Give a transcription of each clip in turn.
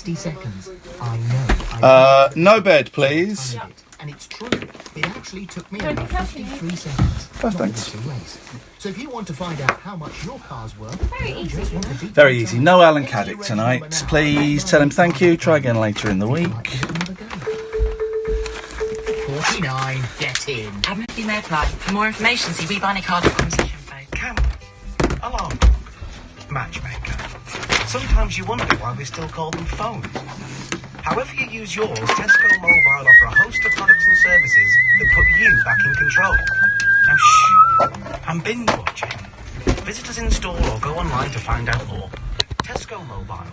60 seconds. I know. No bed, please. And it's true. It actually took me only 53 seconds. Oh, thanks. So if you want to find out how much your car's worth, Very easy. No Alan Caddick tonight. Please tell him thank you. Try again later in the week. 49, get in. Admin may apply. For more information, see webuy.com/info. Cam, alarm, matchmaker. Sometimes you wonder why we still call them phones. However you use yours, Tesco Mobile offer a host of products and services that put you back in control. Now shh, I'm binge watching. Visit us in store or go online to find out more. Tesco Mobile,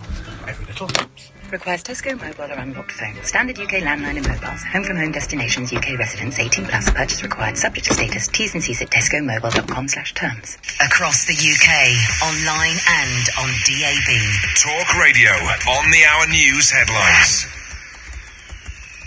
every little helps. Requires Tesco Mobile or unlocked phone. Standard UK landline and mobiles. Home from home destinations. UK residents 18 plus. Purchase required. Subject to status. T's and C's at tescomobile.com/terms. Across the UK, online and on DAB. Talk Radio, on the hour news headlines.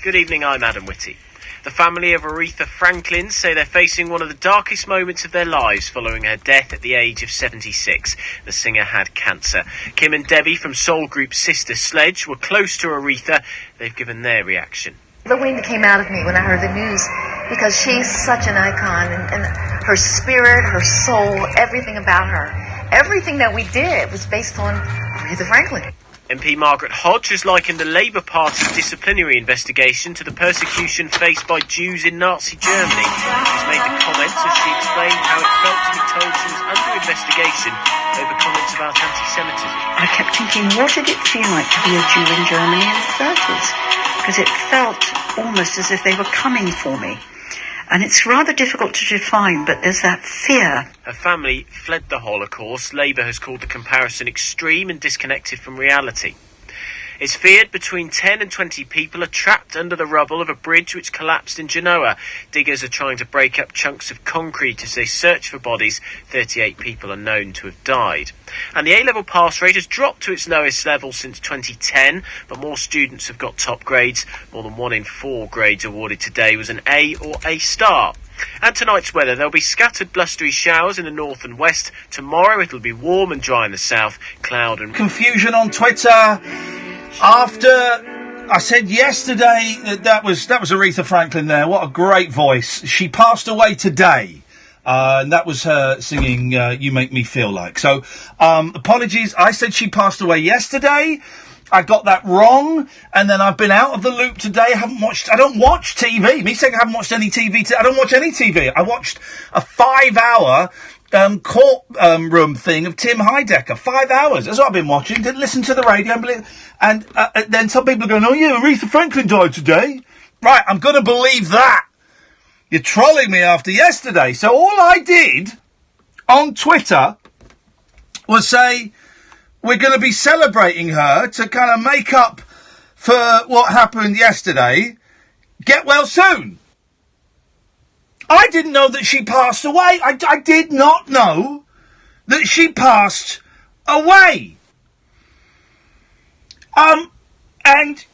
Good evening, I'm Adam Whitty. The family of Aretha Franklin say they're facing one of the darkest moments of their lives following her death at the age of 76. The singer had cancer. Kim and Debbie from soul group Sister Sledge were close to Aretha. They've given their reaction. The wind came out of me when I heard the news because she's such an icon and her spirit, her soul, everything about her. Everything that we did was based on Aretha Franklin. MP Margaret Hodge has likened the Labour Party's disciplinary investigation to the persecution faced by Jews in Nazi Germany. She's made the comments as she explained how it felt to be told she was under investigation over comments about anti-Semitism. I kept thinking, what did it feel like to be a Jew in Germany in the 30s? Because it felt almost as if they were coming for me. And it's rather difficult to define, but there's that fear. Her family fled the Holocaust. Labour has called the comparison extreme and disconnected from reality. It's feared between 10 and 20 people are trapped under the rubble of a bridge which collapsed in Genoa. Diggers are trying to break up chunks of concrete as they search for bodies. 38 people are known to have died. And the A-level pass rate has dropped to its lowest level since 2010, but more students have got top grades. More than 1 in 4 grades awarded today was an A or A star. And tonight's weather, there'll be scattered blustery showers in the north and west. Tomorrow it'll be warm and dry in the south, cloud and... Confusion on Twitter. After I said yesterday that was Aretha Franklin there. What a great voice. She passed away today. And that was her singing You Make Me Feel Like. So, apologies. I said she passed away yesterday. I got that wrong. And then I've been out of the loop today. I don't watch TV. Me saying I haven't watched any TV. I don't watch any TV. I watched a 5-hour courtroom thing of Tim Heidecker. 5 hours. That's what I've been watching. Didn't listen to the radio. And then some people are going, oh yeah, Aretha Franklin died today. Right, I'm going to believe that. You're trolling me after yesterday. So all I did on Twitter was say, we're going to be celebrating her to kind of make up for what happened yesterday. Get well soon. I didn't know that she passed away. I did not know that she passed away. And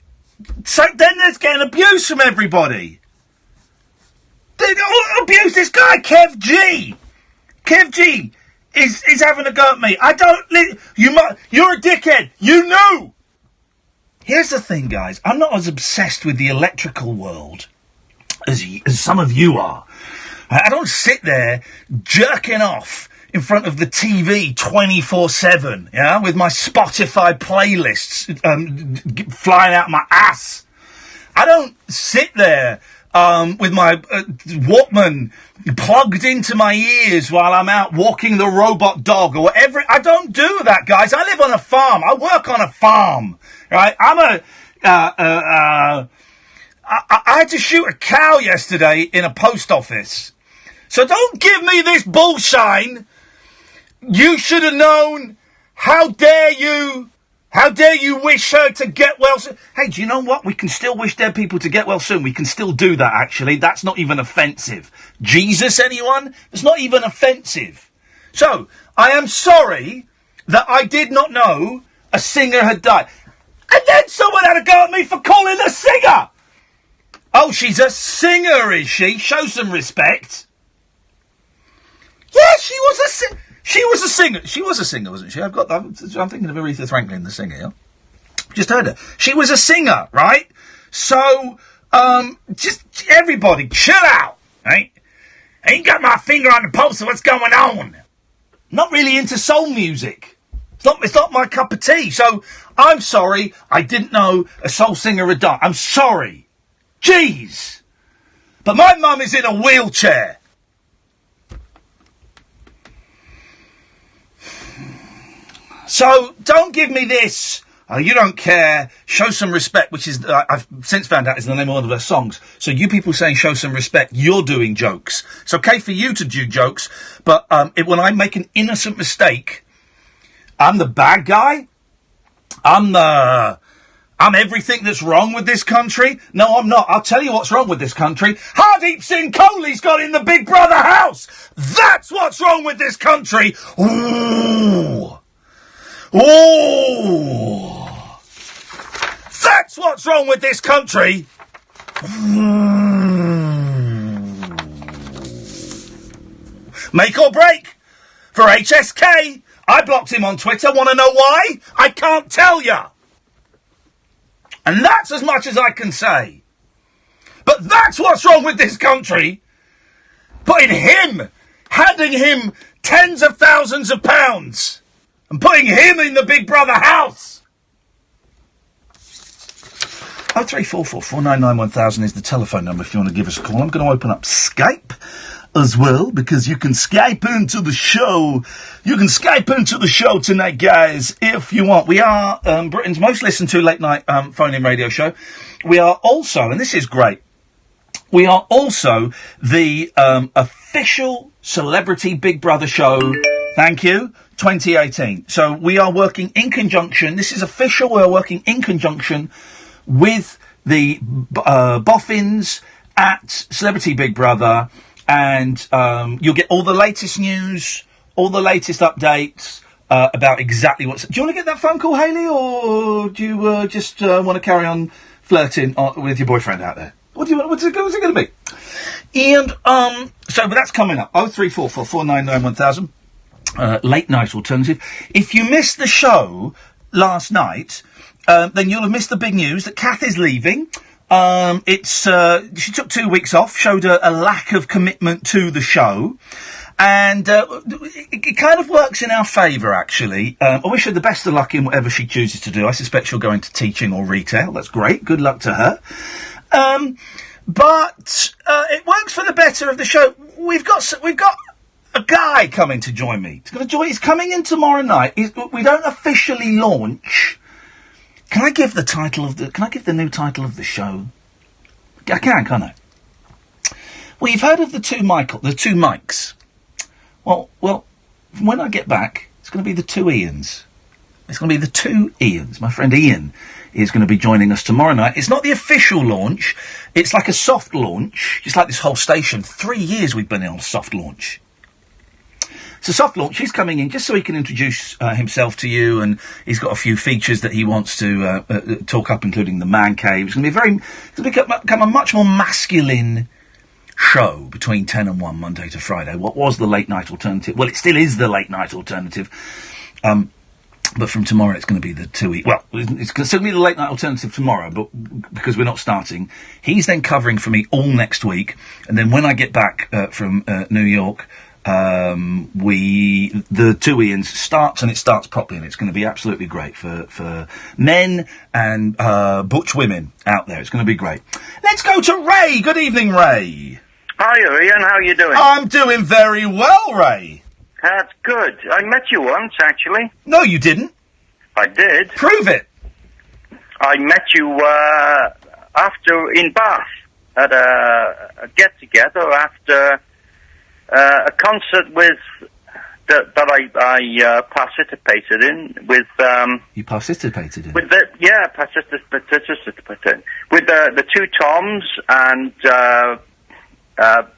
so then there's getting abuse from everybody. They abuse this guy, Kev G. Kev G is having a go at me. You're a dickhead. You knew. Here's the thing, guys. I'm not as obsessed with the electrical world as some of you are. I don't sit there jerking off in front of the TV 24/7, yeah, with my Spotify playlists flying out my ass. I don't sit there with my Walkman plugged into my ears while I'm out walking the robot dog or whatever. I don't do that, guys. I live on a farm. I work on a farm, right? I had to shoot a cow yesterday in a post office. So don't give me this bullshine. You should have known. How dare you? How dare you wish her to get well soon? Hey, do you know what? We can still wish dead people to get well soon. We can still do that, actually. That's not even offensive. Jesus, anyone? It's not even offensive. So, I am sorry that I did not know a singer had died. And then someone had a go at me for calling her a singer. Oh, she's a singer, is she? Show some respect. Yeah, she was a singer. She was a singer, wasn't she? I'm thinking of Aretha Franklin, the singer, yeah? Just heard her. She was a singer, right? So, just everybody, chill out, right? I ain't got my finger on the pulse of what's going on. Not really into soul music. It's not my cup of tea. So, I'm sorry, I didn't know a soul singer had died. I'm sorry. Jeez. But my mum is in a wheelchair. So, don't give me this. Oh, you don't care. Show some respect, which is, I've since found out is the name of one of her songs. So you people saying show some respect, you're doing jokes. It's okay for you to do jokes, but when I make an innocent mistake, I'm the bad guy. I'm everything that's wrong with this country. No, I'm not. I'll tell you what's wrong with this country. Hardeep Singh Kohli's got in the Big Brother house. That's what's wrong with this country. Ooh. Ooh. That's what's wrong with this country. Make or break for HSK. I blocked him on Twitter. Want to know why? I can't tell ya. And that's as much as I can say. But that's what's wrong with this country. Putting him, handing him tens of thousands of pounds and putting him in the Big Brother house. 0344 499 1000 is the telephone number if you want to give us a call. I'm going to open up Skype as well, because you can Skype into the show. You can Skype into the show tonight, guys, if you want. We are Britain's most listened to late night phone-in radio show. We are also, and this is great, we are also the official Celebrity Big Brother show. Thank you. 2018. So we are working in conjunction. This is official. We're working in conjunction with the boffins at Celebrity Big Brother. And you'll get all the latest news, all the latest updates about exactly what's... Do you want to get that phone call, Hayley, or do you just want to carry on flirting with your boyfriend out there? What do you want? What's it going to be? And so, but that's coming up. 0344 499 1000. Late night alternative. If you missed the show last night, then you'll have missed the big news that Kath is leaving. She took 2 weeks off, showed a lack of commitment to the show, and it kind of works in our favour, actually. I wish her the best of luck in whatever she chooses to do. I suspect she'll go into teaching or retail. That's great. Good luck to her. But it works for the better of the show. We've got a guy coming to join me. He's coming in tomorrow night. We don't officially launch. Can I give the new title of the show? I can, can't I? Well, you've heard of the two mics. Well, when I get back, it's going to be the two Ians. It's going to be the two Ians. My friend Iain is going to be joining us tomorrow night. It's not the official launch. It's like a soft launch. Just like this whole station. 3 years we've been on a soft launch. It's a soft launch. He's coming in just so he can introduce himself to you, and he's got a few features that he wants to talk up, including the man cave. It's going to become a much more masculine show between 10 and 1, Monday to Friday. What was the late night alternative? Well, it still is the late night alternative. But from tomorrow, it's going to be the two... Well, it's going to be the late night alternative tomorrow, but because we're not starting. He's then covering for me all next week, and then when I get back from New York... the two Ians starts, and it starts properly, and it's going to be absolutely great for men and butch women out there. It's going to be great. Let's go to Ray. Good evening, Ray. Hiya, Ian. How are you doing? I'm doing very well, Ray. That's good. I met you once, actually. No, you didn't. I did. Prove it. I met you in Bath at a get-together after... a concert that I participated in with... You participated in? With participated. With the two Toms and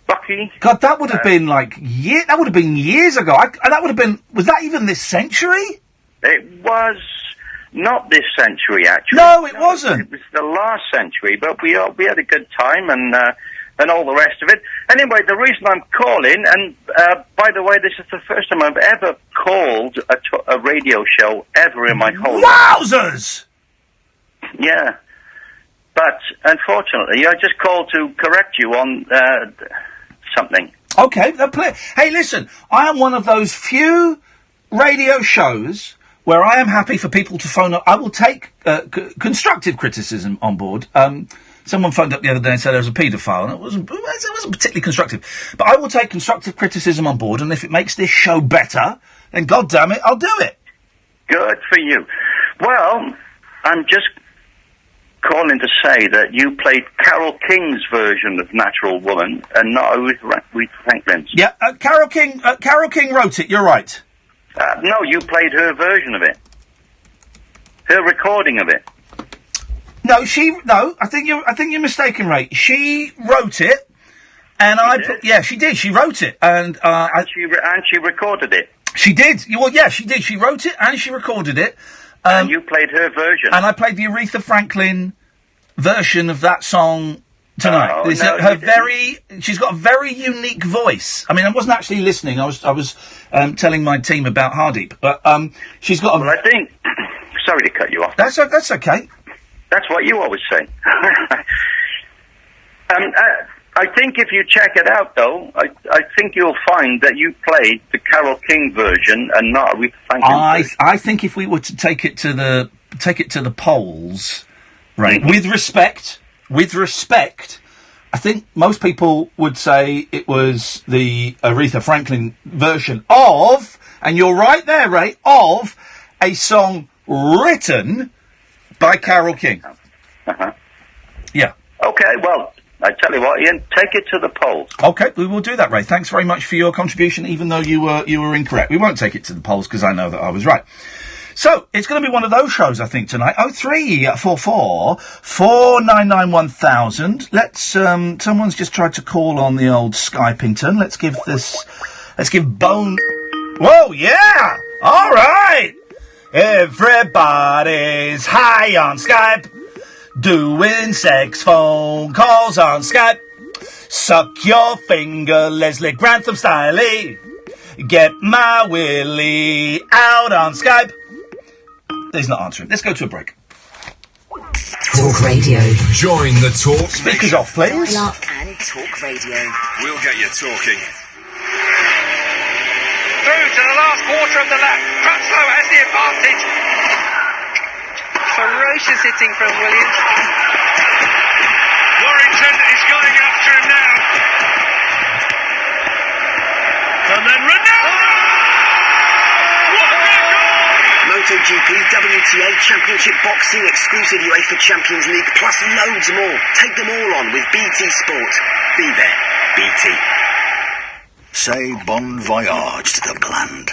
Bucky. God, that would have been that would have been years ago. That would have been... Was that even this century? It was not this century, actually. No, it wasn't. It was the last century, but we had a good time and all the rest of it. Anyway, the reason I'm calling, and by the way, this is the first time I've ever called a radio show ever in my whole life. Wowzers! Yeah. But, unfortunately, I just called to correct you on, something. Okay, hey, listen, I am one of those few radio shows where I am happy for people to phone up. I will take constructive criticism on board. Someone phoned up the other day and said there was a paedophile, and it wasn't particularly constructive. But I will take constructive criticism on board, and if it makes this show better, then God damn it, I'll do it. Good for you. Well, I'm just calling to say that you played Carole King's version of Natural Woman and not Aretha Franklin's. Yeah, Carole King wrote it, you're right. No, you played her version of it. Her recording of it. No, I think you're mistaken, Ray. She wrote it, and she did. She wrote it, and she recorded it. She did. Well, yeah, she did. She wrote it and she recorded it. And you played her version. And I played the Aretha Franklin version of that song tonight. She's got a very unique voice. I mean, I wasn't actually listening. I was telling my team about Hardeep, but she's got. Well, I think. Sorry to cut you off. That's okay. That's what you always say. I think if you check it out, though, I think you'll find that you played the Carole King version and not Aretha Franklin version. I think if we were to take it to the polls, right? With respect, I think most people would say it was the Aretha Franklin version of, and you're right there, Ray, of a song written by Carole King. Uh-huh. Yeah. Okay, well, I tell you what, Ian, take it to the polls. Okay, we will do that, Ray. Thanks very much for your contribution, even though you were incorrect. We won't take it to the polls because I know that I was right. So, it's going to be one of those shows, I think, tonight. 0344 499 1000. Let's, someone's just tried to call on the old Skypington. Let's give Bone... Whoa, yeah! All right! Everybody's high on Skype, doing sex phone calls on Skype. Suck your finger, Leslie Grantham styley. Get my willy out on Skype. He's not answering. Let's go to a break. Talk Radio. Join the talk. Speakers off, please. Dial up and Talk Radio. We'll get you talking. Through to the last quarter of the lap. Crutchlow has the advantage. Ferocious hitting from Williams. Warrington is going after him now. And then Ronaldo! What a goal! MotoGP, WTA, Championship Boxing, exclusive UEFA Champions League, plus loads more. Take them all on with BT Sport. Be there, BT. Say bon voyage to the land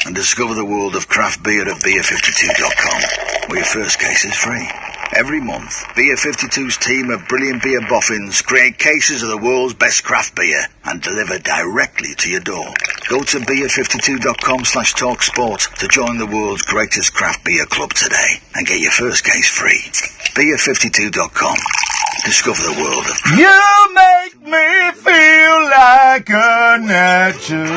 and discover the world of craft beer at beer52.com, where your first case is free. Every month, Beer 52's team of brilliant beer boffins create cases of the world's best craft beer and deliver directly to your door. Go to beer52.com/talksport to join the world's greatest craft beer club today and get your first case free. Beer52.com. Discover the world of craft. You make me feel like a natural.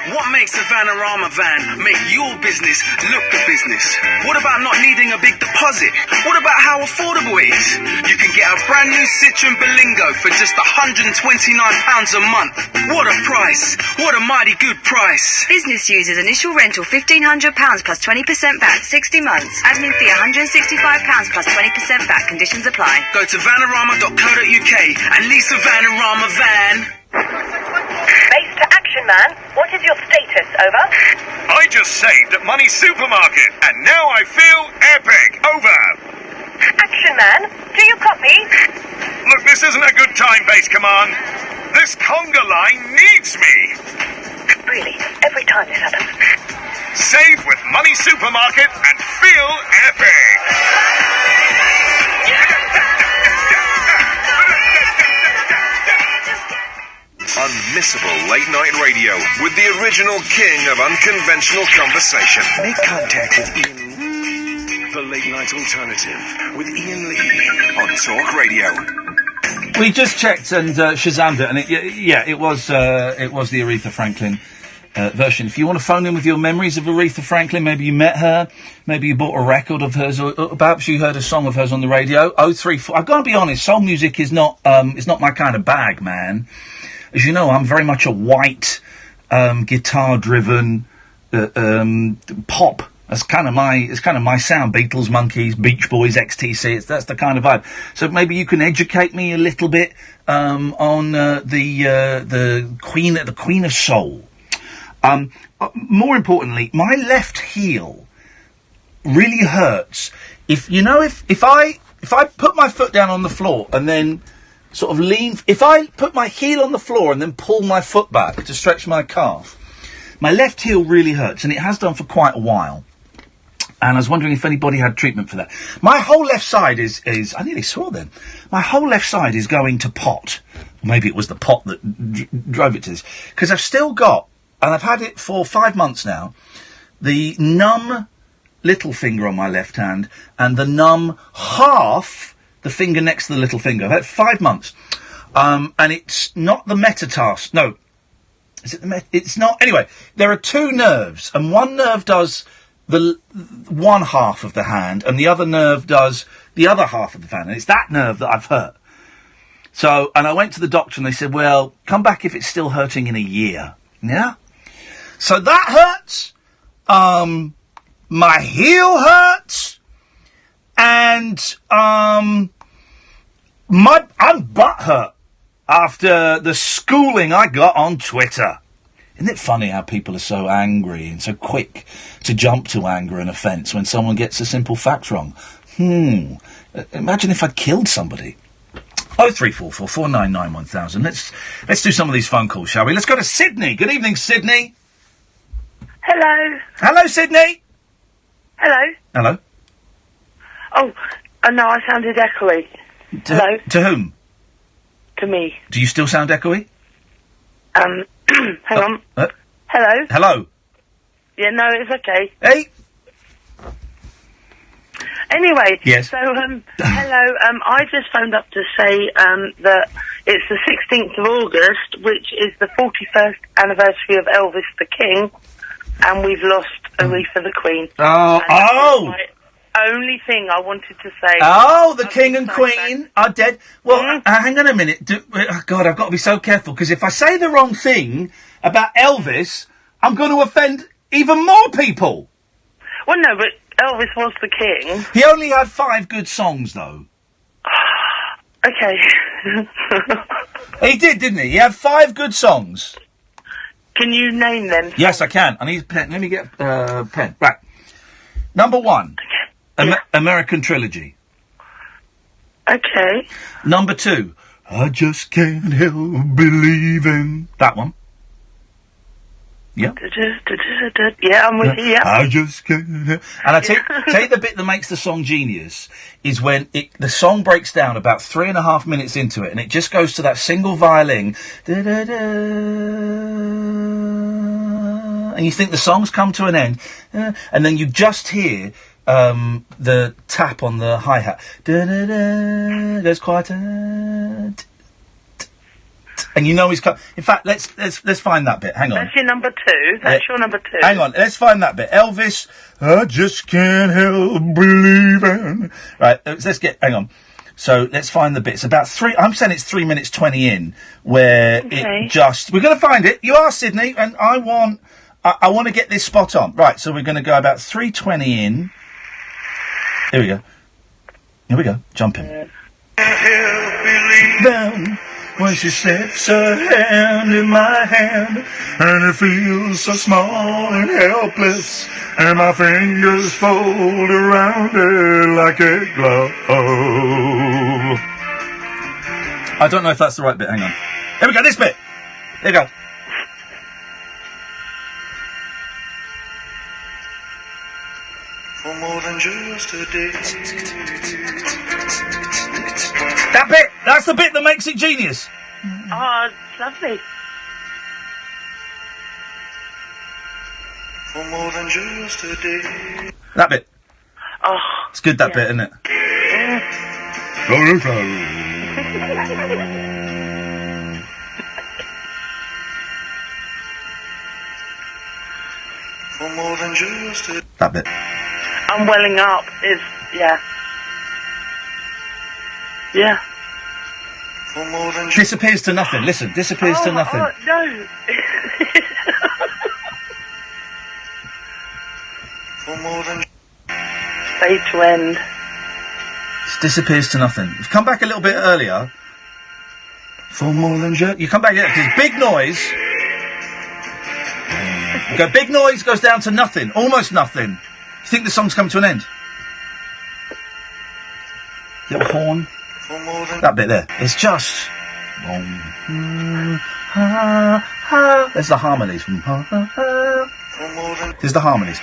What makes a Vanarama van make your business look the business? What about not needing a big deposit? What about how affordable it is? You can get a brand new Citroen Berlingo for just £129 a month. What a price! What a mighty good price! Business users initial rental £1,500 plus 20% back, 60 months. Admin fee £165 plus 20% back. Conditions apply. Go to vanarama.co.uk and lease a Vanarama van. Base to Action Man, what is your status? Over. I just saved at Money Supermarket, and now I feel epic. Over. Action Man, do you copy? Look, this isn't a good time, Base Command. This conga line needs me. Really, every time this happens. Save with Money Supermarket and feel epic. Unmissable late night radio with the original king of unconventional conversation. Make contact with Iain Lee. The late night alternative with Iain Lee on Talk Radio. We just checked and Shazammed it, and it was the Aretha Franklin version. If you want to phone in with your memories of Aretha Franklin, maybe you met her, maybe you bought a record of hers, or perhaps you heard a song of hers on the radio. 034. I've got to be honest, soul music is not my kind of bag, man. As you know, I'm very much a white, guitar-driven pop. It's kind of my sound. Beatles, Monkees, Beach Boys, XTC. That's the kind of vibe. So maybe you can educate me a little bit on the Queen of Soul. More importantly, my left heel really hurts. If I put my foot down on the floor and then sort of lean, if I put my heel on the floor and then pull my foot back to stretch my calf, my left heel really hurts, and it has done for quite a while. And I was wondering if anybody had treatment for that. My whole left side is I nearly swore then. My whole left side is going to pot. Maybe it was the pot that drove it to this. Because I've still got, and I've had it for 5 months now, the numb little finger on my left hand and the numb half, the finger next to the little finger. I've had it 5 months. And it's not the metatarsus. No. Is it it's not. Anyway, there are two nerves, and one nerve does the one half of the hand, and the other nerve does the other half of the hand, and it's that nerve that I've hurt. So, and I went to the doctor, and they said, well, come back if it's still hurting in a year. Yeah? So that hurts, my heel hurts, and, I'm butthurt after the schooling I got on Twitter. Isn't it funny how people are so angry and so quick to jump to anger and offence when someone gets a simple fact wrong? Imagine if I'd killed somebody. 0344 499 1000. Let's do some of these phone calls, shall we? Let's go to Sydney. Good evening, Sydney. Hello. Hello, Sydney. Hello. Hello. Oh, no, I sounded echoey. Hello. To whom? To me. Do you still sound echoey? Hang on. Hello. Hello. Yeah, no, it's okay. Hey. Anyway. Yes. So, hello. I just phoned up to say that it's the 16th of August, which is the 41st anniversary of Elvis the King, and we've lost Aretha the Queen. Oh. Only thing I wanted to say. Oh, the King and Queen are dead. Well, hang on a minute. God, I've got to be so careful, because if I say the wrong thing about Elvis, I'm going to offend even more people. Well, no, but Elvis was the king. He only had 5 good songs, though. Okay. He did, didn't he? He had 5 good songs. Can you name them? Yes, I can. I need a pen. Let me get a pen. Right. Number 1. American Trilogy. Okay. Number 2. I just can't help believing. That one. Yeah. Yeah, I'm with you, yeah. I just can't help. And I tell you the bit that makes the song genius is when the song breaks down about 3.5 minutes into it, and it just goes to that single violin. And you think the song's come to an end. And then you just hear the tap on the hi-hat. There's quite a... And you know he's come. In fact, let's find that bit. Hang on. That's your number 2. That's your number 2. Hang on. Let's find that bit. Elvis, I just can't help believing. Right. Let's get. Hang on. So let's find the bit. It's about 3. I'm saying it's 3 minutes 20 in, where it just. We're going to find it. You are Sydney, and I want to get this spot on. Right. So we're going to go about 3:20 in. Here we go. Here we go. Jump in. Down. When she slips her hand in my hand, and it feels so small and helpless, and my fingers fold around it like a glove. I don't know if that's the right bit. Hang on. Here we go. This bit. Here we go. For more than just a day. That bit! That's the bit that makes it genius! Oh, it's lovely. For more than just a day. That bit. Oh. It's good, that bit, isn't it? For more than just a... That bit. I'm welling up is, yeah. Yeah. For more than just... Disappears to nothing. Listen, disappears to nothing. Oh, no. For more than... Fade to end. It disappears to nothing. You've come back a little bit earlier. For more than just... You come back here. There's big noise. You go, big noise goes down to nothing. Almost nothing. You think the song's come to an end? Little horn. That bit there. It's just... There's the harmonies. There's the harmonies.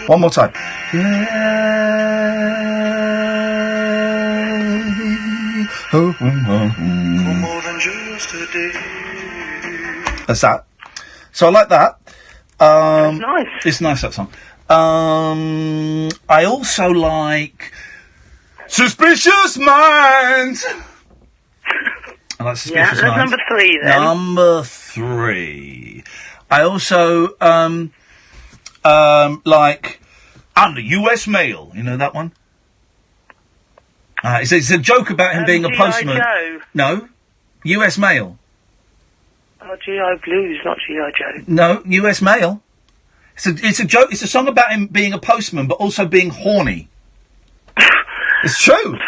One more time. That's that. So I like that. That's nice. It's nice, that song. I also like Suspicious Minds. I like Suspicious Minds. Minds. Number 3 then. Number 3. I also like I'm the US Mail. You know that one? It's a joke about him being a postman. Joe. No, US Mail. Oh, G.I. Blues, not G.I. Joe. No, US Mail. It's a joke. It's a song about him being a postman, but also being horny. It's true.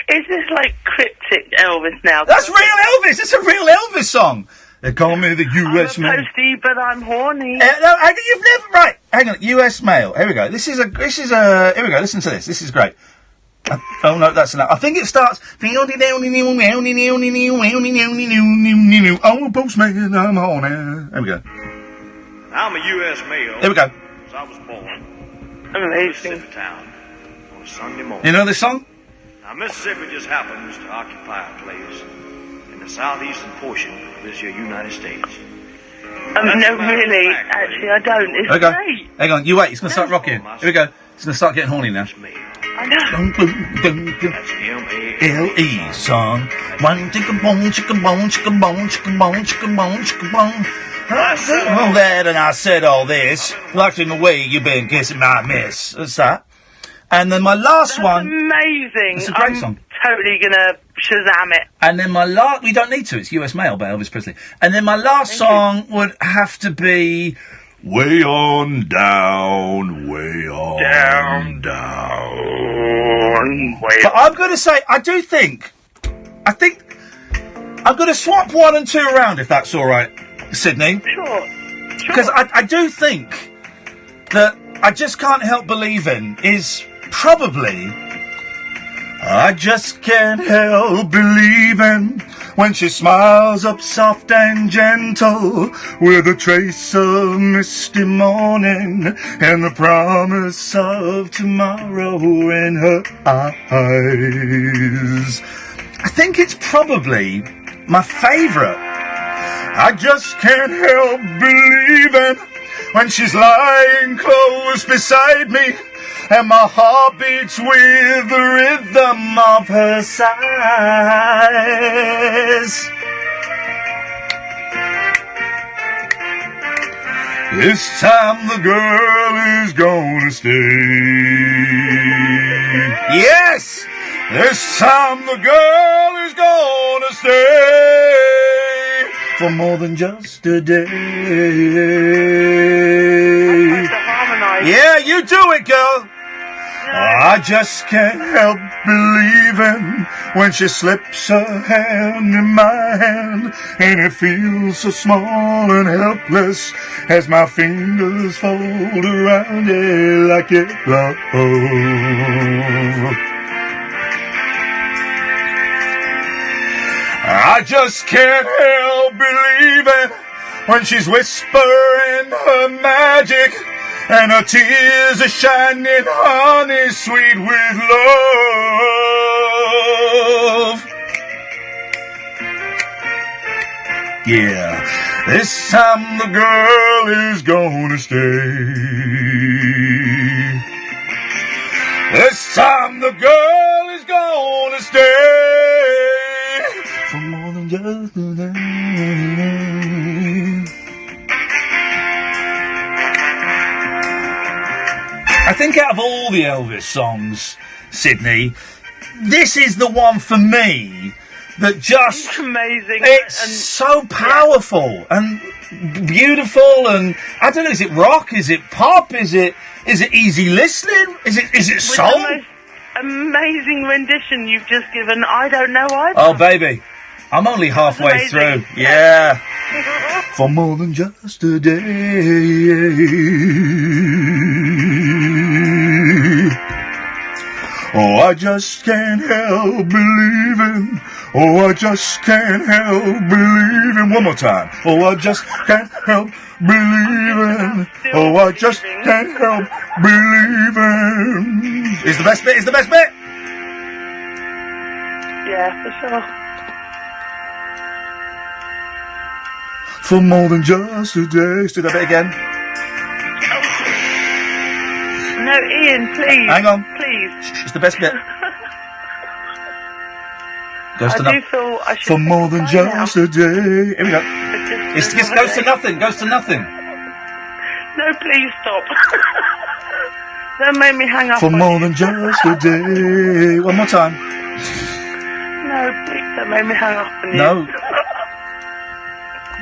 Is this like cryptic Elvis now? That's real Elvis. It's a real Elvis song. They call me the US Mail. I'm a postie, but I'm horny. No, you've never right. Hang on, US Mail. Here we go. This is a. Here we go. Listen to this. This is great. Oh no, that's enough. I think it starts. I'm a postman. I'm horny. There we go. I'm a U.S. Mail. Here we go. I was born. Amazing. Mississippi town on a Sunday morning. You know this song? Now, Mississippi just happens to occupy a place in the southeastern portion of this here United States. No, really. Actually, I don't. It's great. Hang on, you wait. It's going to start rocking. Here we go. It's going to start getting horny now. I know. L.E. song. One chicken bone, chicken bone, chicken bone, chicken bone, chicken bone, chicken bone. I said all that and I said all this. Locked in the way you've been kissing my miss. That's that. And then my last one. Amazing. It's a great I'm song. Totally gonna Shazam it. And then my last. We don't need to. It's US Mail by Elvis Presley. And then my last song would have to be Way On Down, Way On Down. But I'm going to say, I think I'm going to swap 1 and 2 around if that's all right, Sydney. Sure. Because I do think that I Just Can't Help Believing is probably I just can't help believing when she smiles up soft and gentle with a trace of misty morning and the promise of tomorrow in her eyes. I think it's probably my favourite. I just can't help believing when she's lying close beside me and my heart beats with the rhythm of her sighs. This time the girl is gonna stay. Yes! This time the girl is gonna stay for more than just a day. Yeah, you do it, girl. I just can't help believing when she slips her hand in my hand and it feels so small and helpless as my fingers fold around it like it love. I just can't help believing when she's whispering her magic and her tears are shining honey sweet with love. Yeah, this time the girl is gonna stay. This time the girl is gonna stay yesterday. I think out of all the Elvis songs, Sydney, this is the one for me that just... It's amazing. It's so powerful and beautiful, and I don't know, is it rock? Is it pop? Is it easy listening? Is it soul? With the most amazing rendition you've just given, I don't know either. Oh, baby. I'm only halfway through. Yeah. For more than just a day. Oh, I just can't help believing. Oh, I just can't help believing. One more time. Oh, I just can't help believing. Oh, I just can't help believing. Is the best bit? Is the best bit? Yeah, for sure. For more than just a day. Let's do that bit again. No, Ian, please. Hang on. Please. It's the best bit. Goes to I do feel I should for more than take a just a day. Here we go. It's It just goes to nothing. Goes to nothing. No, please stop. Don't make me hang up. For on more you. than just a day. One more time. No, please don't make me hang up on you. No.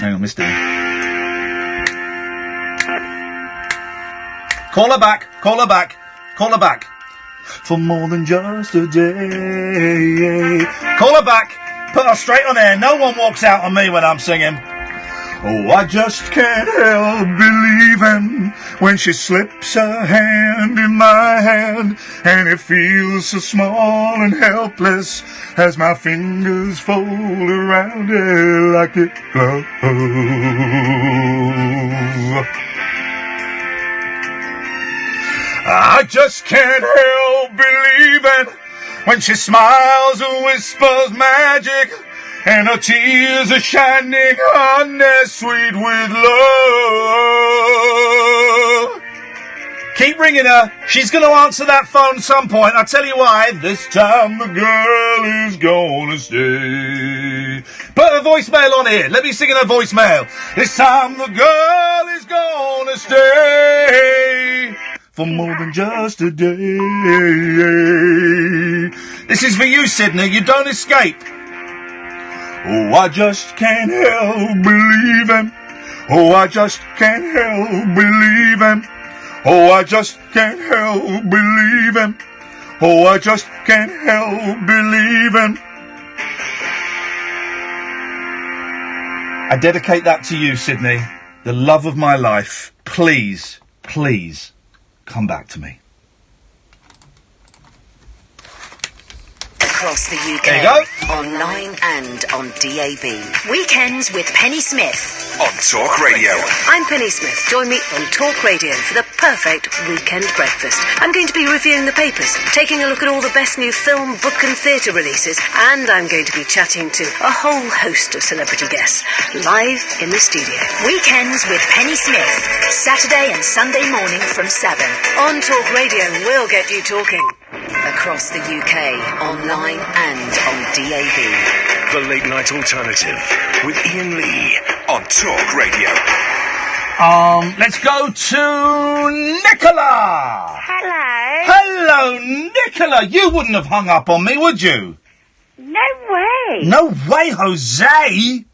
Hang on, Mister. Call her back. Call her back. Call her back. For more than just a day. Call her back. Put her straight on air. No one walks out on me when I'm singing. Oh, I just can't help believing when she slips her hand in my hand, and it feels so small and helpless as my fingers fold around it like a glove. I just can't help believing when she smiles and whispers magic, and her tears are shining honey sweet with love. Keep ringing her. She's going to answer that phone some point. I'll tell you why. This time the girl is going to stay. Put her voicemail on here. Let me sing in her voicemail. This time the girl is going to stay. For more than just a day. This is for you, Sydney. You don't escape. Oh, I just can't help believing. Oh, I just can't help believing. Oh, I just can't help believing. Oh, I just can't help believing. I dedicate that to you, Sydney, the love of my life. Please, please, come back to me. Across the UK. There you go. Online and on DAB. Weekends with Penny Smith. On Talk Radio. I'm Penny Smith. Join me on Talk Radio for the perfect weekend breakfast. I'm going to be reviewing the papers, taking a look at all the best new film, book and theatre releases, and I'm going to be chatting to a whole host of celebrity guests live in the studio. Weekends with Penny Smith. Saturday and Sunday morning from 7. On Talk Radio, we'll get you talking. Across the UK, online and on DAB. The Late Night Alternative with Iain Lee on Talk Radio. Let's go to Nicola. Hello. Hello, Nicola. You wouldn't have hung up on me, would you? No way. No way, Jose.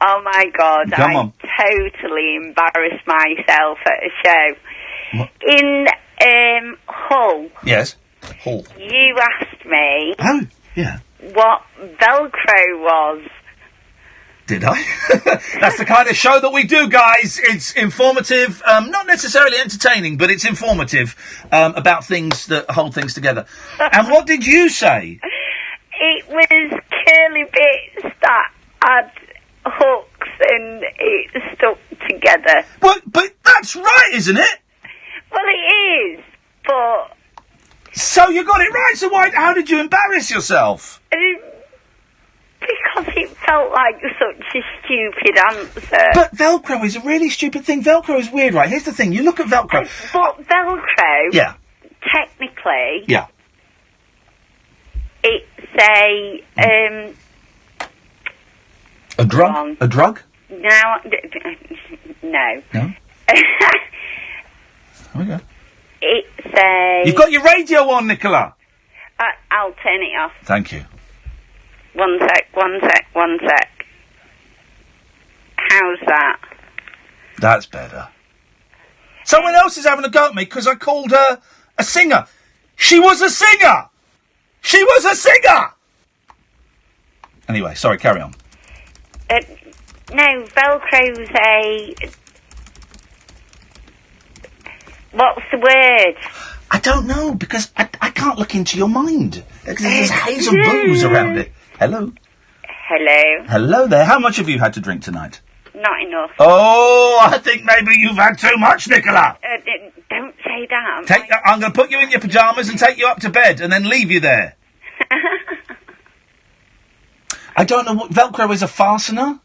Oh my God, Come on. totally embarrassed myself at a show. What? In Hull, Yes. Hull. you asked me Oh, yeah. what Velcro was. Did I? That's the kind of show that we do, guys. It's informative, not necessarily entertaining, but it's informative about things that hold things together. And what did you say? It was curly bits that had hooks and it stuck together. But that's right, isn't it? Well, it is, but... So you got it right, so how did you embarrass yourself? Because it felt like such a stupid answer. But Velcro is a really stupid thing. Velcro is weird, right? Here's the thing. You look at Velcro. But Velcro, Yeah. technically, Yeah. it's say, A drug? A drug? no. No. No? Okay. It's a... You've got your radio on, Nicola! I'll turn it off. Thank you. One sec. How's that? That's better. Someone else is having a go at me because I called her a singer. She was a singer! She was a singer! Anyway, sorry, carry on. No, Velcro's a... What's the word? I don't know, because I can't look into your mind. Because there's haze of booze around it. Hello? Hello? Hello there. How much have you had to drink tonight? Not enough. Oh, I think maybe you've had too much, Nicola. Don't say that. I'm going to put you in your pyjamas and take you up to bed and then leave you there. I don't know what... Velcro is a fastener?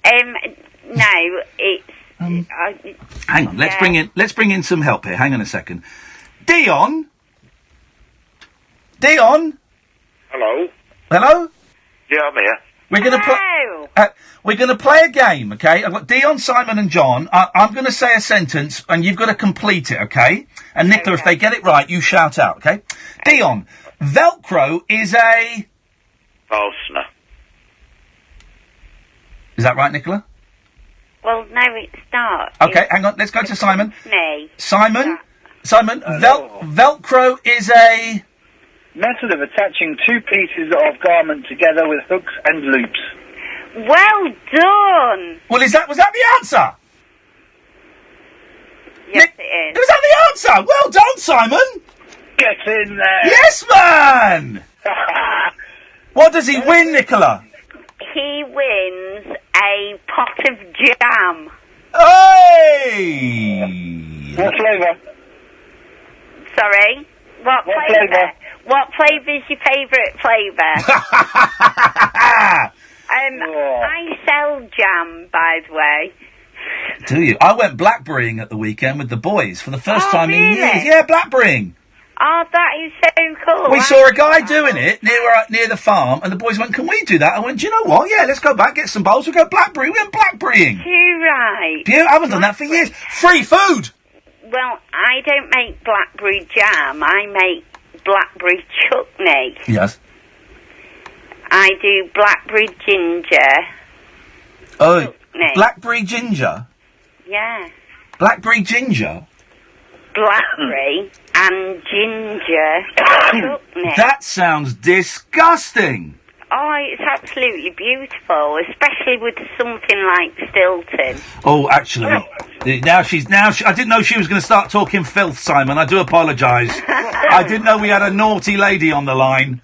No, it's... Hang on, let's bring in some help here. Hang on a second. Dion? Hello? Hello? Yeah, I'm here. We're going to we're going to play a game, okay? I've got Dion, Simon and John. I'm going to say a sentence and you've got to complete it, okay? And Nicola, if they get it right, you shout out, okay? Dion, Velcro is a... Fastener. Is that right, Nicola? Well, no, it's not. Okay, hang on. Let's go to Simon. Me. Simon, Velcro is a... method of attaching two pieces of garment together with hooks and loops. Well done! Well, was that the answer? Yes, it is. Was that the answer? Well done, Simon! Get in there! Yes, man! What does he win, Nicola? He wins a pot of jam. Hey! What flavour? Sorry? What flavour? What flavour's your favourite flavour? I sell jam, by the way. Do you? I went blackberrying at the weekend with the boys for the first time in really? years. Yeah, blackberrying. Oh, that is so cool. We saw a guy doing it near the farm, and the boys went, "Can we do that?" I went, "Do you know what? Yeah, let's go back, get some bowls, we'll go blackberry." We went blackberrying. Too right. I haven't done that for years. Free food! Well, I don't make blackberry jam, I make blackberry chutney. Yes. I do blackberry ginger. Oh, chutney. Blackberry ginger? Yeah. Blackberry ginger? Blackberry and ginger chutney. That sounds disgusting! Oh, it's absolutely beautiful, especially with something like Stilton. Oh, actually, I didn't know she was going to start talking filth, Simon. I do apologise. I didn't know we had a naughty lady on the line.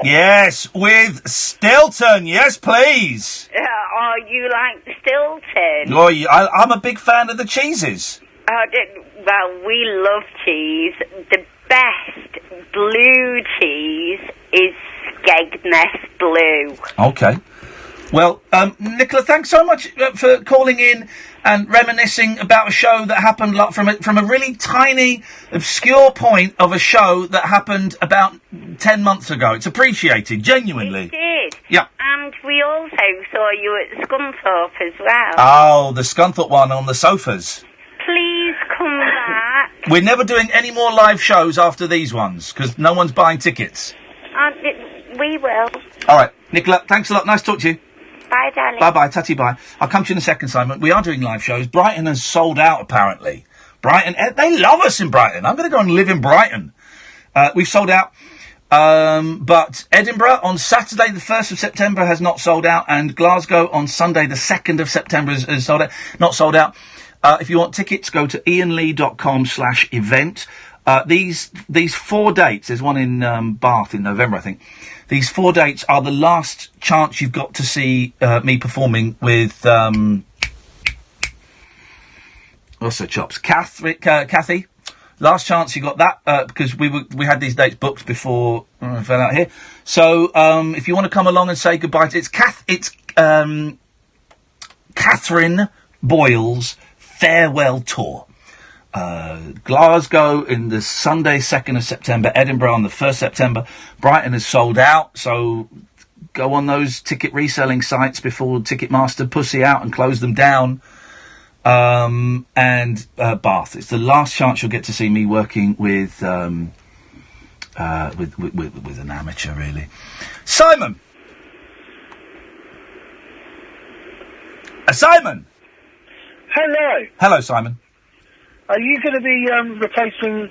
Yes, with Stilton. Yes, please. Oh, you like Stilton? Oh, I'm a big fan of the cheeses. Well, we love cheese. The best blue cheese is Skegness Blue. Okay. Well, Nicola, thanks so much for calling in and reminiscing about a show that happened from a really tiny, obscure point of a show that happened about 10 months ago. It's appreciated, genuinely. It did. Yeah. And we also saw you at Scunthorpe as well. Oh, the Scunthorpe one on the sofas. Please come back. We're never doing any more live shows after these ones, because no one's buying tickets. We will. All right, Nicola, thanks a lot. Nice to talk to you. Bye, darling. Bye-bye, tatty bye. I'll come to you in a second, Simon. We are doing live shows. Brighton has sold out, apparently. Brighton, they love us in Brighton. I'm going to go and live in Brighton. We've sold out. But Edinburgh on Saturday, the 1st of September, has not sold out. And Glasgow on Sunday, the 2nd of September, is sold out. Not sold out. If you want tickets, go to iainlee.com/event. These 4 dates, there's one in Bath in November, I think. These 4 dates are the last chance you've got to see me performing with what's her chops? Kathy. Last chance you got that because we had these dates booked before I fell out here. So if you want to come along and say goodbye to it's Catherine Boyle's farewell tour. Glasgow in the Sunday 2nd of September, Edinburgh on the 1st September. Brighton is sold out, so go on those ticket reselling sites before Ticketmaster pussy out and close them down. And Bath. It's the last chance you'll get to see me working with an amateur, really. Simon! Simon! Hello. Hello, Simon. Are you going to be replacing?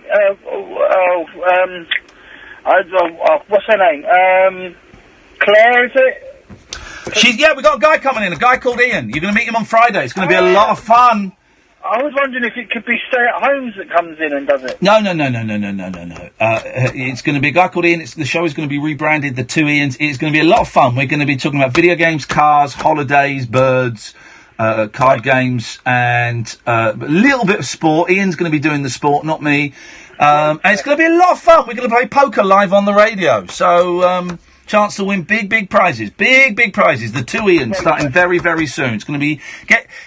What's her name? Claire, is it? Yeah, we got a guy coming in. A guy called Ian. You're going to meet him on Friday. It's going to be a lot of fun. I was wondering if it could be stay-at-homes that comes in and does it. No. It's going to be a guy called Ian. The show is going to be rebranded, The Two Ians. It's going to be a lot of fun. We're going to be talking about video games, cars, holidays, birds, card games, and a little bit of sport. Ian's going to be doing the sport, not me. And it's going to be a lot of fun. We're going to play poker live on the radio. So, chance to win big prizes. Big prizes. The Two Ians starting very, very soon. It's going to be...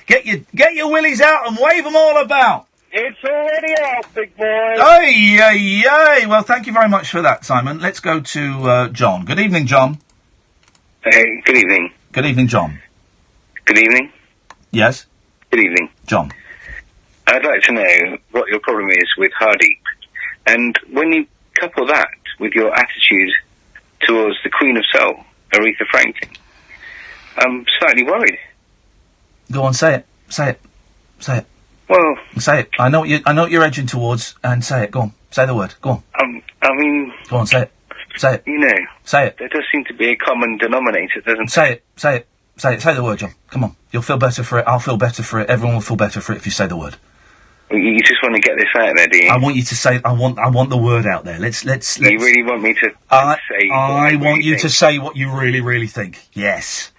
Get your willies out and wave them all about. It's already out, big boy. Hey. Well, thank you very much for that, Simon. Let's go to John. Good evening, John. Hey, good evening. Good evening, John. Good evening. Yes? Good evening. John. I'd like to know what your problem is with Hardy. And when you couple that with your attitude towards the Queen of Soul, Aretha Franklin, I'm slightly worried. Go on, say it. Say it. Well... Say it. I know what you're edging towards, and say it. Go on. Say the word. Go on. I mean... Go on, say it. Say it. You know... Say it. There does seem to be a common denominator, doesn't there? Say it. Say the word, John. Come on. You'll feel better for it. I'll feel better for it. Everyone will feel better for it if you say the word. You just want to get this out there, do you? I want you to say... I want the word out there. Let's... You really want me to say... I want you to say what you really, really think. Yes.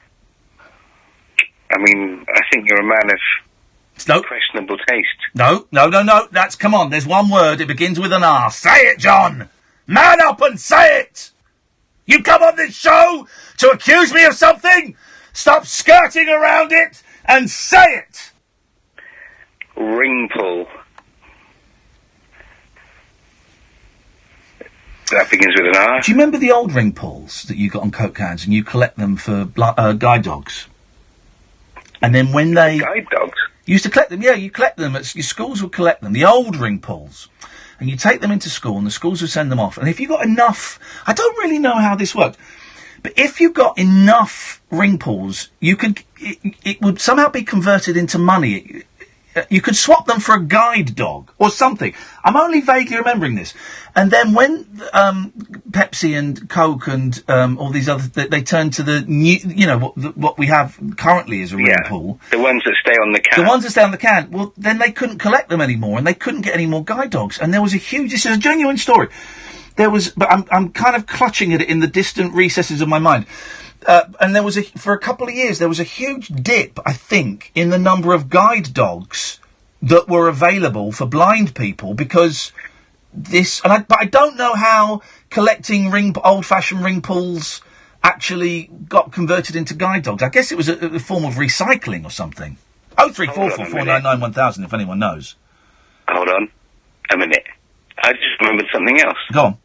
I mean, I think you're a man of questionable taste. No. That's... Come on. There's one word. It begins with an R. Say it, John! Man up and say it! You come on this show to accuse me of something? Stop skirting around it and say it! Ring pull. That begins with an R. Do you remember the old ring pulls that you got on Coke cans and you collect them for guide dogs? And then when they... Guide dogs? You used to collect them, yeah, you collect them. Your schools would collect them, the old ring pulls. And you take them into school and the schools would send them off. And if you got enough... I don't really know how this worked. But if you got enough ring pulls, you could... It would somehow be converted into money. You could swap them for a guide dog or something. I'm only vaguely remembering this. And then when Pepsi and Coke and all these other... They turned to the new... You know, what we have currently is a ring pull. The ones that stay on the can. The ones that stay on the can. Well, then they couldn't collect them anymore and they couldn't get any more guide dogs. And there was a huge... This is a genuine story. There was... But I'm kind of clutching at it in the distant recesses of my mind. And there was for a couple of years, there was a huge dip, I think, in the number of guide dogs that were available for blind people because this, but I don't know how collecting old-fashioned ring pulls actually got converted into guide dogs. I guess it was a form of recycling or something. 0344 499 1000 if anyone knows. Hold on a minute. I just remembered something else. Go on.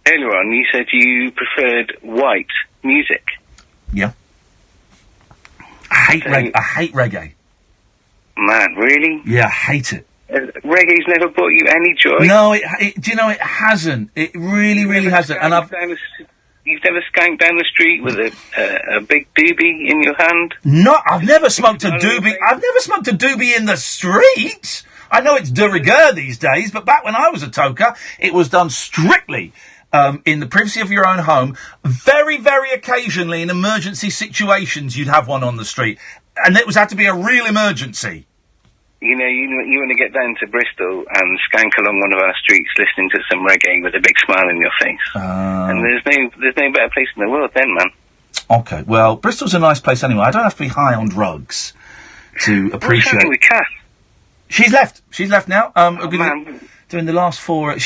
Earlier on, you said you preferred white music. Yeah. I hate reggae. Man, really? Yeah, I hate it. Reggae's never brought you any joy? No, do you know, it hasn't. It really hasn't. And you've never skanked down the street with a big doobie in your hand? No, I've never smoked a doobie. I've never smoked a doobie in the street. I know it's de rigueur these days, but back when I was a toker, it was done strictly in the privacy of your own home. Very, very occasionally, in emergency situations, you'd have one on the street. And it had to be a real emergency. You know, you want to get down to Bristol and skank along one of our streets listening to some reggae with a big smile on your face. And there's no better place in the world then, man. Okay, well, Bristol's a nice place anyway. I don't have to be high on drugs to appreciate... What's happening with Kath? She's left. She's left now. Doing the last 4...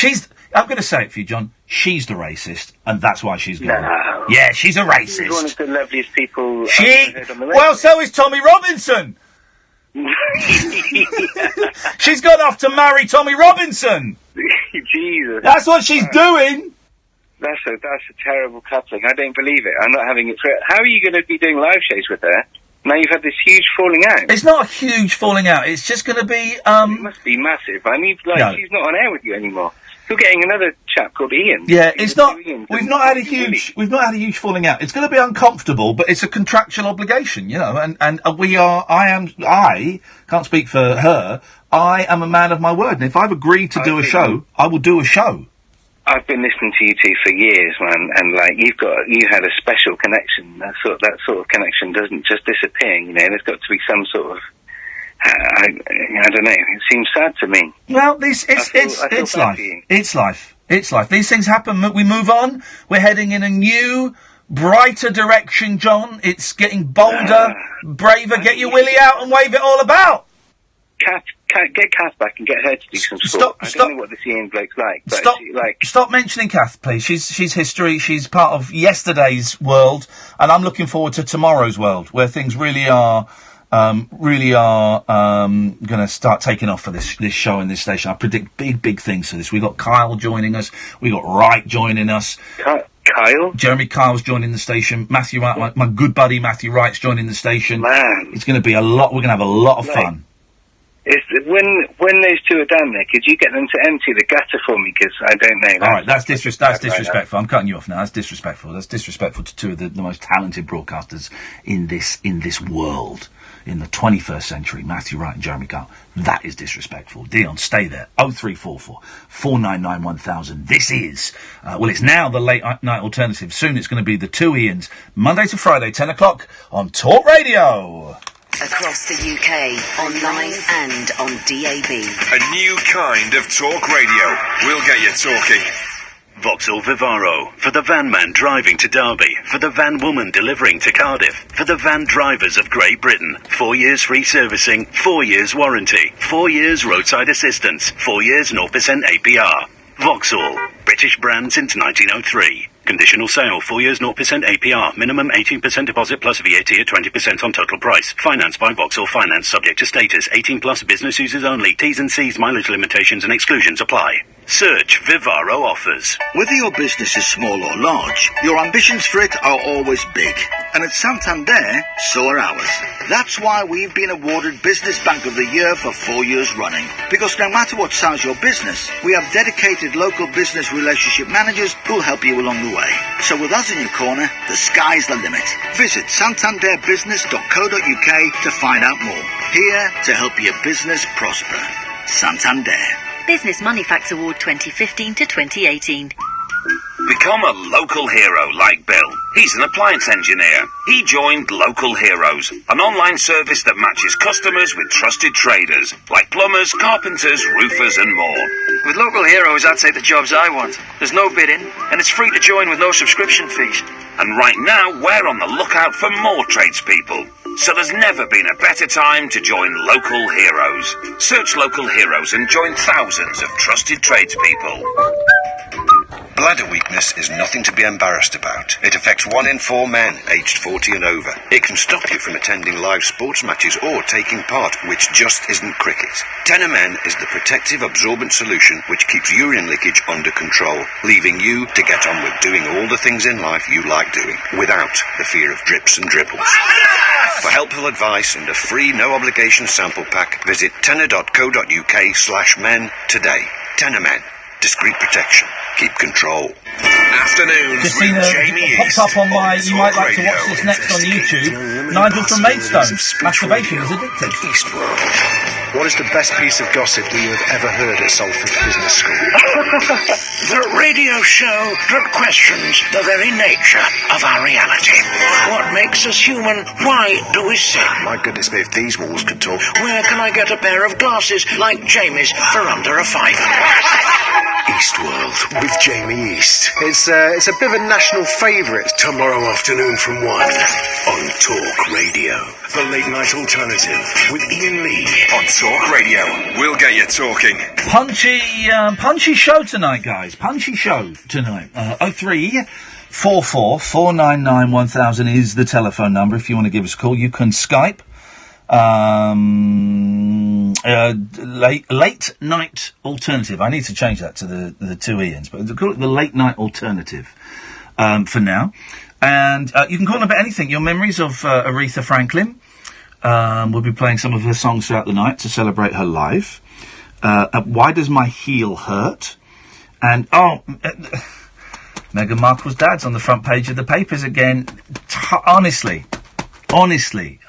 I'm going to say it for you, John. She's the racist, and that's why she's gone. No. Yeah, she's a racist. She's one of the loveliest people I've ever heard on the radio. Well, so is Tommy Robinson. She's gone off to marry Tommy Robinson. Jesus. That's what she's doing. That's a terrible coupling. I don't believe it. I'm not having it. How are you going to be doing live shows with her? Now you've had this huge falling out. It's not a huge falling out. It's just going to be. It must be massive. I mean, she's not on air with you anymore. You're getting another chap called Ian. Yeah, it's not. We've not had a huge falling out. It's going to be uncomfortable, but it's a contractual obligation, you know. And we are. I can't speak for her. I am a man of my word, and if I've agreed to do a show, I will do a show. I've been listening to you two for years, man, and you had a special connection. That sort of connection doesn't just disappear, you know. There's got to be some sort of, I don't know. It seems sad to me. Well, it's life. It's life. It's life. These things happen. We move on. We're heading in a new, brighter direction, John. It's getting bolder, braver. Get your willy out and wave it all about. Get Kath back and get her to do some sport. I don't know what this Ian bloke's like. But Stop mentioning Kath, please. She's history. She's part of yesterday's world, and I'm looking forward to tomorrow's world, where things really are going to start taking off for this show and this station. I predict big things for this. We got Kyle joining us. We got Wright joining us. Kyle? Jeremy Kyle's joining the station. Matthew Wright, my good buddy Matthew Wright's joining the station. Man, it's going to be a lot. We're going to have a lot of fun. When those two are down there, could you get them to empty the gutter for me? Because I don't know. All right, that's disrespectful. I'm cutting you off now. That's disrespectful. That's disrespectful to two of the most talented broadcasters in this world, in the 21st century. Matthew Wright and Jeremy Kyle. That is disrespectful. Dion, stay there. 0344 499 1000. This is it's now the late night alternative. Soon it's going to be the two Ians, Monday to Friday, 10 o'clock on Talk Radio. Across the UK, online and on DAB. A new kind of talk radio. We'll get you talking. Vauxhall Vivaro, for the van man driving to Derby, for the van woman delivering to Cardiff, for the van drivers of Great Britain. 4 years free servicing, 4 years warranty, 4 years roadside assistance, 4 years 0% APR. Vauxhall, British brand since 1903. Conditional sale, 4 years 0% APR, minimum 18% deposit plus VAT at 20% on total price. Financed by Vauxhall Finance, subject to status, 18 plus business users only. T's and C's, mileage limitations and exclusions apply. Search Vivaro offers. Whether your business is small or large, your ambitions for it are always big. And at Santander, so are ours. That's why we've been awarded Business Bank of the Year for 4 years running. Because no matter what size your business, we have dedicated local business relationship managers who'll help you along the way. So with us in your corner, the sky's the limit. Visit santanderbusiness.co.uk to find out more. Here to help your business prosper. Santander. Business Money Facts Award 2015 to 2018. Become a local hero like Bill. He's an appliance engineer. He joined Local Heroes, an online service that matches customers with trusted traders, like plumbers, carpenters, roofers and more. With Local Heroes, I'd say the jobs I want. There's no bidding, and it's free to join with no subscription fees. And right now, we're on the lookout for more tradespeople. So there's never been a better time to join Local Heroes. Search Local Heroes and join thousands of trusted tradespeople. Bladder weakness is nothing to be embarrassed about. It affects 1 in 4 men aged 40 and over. It can stop you from attending live sports matches or taking part, which just isn't cricket. Tenamen is the protective absorbent solution which keeps urine leakage under control, leaving you to get on with doing all the things in life you like doing, without the fear of drips and dribbles. For helpful advice and a free no-obligation sample pack, visit tenor.co.uk/men today. Tenamen. Discreet protection. Keep control. Afternoons Christina, with Jamie pops up on my, you might like to watch this next on YouTube. Nigel from Maidstone. Masturbation is addictive. What is the best piece of gossip that you have ever heard at Salford Business School? The radio show that questions the very nature of our reality. What makes us human? Why do we sin? My goodness me, if these walls could talk. Where can I get a pair of glasses like Jamie's for under a £5? Eastworld with Jamie East. It's a bit of a national favourite tomorrow afternoon from 1 on Talk Radio. The late night alternative with Iain Lee on Talk Radio. We'll get you talking. Punchy show tonight, guys. Punchy show tonight. 0344 499 1000 is the telephone number if you want to give us a call. You can Skype Late night alternative. I need to change that to the two Ians, but call it the late night alternative for now. And you can call in about anything. Your memories of Aretha Franklin. We'll be playing some of her songs throughout the night to celebrate her life. Why does my heel hurt? And Meghan Markle's dad's on the front page of the papers again. Honestly,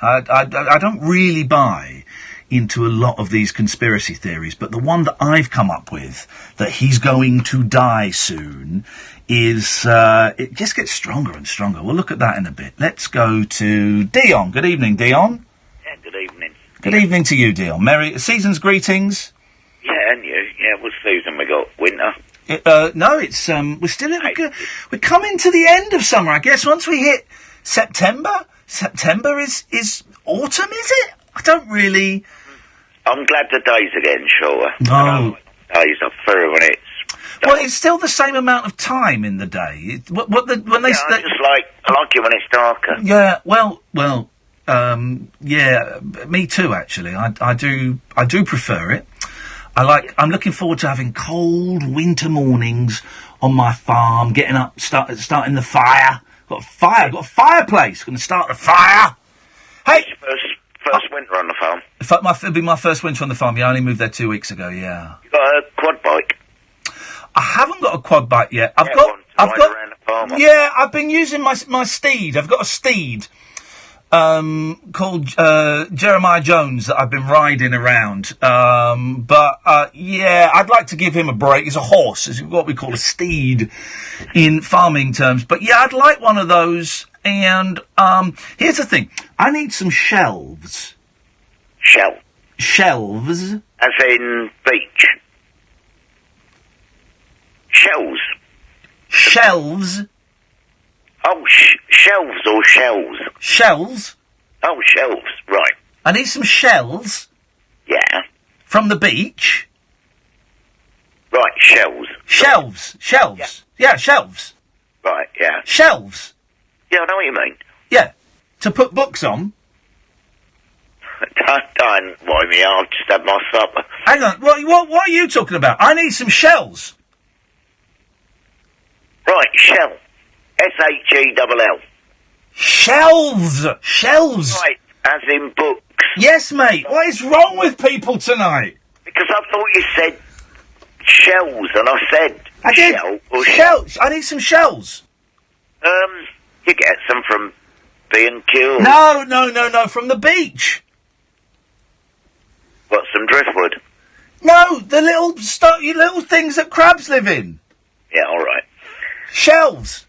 I don't really buy into a lot of these conspiracy theories, but the one that I've come up with, that he's going to die soon, is it just gets stronger and stronger. We'll look at that in a bit. Let's go to Dion. Good evening, Dion. Yeah, good evening. Good evening to you, Dion. Merry season's greetings. Yeah, and you. Yeah, what season we got? Winter? No, it's we're still we're coming to the end of summer. I guess once we hit September is autumn, is it? I don't really. I'm glad the days are getting shorter. No. Days are through and it's. Well, it's still the same amount of time in the day. I like it when it's darker. Yeah, well, yeah, me too. Actually, I do prefer it. I'm looking forward to having cold winter mornings on my farm, getting up, starting the fire. Got a fireplace. Going to start the fire. Hey, first winter on the farm. It'll be my first winter on the farm. Yeah, I only moved there 2 weeks ago. Yeah. You got a quad bike? I haven't got a quad bike yet. I've been using my steed. I've got a steed called Jeremiah Jones that I've been riding around. Yeah, I'd like to give him a break. He's a horse. It's what we call a steed in farming terms. But yeah, I'd like one of those. And here's the thing. I need some shelves. Shelves? As in beach. Shelves. Shelves? Oh, shelves or shells? Shells? Oh, shelves, right. I need some shells. Yeah. From the beach. Right, shells. Shelves. Yeah, shelves. Right, yeah. Shelves. Yeah, I know what you mean. Yeah. To put books on. Don't worry me, I'll just have my supper. Hang on, what are you talking about? I need some shells. Right, shell. S-H-E-L-L. Shelves! Shelves! Right, as in books. Yes, mate. What is wrong with people tonight? Because I thought you said shells, and I said shell or shells. I need some shells. You get some from B&Q. No, from the beach. What, some driftwood? No, the little things that crabs live in. Yeah, all right. Shelves.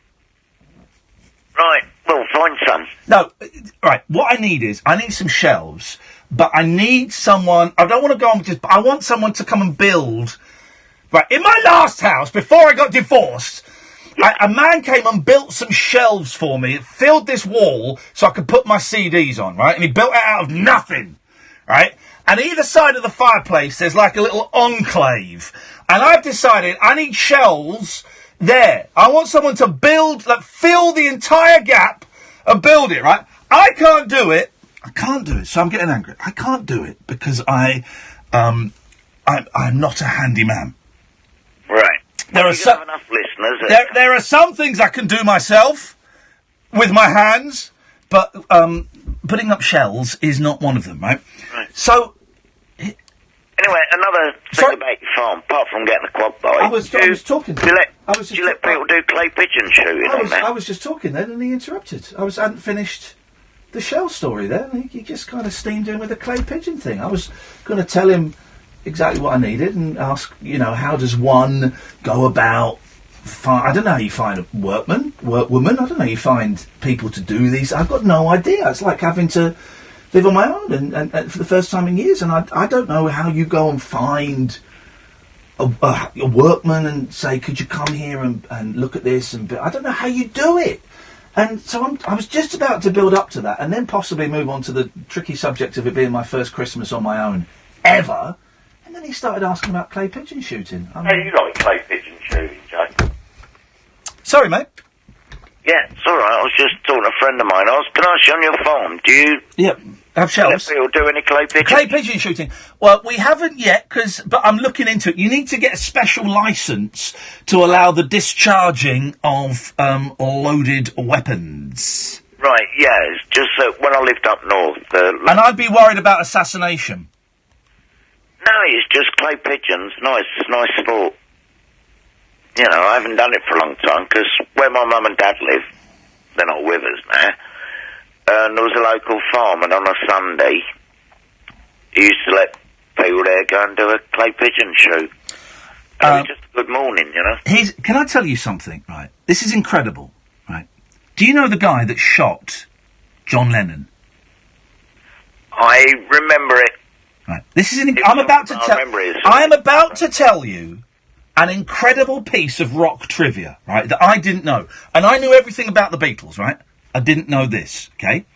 Right, well, find some. No, right, what I need some shelves, but I need someone, I don't want to go on with this, but I want someone to come and build. Right, in my last house, before I got divorced, a man came and built some shelves for me. It filled this wall so I could put my CDs on, right? And he built it out of nothing, right? And either side of the fireplace, there's like a little enclave. And I've decided I need shelves there. I want someone to build, fill the entire gap and build it, right? I can't do it, so I'm getting angry. I can't do it because I'm not a handyman. Right. There are some enough listeners. There are some things I can do myself with my hands, but putting up shells is not one of them, right? So. Anyway, another thing about your farm, apart from getting a quad bike. I was talking. Do you let people do clay pigeon shooting on that? I was just talking then, and he interrupted. I hadn't finished the shell story there, and he just kind of steamed in with a clay pigeon thing. I was going to tell him exactly what I needed and ask, how does one go about... I don't know how you find a workwoman. I don't know how you find people to do these. I've got no idea. It's like having to live on my own and for the first time in years. And I don't know how you go and find a workman and say, could you come here and look at this? I don't know how you do it. And so I was just about to build up to that and then possibly move on to the tricky subject of it being my first Christmas on my own ever. And then he started asking about clay pigeon shooting. You like clay pigeon shooting, Jay? Sorry, mate. Yeah, it's all right. I was just talking to a friend of mine. Can I ask you on your farm, do you Have shelves? People do any clay pigeon? Clay pigeon shooting. Well, we haven't yet, but I'm looking into it. You need to get a special licence to allow the discharging of loaded weapons. Right, yeah, it's just that when I lived up north... and I'd be worried about assassination. No, it's just clay pigeons. Nice sport. You know, I haven't done it for a long time, because where my mum and dad live, they're not with us now, and there was a local farm, and on a Sunday, he used to let people there go and do a clay pigeon shoot. And it was just a good morning, you know. Can I tell you something, right? This is incredible, right? Do you know the guy that shot John Lennon? I remember it. Right. This is I am about to tell you an incredible piece of rock trivia, right, that I didn't know. And I knew everything about the Beatles, right? I didn't know this, okay?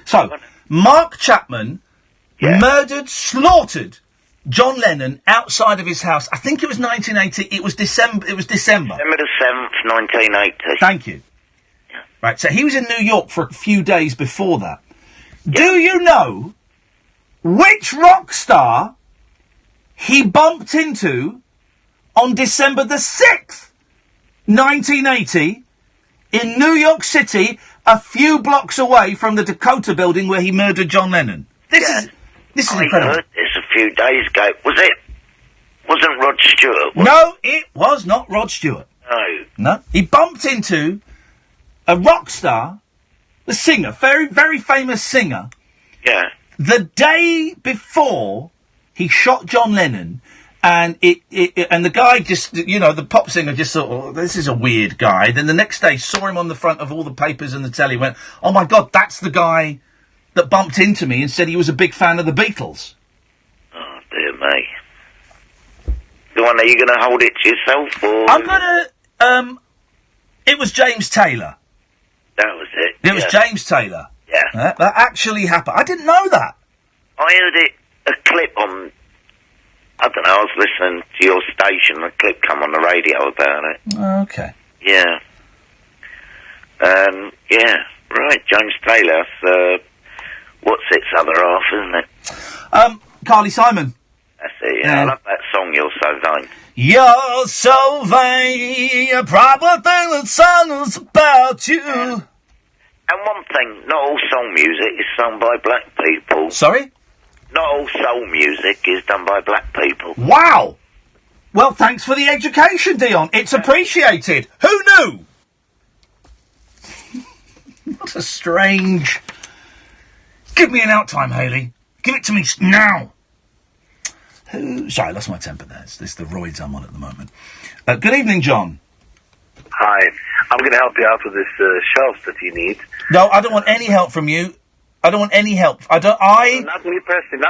So, Mark Chapman slaughtered John Lennon outside of his house. I think it was 1980. It was December. December the 7th, 1980. Thank you. Yeah. Right, so he was in New York for a few days before that. Yeah. Do you know which rock star he bumped into on December the 6th, 1980, in New York City, a few blocks away from the Dakota building where he murdered John Lennon? This is incredible. I heard this a few days ago. Wasn't Rod Stewart? No, it was not Rod Stewart. No. He bumped into a rock star, a singer, very, very famous singer. Yeah. The day before he shot John Lennon, and and the guy just, the pop singer just thought, oh, this is a weird guy. Then the next day saw him on the front of all the papers and the telly, went, oh my God, that's the guy that bumped into me and said he was a big fan of the Beatles. Oh, dear me. Are you going to hold it to yourself, or...? I'm going to, it was James Taylor. That was it. It was James Taylor. Yeah. That actually happened. I didn't know that. I heard a clip on... I don't know, I was listening to your station, a clip come on the radio about it. Okay. Yeah. Right, James Taylor, what's its other half, isn't it? Carly Simon. That's it, yeah. I love that song, You're So Vain. You're so vain, you probably think the song is about you. And one thing, not all soul music is sung by black people. Sorry? Not all soul music is done by black people. Wow! Well, thanks for the education, Dion. It's appreciated. Who knew? What a strange... Give me an out time, Hayley. Give it to me now. Sorry, I lost my temper there. This is the roids I'm on at the moment. Good evening, John. Hi. I'm going to help you out with this shelf that you need. No, I don't want any help from you. I don't want any help. Not me personally.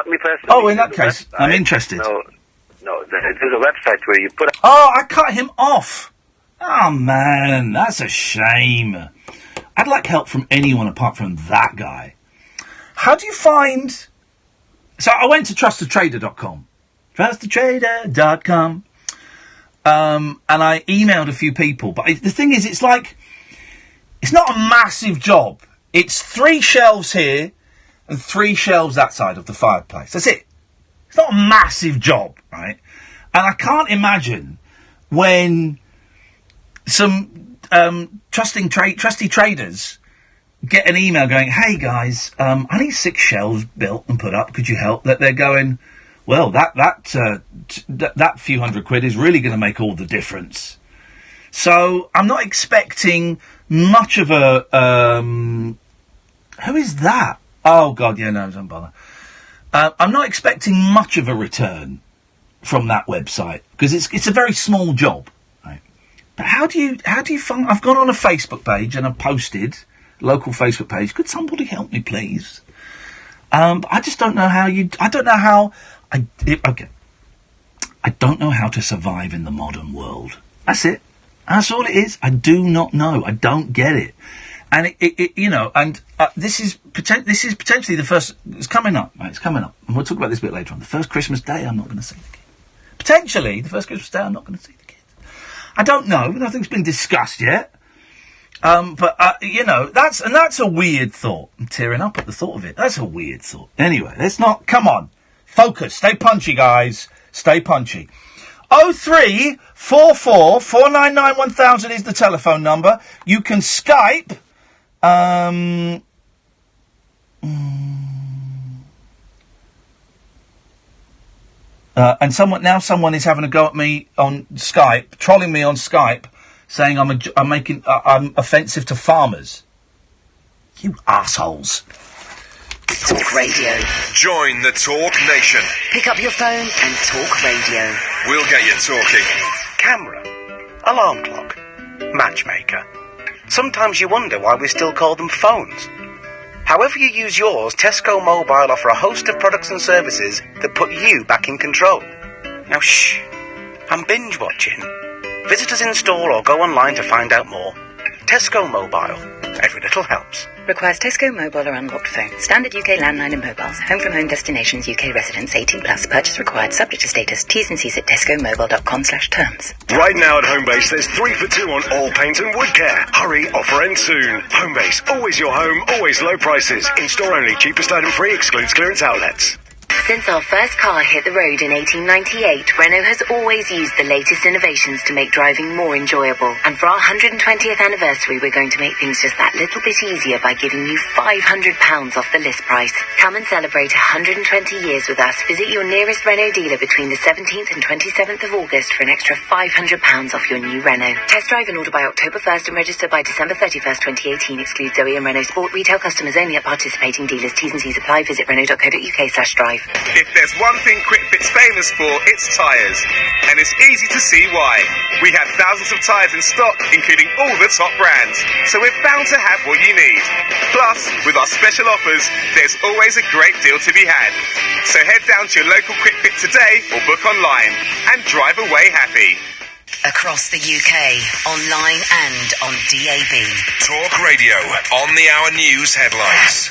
Oh, in that case, I'm interested. No, there's a website where you put... Oh, I cut him off. Oh, man, that's a shame. I'd like help from anyone apart from that guy. How do you find... So I went to trustedtrader.com. Trustedtrader.com. And I emailed a few people. But the thing is, it's not a massive job. It's 3 shelves here and 3 shelves that side of the fireplace. That's it. It's not a massive job, right? And I can't imagine when some trusty traders get an email going, hey guys, I need 6 shelves built and put up. Could you help? That they're going, well, that few £100 is really going to make all the difference. So I'm not expecting much of a... who is that? Oh, God, yeah, no, don't bother. I'm not expecting much of a return from that website, because it's a very small job, right? But how do you find... I've gone on a Facebook page and I've posted, local Facebook page, could somebody help me, please? But I just don't know how you... I don't know how... okay. I don't know how to survive in the modern world. That's it. That's all it is. I do not know. I don't get it. And this is potentially the first. It's coming up, right? It's coming up, and we'll talk about this a bit later on. The first Christmas day, I'm not going to see the kids. Potentially, the first Christmas day, I'm not going to see the kids. I don't know. Nothing's been discussed yet. But you know, that's a weird thought. I'm tearing up at the thought of it. That's a weird thought. Anyway, let's not. Come on, focus. Stay punchy, guys. Stay punchy. 0344 499 1000 is the telephone number. You can Skype. And someone is having a go at me on Skype, trolling me on Skype, saying I'm offensive to farmers. You assholes. Talk Radio. Join the Talk Nation. Pick up your phone and Talk Radio. We'll get you talking. Camera. Alarm clock. Matchmaker. Sometimes you wonder why we still call them phones. However you use yours, Tesco Mobile offer a host of products and services that put you back in control. Now shh, I'm binge watching. Visit us in store or go online to find out more. Tesco Mobile. Every little helps. Requires Tesco Mobile or unlocked phone. Standard UK landline and mobiles. Home from home destinations. UK residents 18+. Purchase required. Subject to status. T's and C's at tescomobile.com/terms. Right now at Homebase, there's 3 for 2 on all paint and wood care. Hurry, offer ends soon. Homebase, always your home, always low prices. In-store only, cheapest item free, excludes clearance outlets. Since our first car hit the road in 1898, Renault has always used the latest innovations to make driving more enjoyable. And for our 120th anniversary, we're going to make things just that little bit easier by giving you £500 off the list price. Come and celebrate 120 years with us. Visit your nearest Renault dealer between the 17th and 27th of August for an extra £500 off your new Renault. Test drive and order by October 1st and register by December 31st, 2018. Excludes Zoe and Renault Sport. Retail customers only at participating dealers. T's and C's apply. Visit Renault.co.uk/drive. If there's one thing QuickFit's famous for, it's tyres. And it's easy to see why. We have thousands of tyres in stock, including all the top brands. So we're bound to have what you need. Plus, with our special offers, there's always a great deal to be had. So head down to your local QuickFit today or book online and drive away happy. Across the UK, online and on DAB. Talk Radio, on the hour news headlines.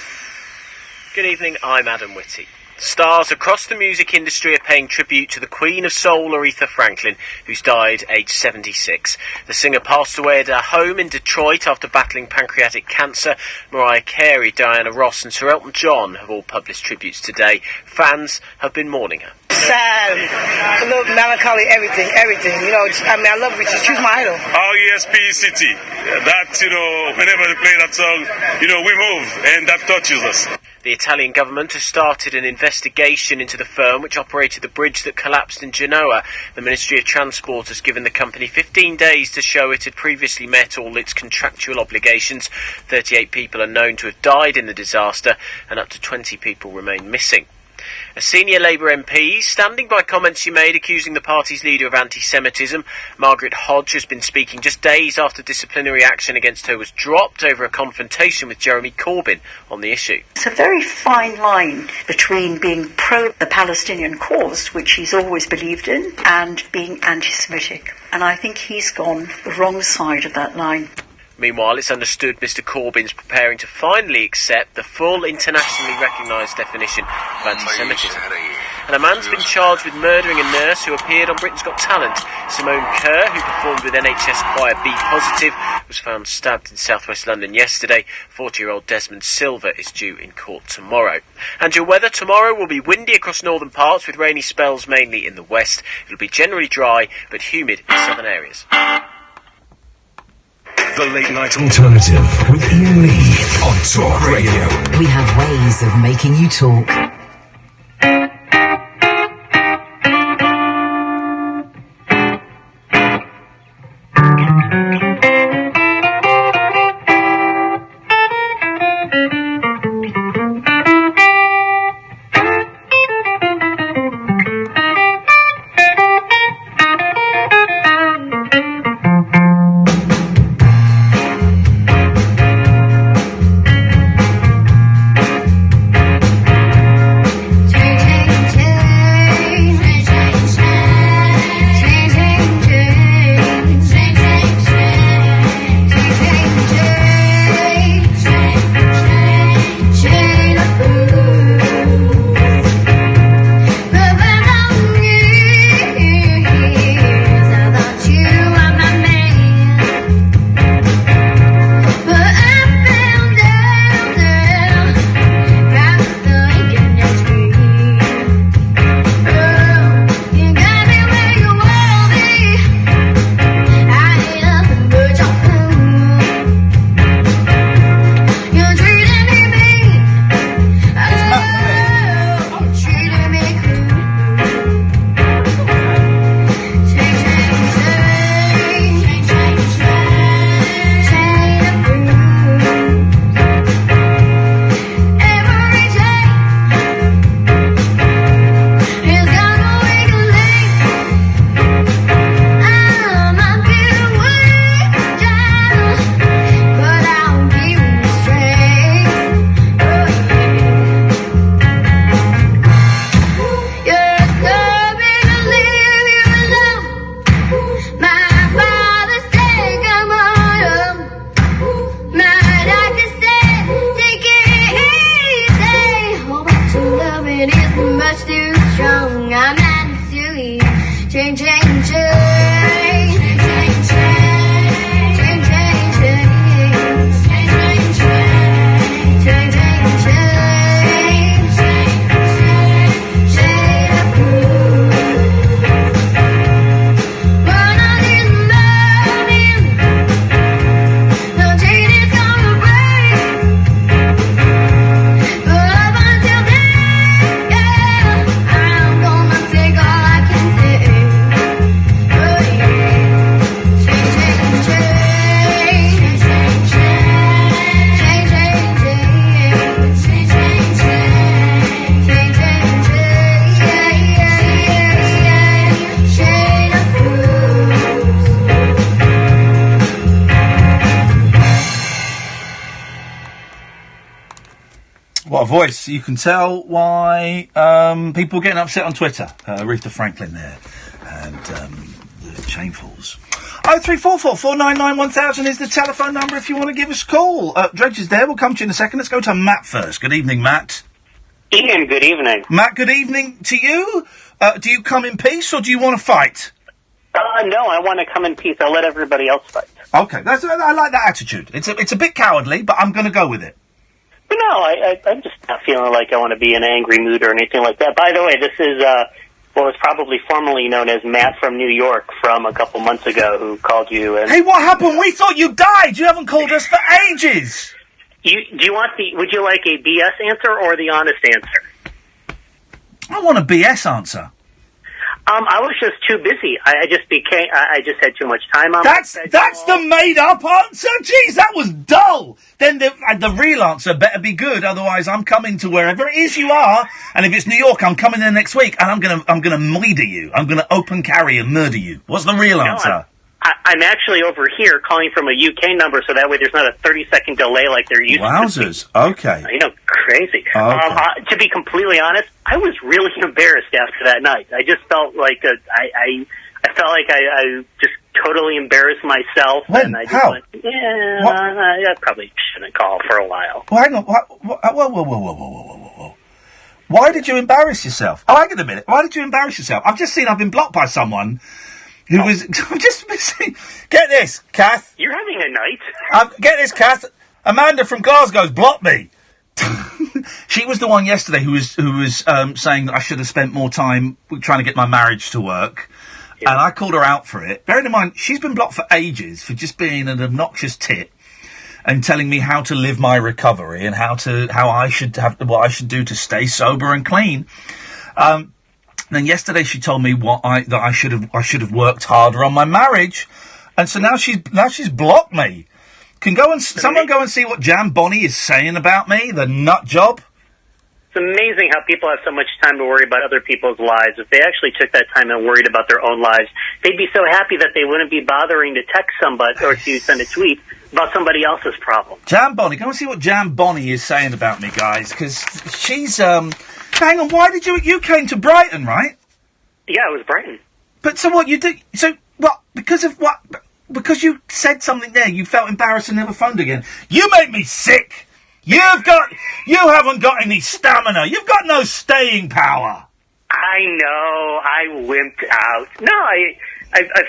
Good evening, I'm Adam Whitty. Stars across the music industry are paying tribute to the Queen of Soul, Aretha Franklin, who's died aged 76. The singer passed away at her home in Detroit after battling pancreatic cancer. Mariah Carey, Diana Ross and Sir Elton John have all published tributes today. Fans have been mourning her. Sad, a little melancholy, everything. You know, I mean, I love Richie. She's my idol. RESP City. That, you know, whenever they play that song, you know, we move, and that touches us. The Italian government has started an investigation into the firm which operated the bridge that collapsed in Genoa. The Ministry of Transport has given the company 15 days to show it had previously met all its contractual obligations. 38 people are known to have died in the disaster, and up to 20 people remain missing. A senior Labour MP is standing by comments she made accusing the party's leader of anti-Semitism. Margaret Hodge has been speaking just days after disciplinary action against her was dropped over a confrontation with Jeremy Corbyn on the issue. It's a very fine line between being pro the Palestinian cause, which he's always believed in, and being anti-Semitic. And I think he's gone the wrong side of that line. Meanwhile, it's understood Mr Corbyn's preparing to finally accept the full internationally recognised definition of anti-Semitism. And a man's been charged with murdering a nurse who appeared on Britain's Got Talent. Simone Kerr, who performed with NHS choir B Positive, was found stabbed in southwest London yesterday. 40-year-old Desmond Silver is due in court tomorrow. And your weather tomorrow will be windy across northern parts with rainy spells mainly in the west. It'll be generally dry but humid in southern areas. The Late Night Alternative with Iain Lee on Talk Radio. We have ways of making you talk. it is much too strong. I'm meant to leave. Change, change, change. Change, change, change. Change, change, change. Change, change, change. Change, change, change. Shade of blue. But I didn't love you. No chain is gonna break. But up until then, yeah, I'm gonna take all I can take. Oh yeah. Change, change, change. Change, change, change. Change, change, change. Change, change, change. Change, change, change. Yeah, yeah, yeah, yeah. Shade of blue. What a voice. You can tell why people are getting upset on Twitter. Aretha Franklin there. And the chain falls. 0344 499 1000 is the telephone number if you want to give us a call. Dredge is there. We'll come to you in a second. Let's go to Matt first. Good evening, Matt. Ian, good evening. Matt, good evening to you. Do you come in peace or do you want to fight? No, I want to come in peace. I'll let everybody else fight. Okay, I like that attitude. It's a bit cowardly, but I'm going to go with it. But no, I'm just not feeling like I want to be in an angry mood or anything like that. By the way, this is what was probably formerly known as Matt from New York from a couple months ago who called you. And Hey, what happened? We thought you died. You haven't called us for ages. Would you like a BS answer or the honest answer? I want a BS answer. I was just too busy. I just had too much time on That's the made-up answer? Jeez, that was dull. Then the real answer better be good, otherwise I'm coming to wherever it is you are, and if it's New York, I'm coming there next week, and I'm gonna murder you. I'm gonna open carry and murder you. What's the real answer? I'm actually over here calling from a UK number, so that way there's not a 30-second delay like there used to be. Wowzers. Okay. Crazy. Okay. To be completely honest, I was really embarrassed after that night. I just felt like I felt like I just totally embarrassed myself. When? And I just How? went, I probably shouldn't call for a while. Well, hang on. Whoa. Why did you embarrass yourself? Oh, hang on a minute. Why did you embarrass yourself? I've just seen I've been blocked by someone who was... I'm just missing... Get this, Kath. You're having a night. Get this, Kath. Amanda from Glasgow's blocked me. She was the one yesterday who was saying that I should have spent more time trying to get my marriage to work. Yeah. And I called her out for it. Bearing in mind, she's been blocked for ages for just being an obnoxious tit and telling me how to live my recovery and what I should do to stay sober and clean. Then yesterday she told me that I should have worked harder on my marriage, and so now she's blocked me. Someone go and see what Jan Bonnie is saying about me, the nut job. It's amazing how people have so much time to worry about other people's lives. If they actually took that time and worried about their own lives, they'd be so happy that they wouldn't be bothering to text somebody or to send a tweet about somebody else's problem. Jan Bonnie, go and see what Jan Bonnie is saying about me, guys, because she's, hang on, why did you came to Brighton, right? Yeah, it was Brighton. But so what you did, so what, because of what, because you said something there, you felt embarrassed and never phoned again. You make me sick! You haven't got any stamina, you've got no staying power! I know, I wimped out. No, I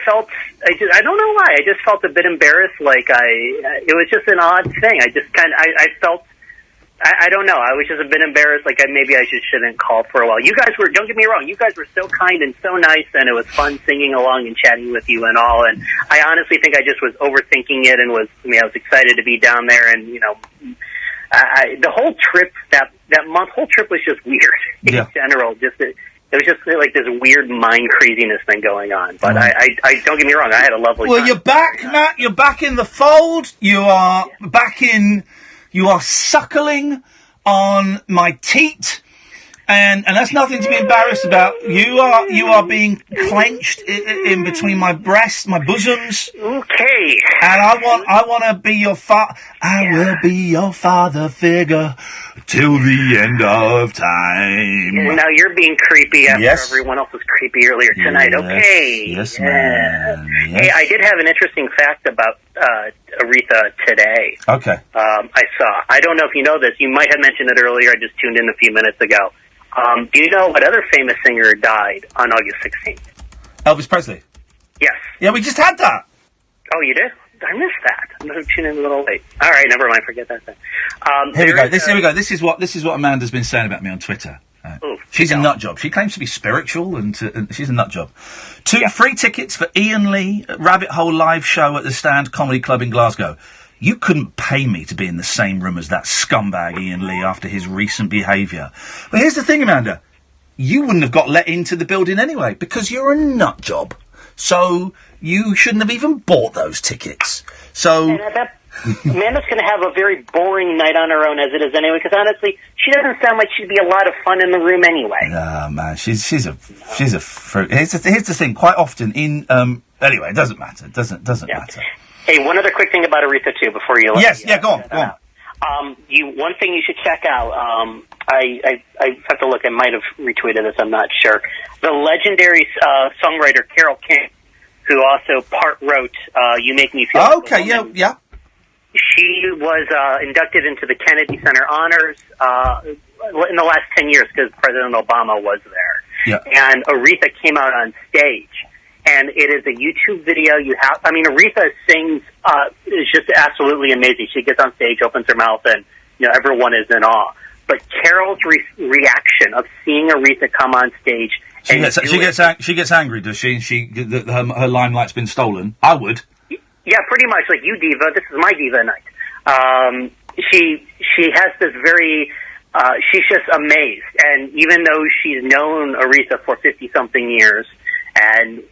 felt, I don't know why, I just felt a bit embarrassed, it was just an odd thing. I felt, I don't know, I was just a bit embarrassed, maybe I shouldn't call for a while. You guys were, don't get me wrong, you guys were so kind and so nice, and it was fun singing along and chatting with you and all, and I honestly think I just was overthinking it and I was excited to be down there, and, the whole trip, that whole trip was just weird in general, it was just like this weird mind craziness thing going on. But I don't get me wrong, I had a lovely time. Well, you're back, Matt. You're back in the fold. You are back in. You are suckling on my teat, and that's nothing to be embarrassed about. You are being clenched in between my breasts, my bosoms. Okay. And I want to be your I will be your father figure till the end of time. Now you're being creepy after everyone else was creepy earlier tonight. Yes. Okay. Yes, man. Yes. Hey, I did have an interesting fact about Aretha today. Okay. I don't know if you know this. You might have mentioned it earlier. I just tuned in a few minutes ago. Do you know what other famous singer died on August 16th? Elvis Presley. Yes. Yeah, we just had that. Oh, you did? I missed that. I'm tuning in a little late. All right, never mind. Forget that then. Here we go. Here we go. This is what Amanda's been saying about me on Twitter. She's a nut job. She claims to be spiritual, and she's a nut job. 2 free tickets for Iain Lee Rabbit Hole live show at the Stand Comedy Club in Glasgow. You couldn't pay me to be in the same room as that scumbag Iain Lee after his recent behaviour. But here's the thing, Amanda. You wouldn't have got let into the building anyway, because you're a nut job. So you shouldn't have even bought those tickets. So Amanda's going to have a very boring night on her own as it is anyway, because honestly, she doesn't sound like she'd be a lot of fun in the room anyway. Nah, man, she's a fruit. Here's the thing. Quite often in anyway, it doesn't matter. It doesn't matter. Hey, one other quick thing about Aretha too before you. Go on. One thing you should check out. I have to look. I might have retweeted this. I'm not sure. The legendary songwriter Carole King, who also part wrote "You Make Me Feel." Okay, Like a Woman. yeah. She was inducted into the Kennedy Center Honors in the last 10 years because President Obama was there. Yeah. And Aretha came out on stage, and it is a YouTube video. Aretha sings is just absolutely amazing. She gets on stage, opens her mouth, and everyone is in awe. But Carole's reaction of seeing Aretha come on stage, She gets angry, does she? Her limelight's been stolen. I would. Yeah, pretty much. Like, you diva, this is my diva night. She has this very, she's just amazed. And even though she's known Aretha for 50-something years and,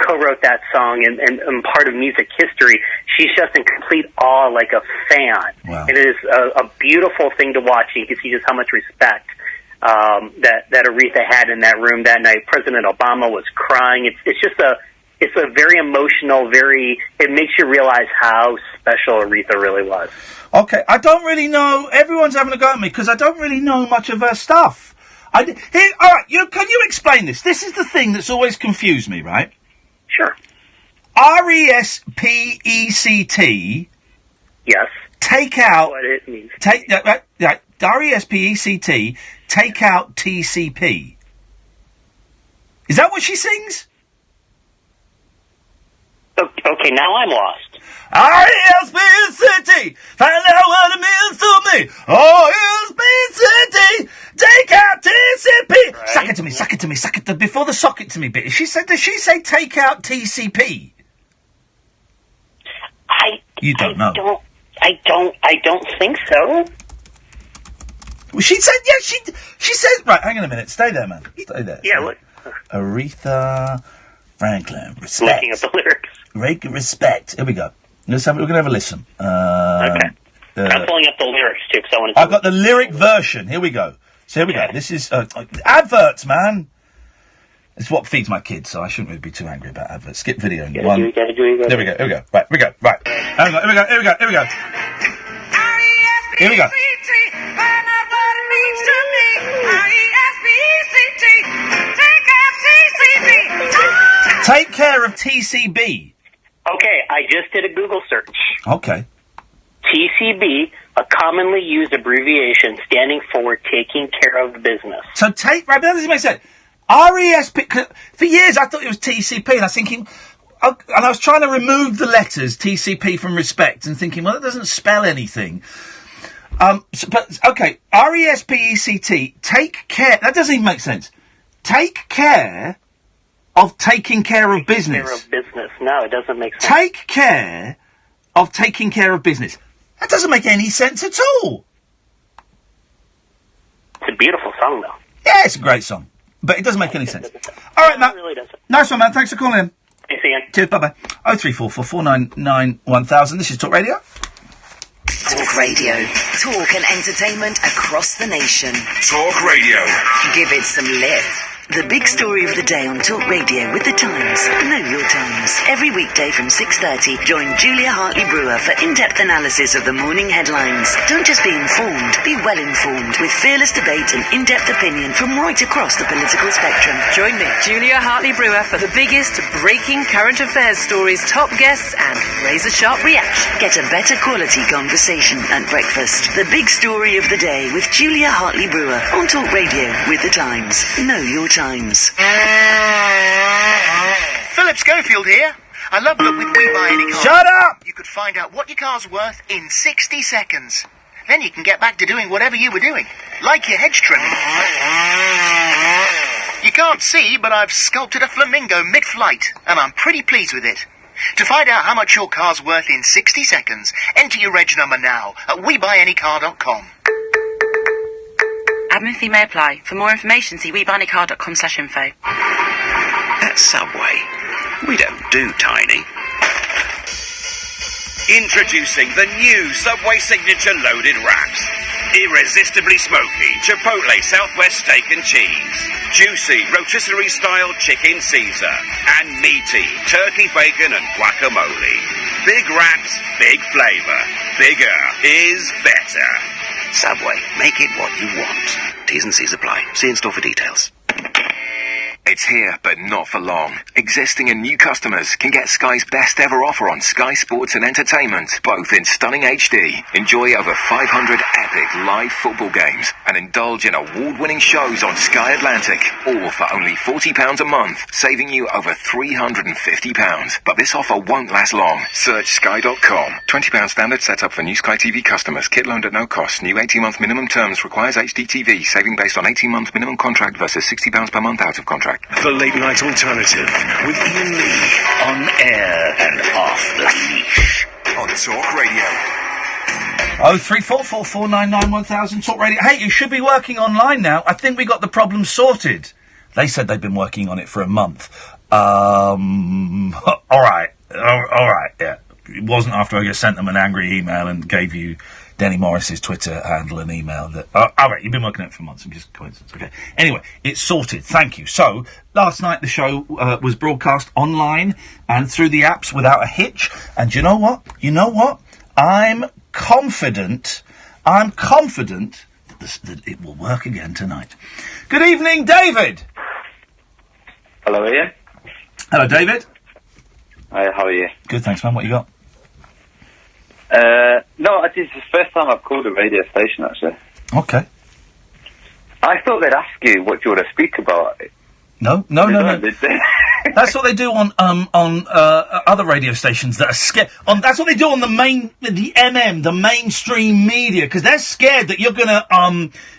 co-wrote that song and part of music history, she's just in complete awe like a fan. Wow. It is a beautiful thing to watch. You can see just how much respect that Aretha had in that room that night. President Obama was crying. It's a very emotional, it makes you realize how special Aretha really was. Okay, I don't really know. Everyone's having a go at me because I don't really know much of her stuff. All right, can you explain this? This is the thing that's always confused me, right? Sure. RESPECT. Yes. Take out. What it means. RESPECT. Take out TCP. Is that what she sings? Okay, now I'm lost. RESPECT, find out what it means to me. RESPECT, take out TCP. Right. Suck it to me. Before the sock it to me bit. Does she say take out TCP? You don't know. I don't think so. Well, she said, she said, right, hang on a minute. Stay there, man. Stay there. Yeah, look. Aretha Franklin, respect. Looking at the lyrics. Respect. Here we go. We're going to have a listen. Okay. I'm pulling up the lyrics, too, because I want to... I've got the lyric version. Here we go. So here we go. This is... adverts, man! It's what feeds my kids, so I shouldn't really be too angry about adverts. Skip video. There we go. Here we go. Right, here we go. Here we go. Take care of TCB. Okay, I just did a Google search. Okay. TCB, a commonly used abbreviation standing for taking care of business. So that doesn't make sense. RESP, for years I thought it was TCP, and I was thinking, and I was trying to remove the letters TCP from respect, and thinking, well, that doesn't spell anything. Okay, RESPECT, take care, that doesn't even make sense. Take care of taking care of business. Take care of business. No, it doesn't make sense. Take care of taking care of business. That doesn't make any sense at all. It's a beautiful song, though. Yeah, it's a great song. But it doesn't make any sense. All right, Matt. It really doesn't. Nice one, man. Thanks for calling in. Thanks, Ian. Cheers, bye-bye. 0344 499 1000. This is Talk Radio. Talk Radio. Talk and entertainment across the nation. Talk Radio. Give it some lift. The big story of the day on Talk Radio with The Times. Know your times. Every weekday from 6:30, join Julia Hartley-Brewer for in-depth analysis of the morning headlines. Don't just be informed, be well informed with fearless debate and in-depth opinion from right across the political spectrum. Join me, Julia Hartley-Brewer, for the biggest breaking current affairs stories, top guests and razor-sharp reaction. Get a better quality conversation at breakfast. The big story of the day with Julia Hartley-Brewer on Talk Radio with The Times. Know your times. Philip Schofield here. I love that with We Buy Any Car. Shut up! You could find out what your car's worth in 60 seconds. Then you can get back to doing whatever you were doing, like your hedge trimming. You can't see, but I've sculpted a flamingo mid-flight, and I'm pretty pleased with it. To find out how much your car's worth in 60 seconds, enter your reg number now at webuyanycar.com. Admin fee may apply. For more information, see webuyanycar.com/info. At Subway, we don't do tiny. Introducing the new Subway Signature Loaded Wraps. Irresistibly smoky Chipotle Southwest steak and cheese. Juicy rotisserie-style chicken Caesar. And meaty turkey bacon and guacamole. Big wraps, big flavour. Bigger is better. Subway, make it what you want. T's and C's apply. See in store for details. It's here, but not for long. Existing and new customers can get Sky's best ever offer on Sky Sports and Entertainment, both in stunning HD. Enjoy over 500 epic live football games and indulge in award-winning shows on Sky Atlantic, all for only £40 a month, saving you over £350. But this offer won't last long. Search sky.com. £20 standard setup for new Sky TV customers. Kit loaned at no cost. New 18-month minimum terms requires HDTV. Saving based on 18-month minimum contract versus £60 per month out of contract. The Late Night Alternative with Iain Lee. On air and off the leash. On Talk Radio. 03444991000 Talk Radio. Hey, you should be working online now. I think we got the problem sorted. They said they've been working on it for a month. All right, yeah. It wasn't after I just sent them an angry email and gave you Denny Morris's Twitter handle and email that... all right, you've been working on it for months. I'm just coincidence. Okay. Anyway, it's sorted. Thank you. So, last night the show was broadcast online and through the apps without a hitch. And you know what? I'm confident that it will work again tonight. Good evening, David. Hello, Ian. Hello, David. Hi, how are you? Good, thanks, man. What you got? No, this is the first time I've called a radio station, actually. Okay. I thought they'd ask you what you want to speak about. No. That's what they do on other radio stations that are scared. That's what they do on the mainstream media, because they're scared that you're going to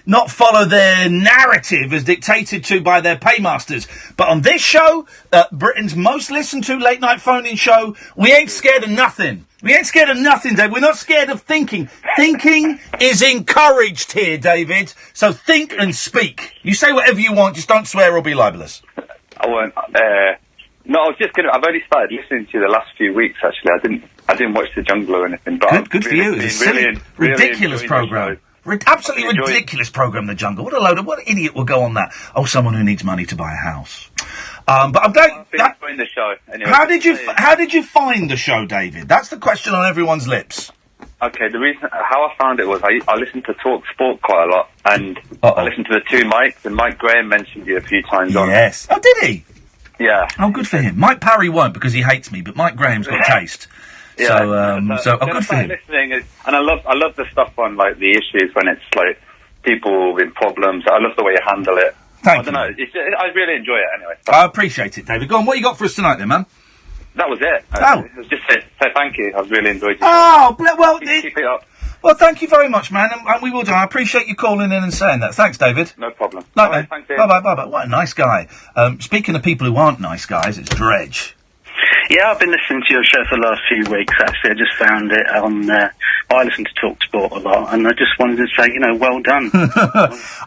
not follow their narrative as dictated to by their paymasters. But on this show, Britain's most listened to late night phone-in show, we ain't scared of nothing. We ain't scared of nothing, Dave. We're not scared of thinking. Thinking is encouraged here, David. So think and speak. You say whatever you want, just don't swear or be libelous. I won't. No, I was just gonna. I've only started listening to you the last few weeks. Actually, I didn't watch The Jungle or anything. But good for you. It's a silly, ridiculous program. Absolutely ridiculous program, The Jungle. What idiot will go on that? Oh, someone who needs money to buy a house. But I'm going. Enjoying the show. Anyway, how did you find the show, David? That's the question on everyone's lips. Okay, the reason how I found it was I listened to Talk Sport quite a lot, and I listened to the two Mikes, and Mike Graham mentioned you a few times on. Yes. Oh, did he? Yeah. Oh, good for him. Mike Parry won't because he hates me, but Mike Graham's got taste. Yeah. So good for him. Listening, and I love the stuff on like the issues when it's like people with problems. I love the way you handle it. Thank you. I don't know. I really enjoy it anyway. I appreciate it, David. Go on. What you got for us tonight, then, man? That was it. It was just say thank you. I've really enjoyed it. Oh, well, keep it up. Well, thank you very much, man, and we will do. I appreciate you calling in and saying that. Thanks, David. No problem. No, right, thanks, bye. What a nice guy. Speaking of people who aren't nice guys, it's Dredge. Yeah, I've been listening to your show for the last few weeks, actually. I just found it on... I listen to Talk Sport a lot, and I just wanted to say, well done.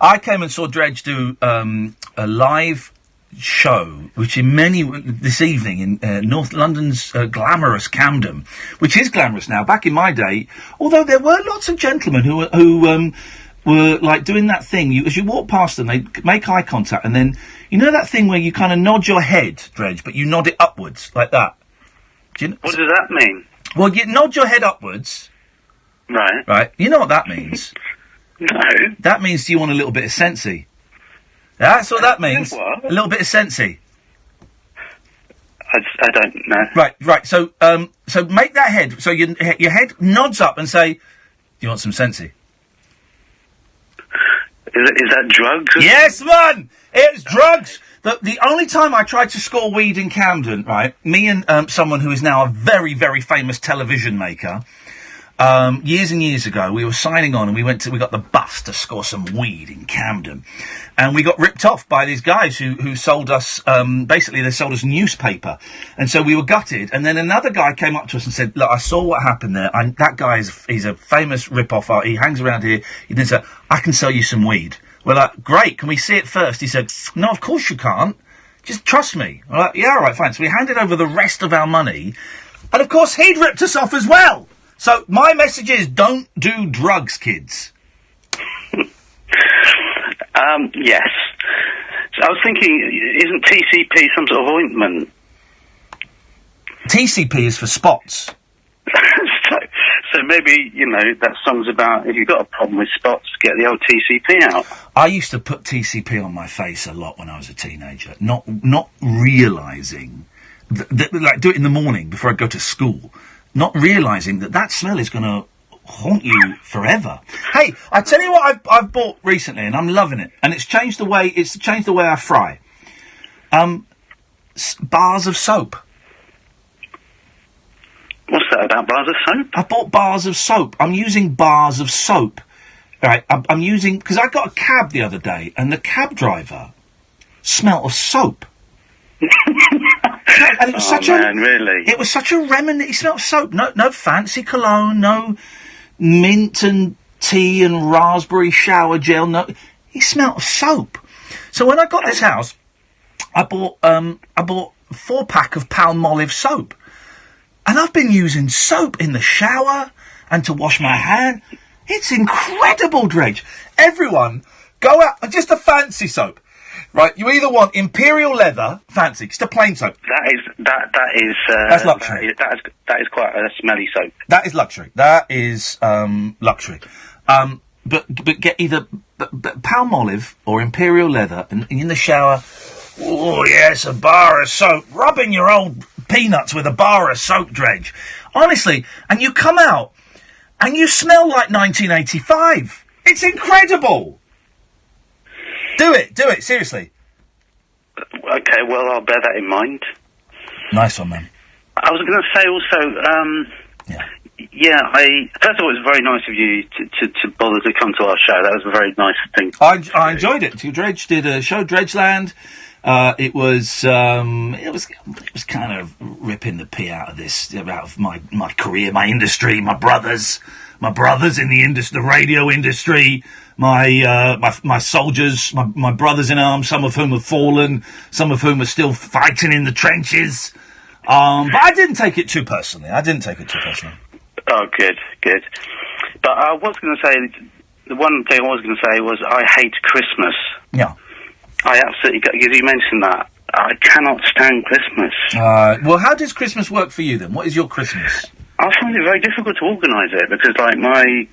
I came and saw Dredge do a live show, which this evening in North London's glamorous Camden, which is glamorous now. Back in my day, although there were lots of gentlemen who were, like, doing that thing. As you walk past them, they make eye contact, and then, you know that thing where you kind of nod your head, Dredge, but you nod it upwards, like that? Do you know? What does that mean? Well, you nod your head upwards. Right. Right. You know what that means? No. That means, do you want a little bit of sensey? That's what that means. What? A little bit of sensey. I don't know. Right. So make that head. So your head nods up and say, "Do you want some sensey?" Is that drugs? Yes, man. It's drugs. The only time I tried to score weed in Camden, right? Me and someone who is now a very, very famous television maker. Years and years ago, we were signing on and we got the bus to score some weed in Camden. And we got ripped off by these guys who sold us, basically they sold us newspaper. And so we were gutted. And then another guy came up to us and said, look, I saw what happened there. That guy he's a famous rip-off art. He hangs around here. He then said, I can sell you some weed. We're like, great, can we see it first? He said, no, of course you can't. Just trust me. We're like, yeah, all right, fine. So we handed over the rest of our money. And of course, he'd ripped us off as well. So my message is, don't do drugs, kids. Yes. So I was thinking, isn't TCP some sort of ointment? TCP is for spots. So maybe, that song's about, if you've got a problem with spots, get the old TCP out. I used to put TCP on my face a lot when I was a teenager, not realising, like do it in the morning before I go to school, not realising that smell is going to haunt you forever. Hey, I tell you what I've bought recently, and I'm loving it, and it's changed the way I fry. Bars of soap. What's that about bars of soap? I bought bars of soap. I'm using bars of soap. Right, I'm using, because I got a cab the other day, and the cab driver smelt of soap. And it was really? It was such a remnant. He smelled of soap. No fancy cologne, no mint and tea and raspberry shower gel. No, he smelled of soap. So when I got this house, I bought 4-pack of Palmolive soap, and I've been using soap in the shower and to wash my hand. It's incredible, Dredge. Everyone, go out, just a fancy soap. Right, you either want Imperial Leather, fancy, just a plain soap. That's luxury. That is quite a smelly soap. That is luxury. That is luxury. But get either Palmolive or Imperial Leather, and in the shower, oh yes, a bar of soap, rubbing your old peanuts with a bar of soap, Dredge. Honestly, and you come out and you smell like 1985. It's incredible. Do it, seriously. Okay, well, I'll bear that in mind. Nice one, man. I was going to say also, first of all, it was very nice of you to bother to come to our show. That was a very nice thing. I enjoyed it. Dredge did a show, Dredgeland. It was kind of ripping the pee out of my career, my industry, my brothers in the industry, the radio industry, my soldiers, my brothers in arms, some of whom have fallen, some of whom are still fighting in the trenches. But I didn't take it too personally. Oh, good. But I was going to say, the one thing I was going to say was I hate Christmas. Yeah. I absolutely, because you mentioned that, I cannot stand Christmas. Well, how does Christmas work for you then? What is your Christmas? I find it very difficult to organise it because, like, my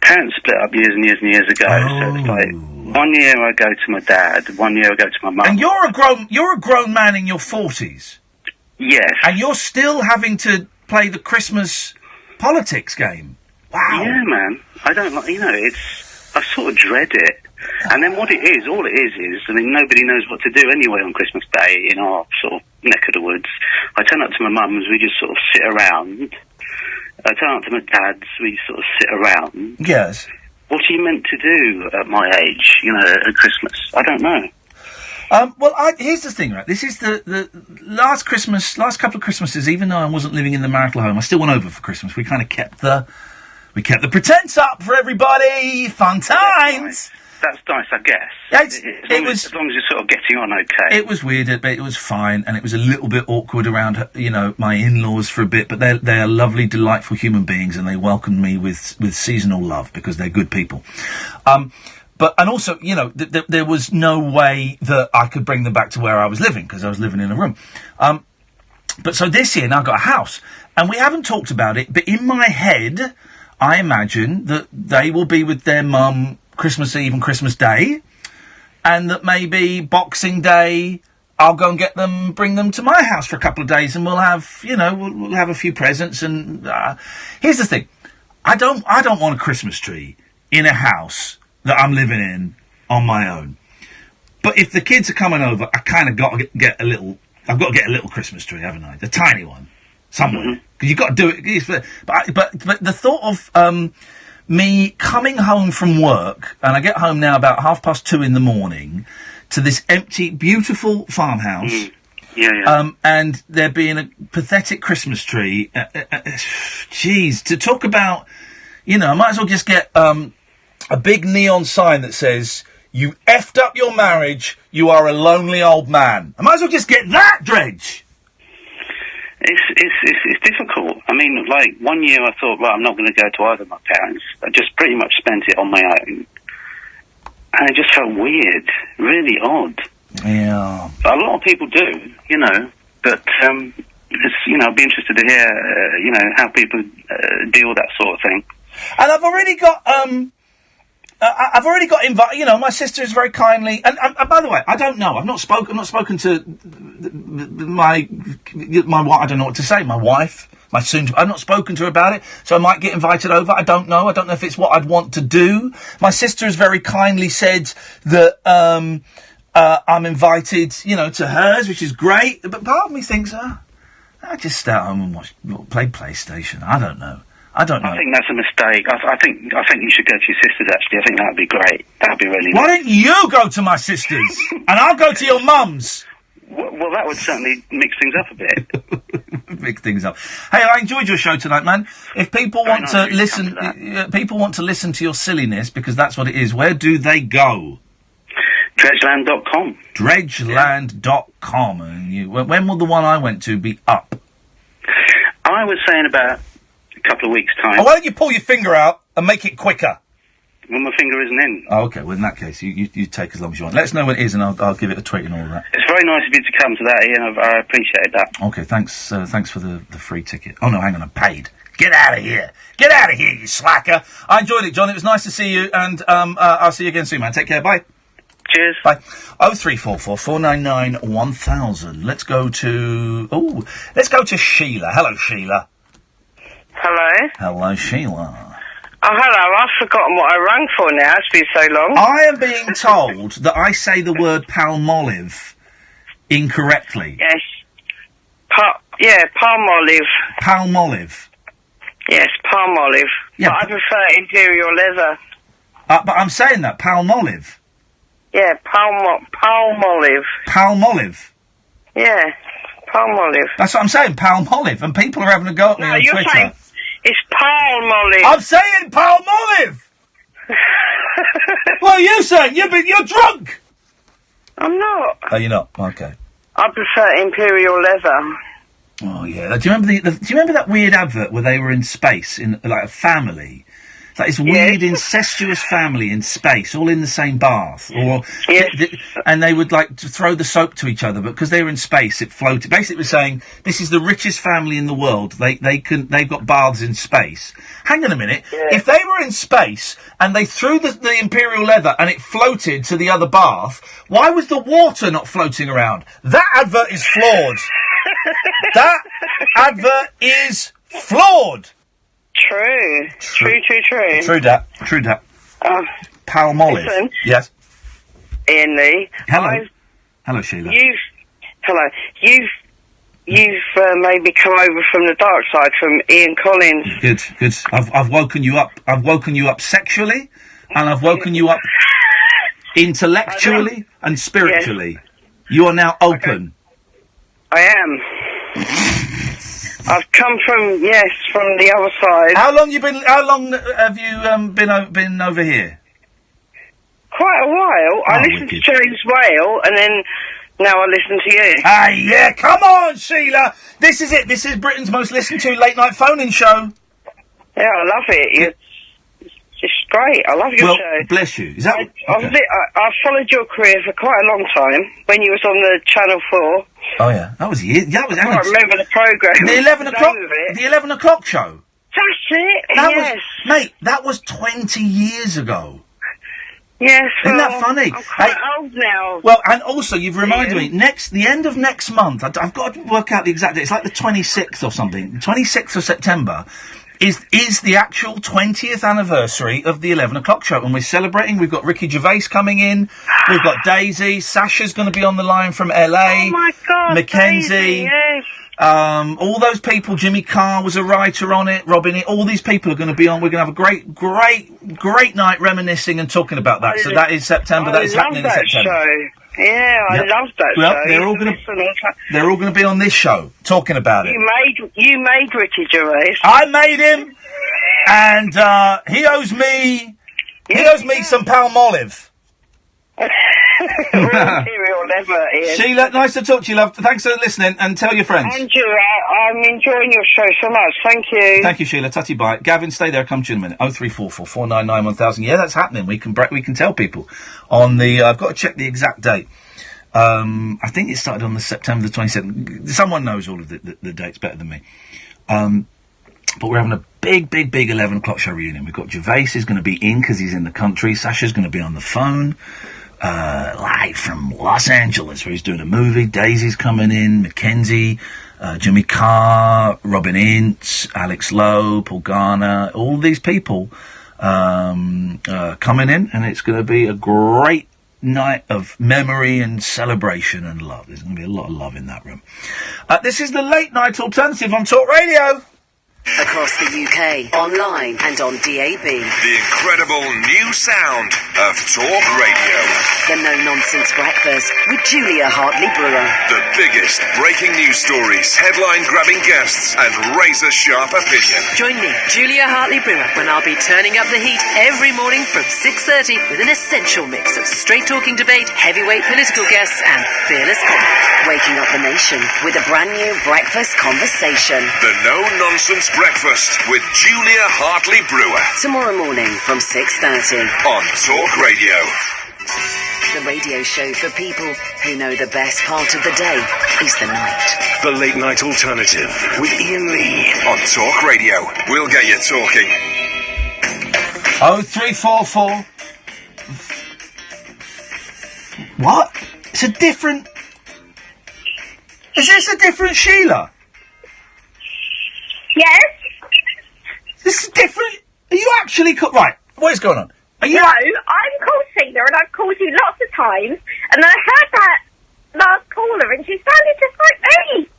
parents split up years and years and years ago. So it's like 1 year I go to my dad, 1 year I go to my mum. And you're a grown man in your 40s. Yes. And you're still having to play the Christmas politics game. Wow. Yeah, man. I don't like. I sort of dread it. And then all it is, I mean, nobody knows what to do anyway on Christmas Day in our sort of neck of the woods. I turn up to my mum's, we just sort of sit around. I turn up to my dad's, we sort of sit around. Yes. What are you meant to do at my age, at Christmas? I don't know. Here's the thing, right? This is the last couple of Christmases, even though I wasn't living in the marital home, I still went over for Christmas. We kind of kept the pretense up for everybody. Fun times. that's nice, I guess. Yeah, as long as you're sort of getting on okay. It was weird, but it was fine, and it was a little bit awkward around, my in-laws for a bit, but they're lovely, delightful human beings, and they welcomed me with seasonal love, because they're good people. And also, there was no way that I could bring them back to where I was living, because I was living in a room. But so this year, now I've got a house, and we haven't talked about it, but in my head, I imagine that they will be with their mum Christmas Eve and Christmas Day, and that maybe Boxing Day, I'll go and bring them to my house for a couple of days, and we'll have, we'll have a few presents. And here's the thing: I don't want a Christmas tree in a house that I'm living in on my own. But if the kids are coming over, I kind of got to get a little. I've got to get a little Christmas tree, haven't I? The tiny one, somewhere. Because you've got to do it. But the thought of me coming home from work, and I get home now about 2:30 in the morning, to this empty, beautiful farmhouse. And there being a pathetic Christmas tree. Jeez, to talk about, I might as well just get a big neon sign that says, "You effed up your marriage, you are a lonely old man." I might as well just get that, Dredge! It's difficult. I mean, like, one year I thought, right, I'm not going to go to either of my parents. I just pretty much spent it on my own. And it just felt weird, really odd. Yeah. A lot of people do, but, I'd be interested to hear, how people deal with that sort of thing. And I've already got invited. My sister is very kindly. And by the way, I don't know. I've not spoken to my wife. I don't know what to say. My wife, I've not spoken to her about it. So I might get invited over. I don't know. I don't know if it's what I'd want to do. My sister has very kindly said that I'm invited, to hers, which is great. But part of me thinks, I just stay at home and play PlayStation. I don't know. I think that's a mistake. I think you should go to your sister's, actually. I think that would be great. That would be really nice. Why don't you go to my sister's? And I'll go to your mum's. Well, that would certainly mix things up a bit. Mix things up. Hey, I enjoyed your show tonight, man. If people want to listen, people want to listen to your silliness, because that's what it is, where do they go? Dredgeland.com. Dredgeland.com. And when will the one I went to be up? I was saying about couple of weeks' time. Oh, why don't you pull your finger out and make it quicker? Well, my finger isn't in. Oh, okay. Well, in that case, you take as long as you want. Let us know when it is, and I'll give it a tweet and all that. It's very nice of you to come to that, Ian. I appreciate that. Okay, thanks. Thanks for the free ticket. Oh no, hang on, I'm paid. Get out of here! Get out of here, you slacker! I enjoyed it, John. It was nice to see you, and I'll see you again soon, man. Take care. Bye. Cheers. Bye. 0344 499 1000. Let's go to Sheila. Hello, Sheila. Hello? Hello, Sheila. Oh, hello. I've forgotten what I rang for now. It's been so long. I am being told that I say the word Palmolive incorrectly. Yes. Palmolive. Palmolive. Yes, Palmolive. Yeah, but I prefer Imperial Leather. But I'm saying that, Palmolive. Yeah, Palmolive. Palmolive. Yeah, Palmolive. That's what I'm saying, Palmolive. And people are having a go at me on you're Twitter. Saying it's Palmolive. I'm saying Palmolive! What are you saying? You're drunk! I'm not. Oh, you're not? Okay. I prefer Imperial Leather. Oh, yeah. Do you remember that weird advert where they were in space, in like a family? It's like this weird incestuous family in space, all in the same bath, and they would like to throw the soap to each other, but because they were in space, it floated. Basically, it was saying this is the richest family in the world. They've got baths in space. Hang on a minute. Yeah. If they were in space and they threw the Imperial Leather and it floated to the other bath, why was the water not floating around? That advert is flawed. That advert is flawed. True. True that. Palmolive. Listen, yes. Ian Lee. Hello. Hello, Sheila. You've made me come over from the dark side from Ian Collins. Good. I've woken you up. I've woken you up sexually, and I've woken you up intellectually and spiritually. Yes. You are now open. I am. I've come from the other side. How long have you been over here? quite a while. I listened to James Whale, and then now I listen to you. Hey, yeah, come on, Sheila! This is it. This is Britain's most listened to late-night phone-in show. Yeah, I love it. It's just great. I love your show. Bless you. Is that... I've followed your career for quite a long time, when you was on the Channel 4. Oh, yeah. That was years. I can't remember the programme. The 11 o'clock... The 11 o'clock show. That's it, That was... Mate, that was 20 years ago. Yes, Isn't that funny? I'm quite old now. Well, and also, you've reminded me, the end of next month, I've got to work out the exact date, it's like the 26th or something, 26th of September, is the actual 20th anniversary of the 11 o'clock show, and we're celebrating. We've got Ricky Gervais coming in, we've got Daisy, Sasha's going to be on the line from LA, Oh my God, Mackenzie, Daisy, yes. all those people, Jimmy Carr was a writer on it, Robin, all these people are going to be on. We're going to have a great night reminiscing and talking about that. So that is September, that is happening in September. Show. Yeah, I love that Well, show. they're all going to be on this show, talking about it. You made Ricky Gervais. I made him, and he owes me some Palmolive. Material never, Ian. Sheila, nice to talk to you, love. Thanks for listening, and tell your friends. Andrew, I'm enjoying your show so much. Thank you. Thank you, Sheila. Tutty bye. Gavin, stay there. Come to you in a minute. 0344 499 1000. Yeah, that's happening. We can tell people on the. I've got to check the exact date. I think it started on the September the 27th. Someone knows all of the dates better than me. But we're having a big 11 o'clock show reunion. We've got Gervais is going to be in because he's in the country. Sasha's going to be on the phone. Live from Los Angeles, where he's doing a movie. Daisy's coming in, Mackenzie, Jimmy Carr, Robin Ince, Alex Lowe, Paul Garner, all these people coming in, and it's going to be a great night of memory and celebration and love. There's going to be a lot of love in that room. This is the Late Night Alternative on Talk Radio. Across the UK, online and on DAB. The incredible new sound of Talk Radio. The no-nonsense breakfast with Julia Hartley-Brewer. The biggest breaking news stories, headline-grabbing guests, and razor-sharp opinion. Join me, Julia Hartley-Brewer, when I'll be turning up the heat every morning from 6:30 with an essential mix of straight-talking debate, heavyweight political guests, and fearless comment. Waking up the nation with a brand new breakfast conversation. The no-nonsense breakfast with Julia Hartley-Brewer. Tomorrow morning from 6:30 on Talk Radio. The radio show for people who know the best part of the day is the night. The Late Night Alternative with Iain Lee on Talk Radio. We'll get you talking. 0344. What? It's a different. Is this a different Sheila? Yes. This is different. Are you actually right? What is going on? Are you? No, I'm called Sheila, and I've called you lots of times, and I heard that last caller, and she sounded just like me.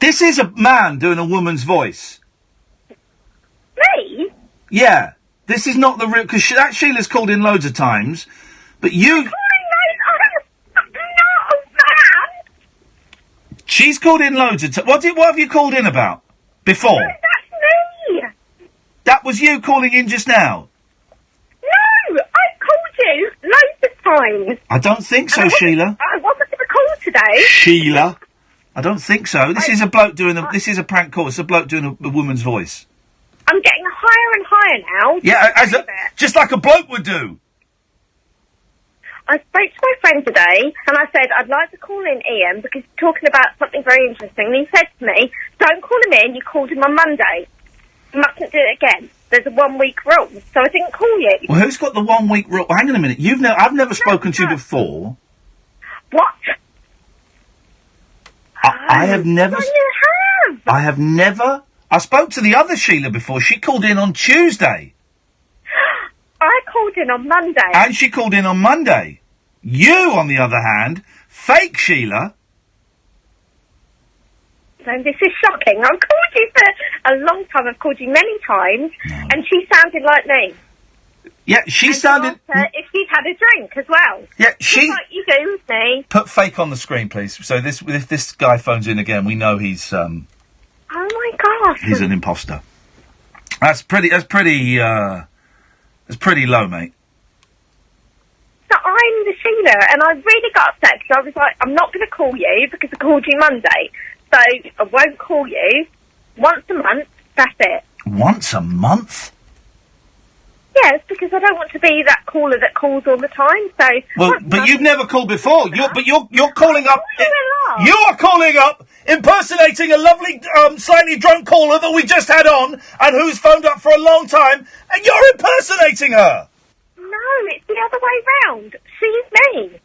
This is a man doing a woman's voice. Me? Yeah. This is not the real, because that Sheila's called in loads of times, but you. She's called in loads of times. What have you called in about before? No, that's me. That was you calling in just now. No, I called you loads of times. I don't think so, Sheila. I wasn't going to call today. Sheila, I don't think so. This is a bloke doing a. This is a prank call. It's a bloke doing a woman's voice. I'm getting higher and higher now. Yeah, just like a bloke would do. I spoke to my friend today, and I said, I'd like to call in Ian, because he's talking about something very interesting. And he said to me, don't call him in, you called him on Monday. You mustn't do it again. There's a 1 week rule. So I didn't call you. Well, who's got the 1 week rule? Hang on a minute. I've never spoken to you before. What? I have never... No, you have. I have never... I spoke to the other Sheila before. She called in on Tuesday. I called in on Monday. And she called in on Monday. You, on the other hand, fake Sheila. No, this is shocking. I've called you for a long time. I've called you many times, and she sounded like me. Yeah, she sounded... if she's had a drink as well. Yeah, Just like you do with me. Put fake on the screen, please. So if this guy phones in again, we know he's... Oh my gosh. He's an imposter. That's pretty low, mate. I'm Sheila, and I really got upset because I was like, I'm not going to call you because I called you Monday, so I won't call you once a month. That's it. Once a month? Yes, because I don't want to be that caller that calls all the time. So Well, but you've never called before. You're calling up. You are calling up, impersonating a lovely, slightly drunk caller that we just had on, and who's phoned up for a long time, and you're impersonating her. No, it's the other way round. She's me.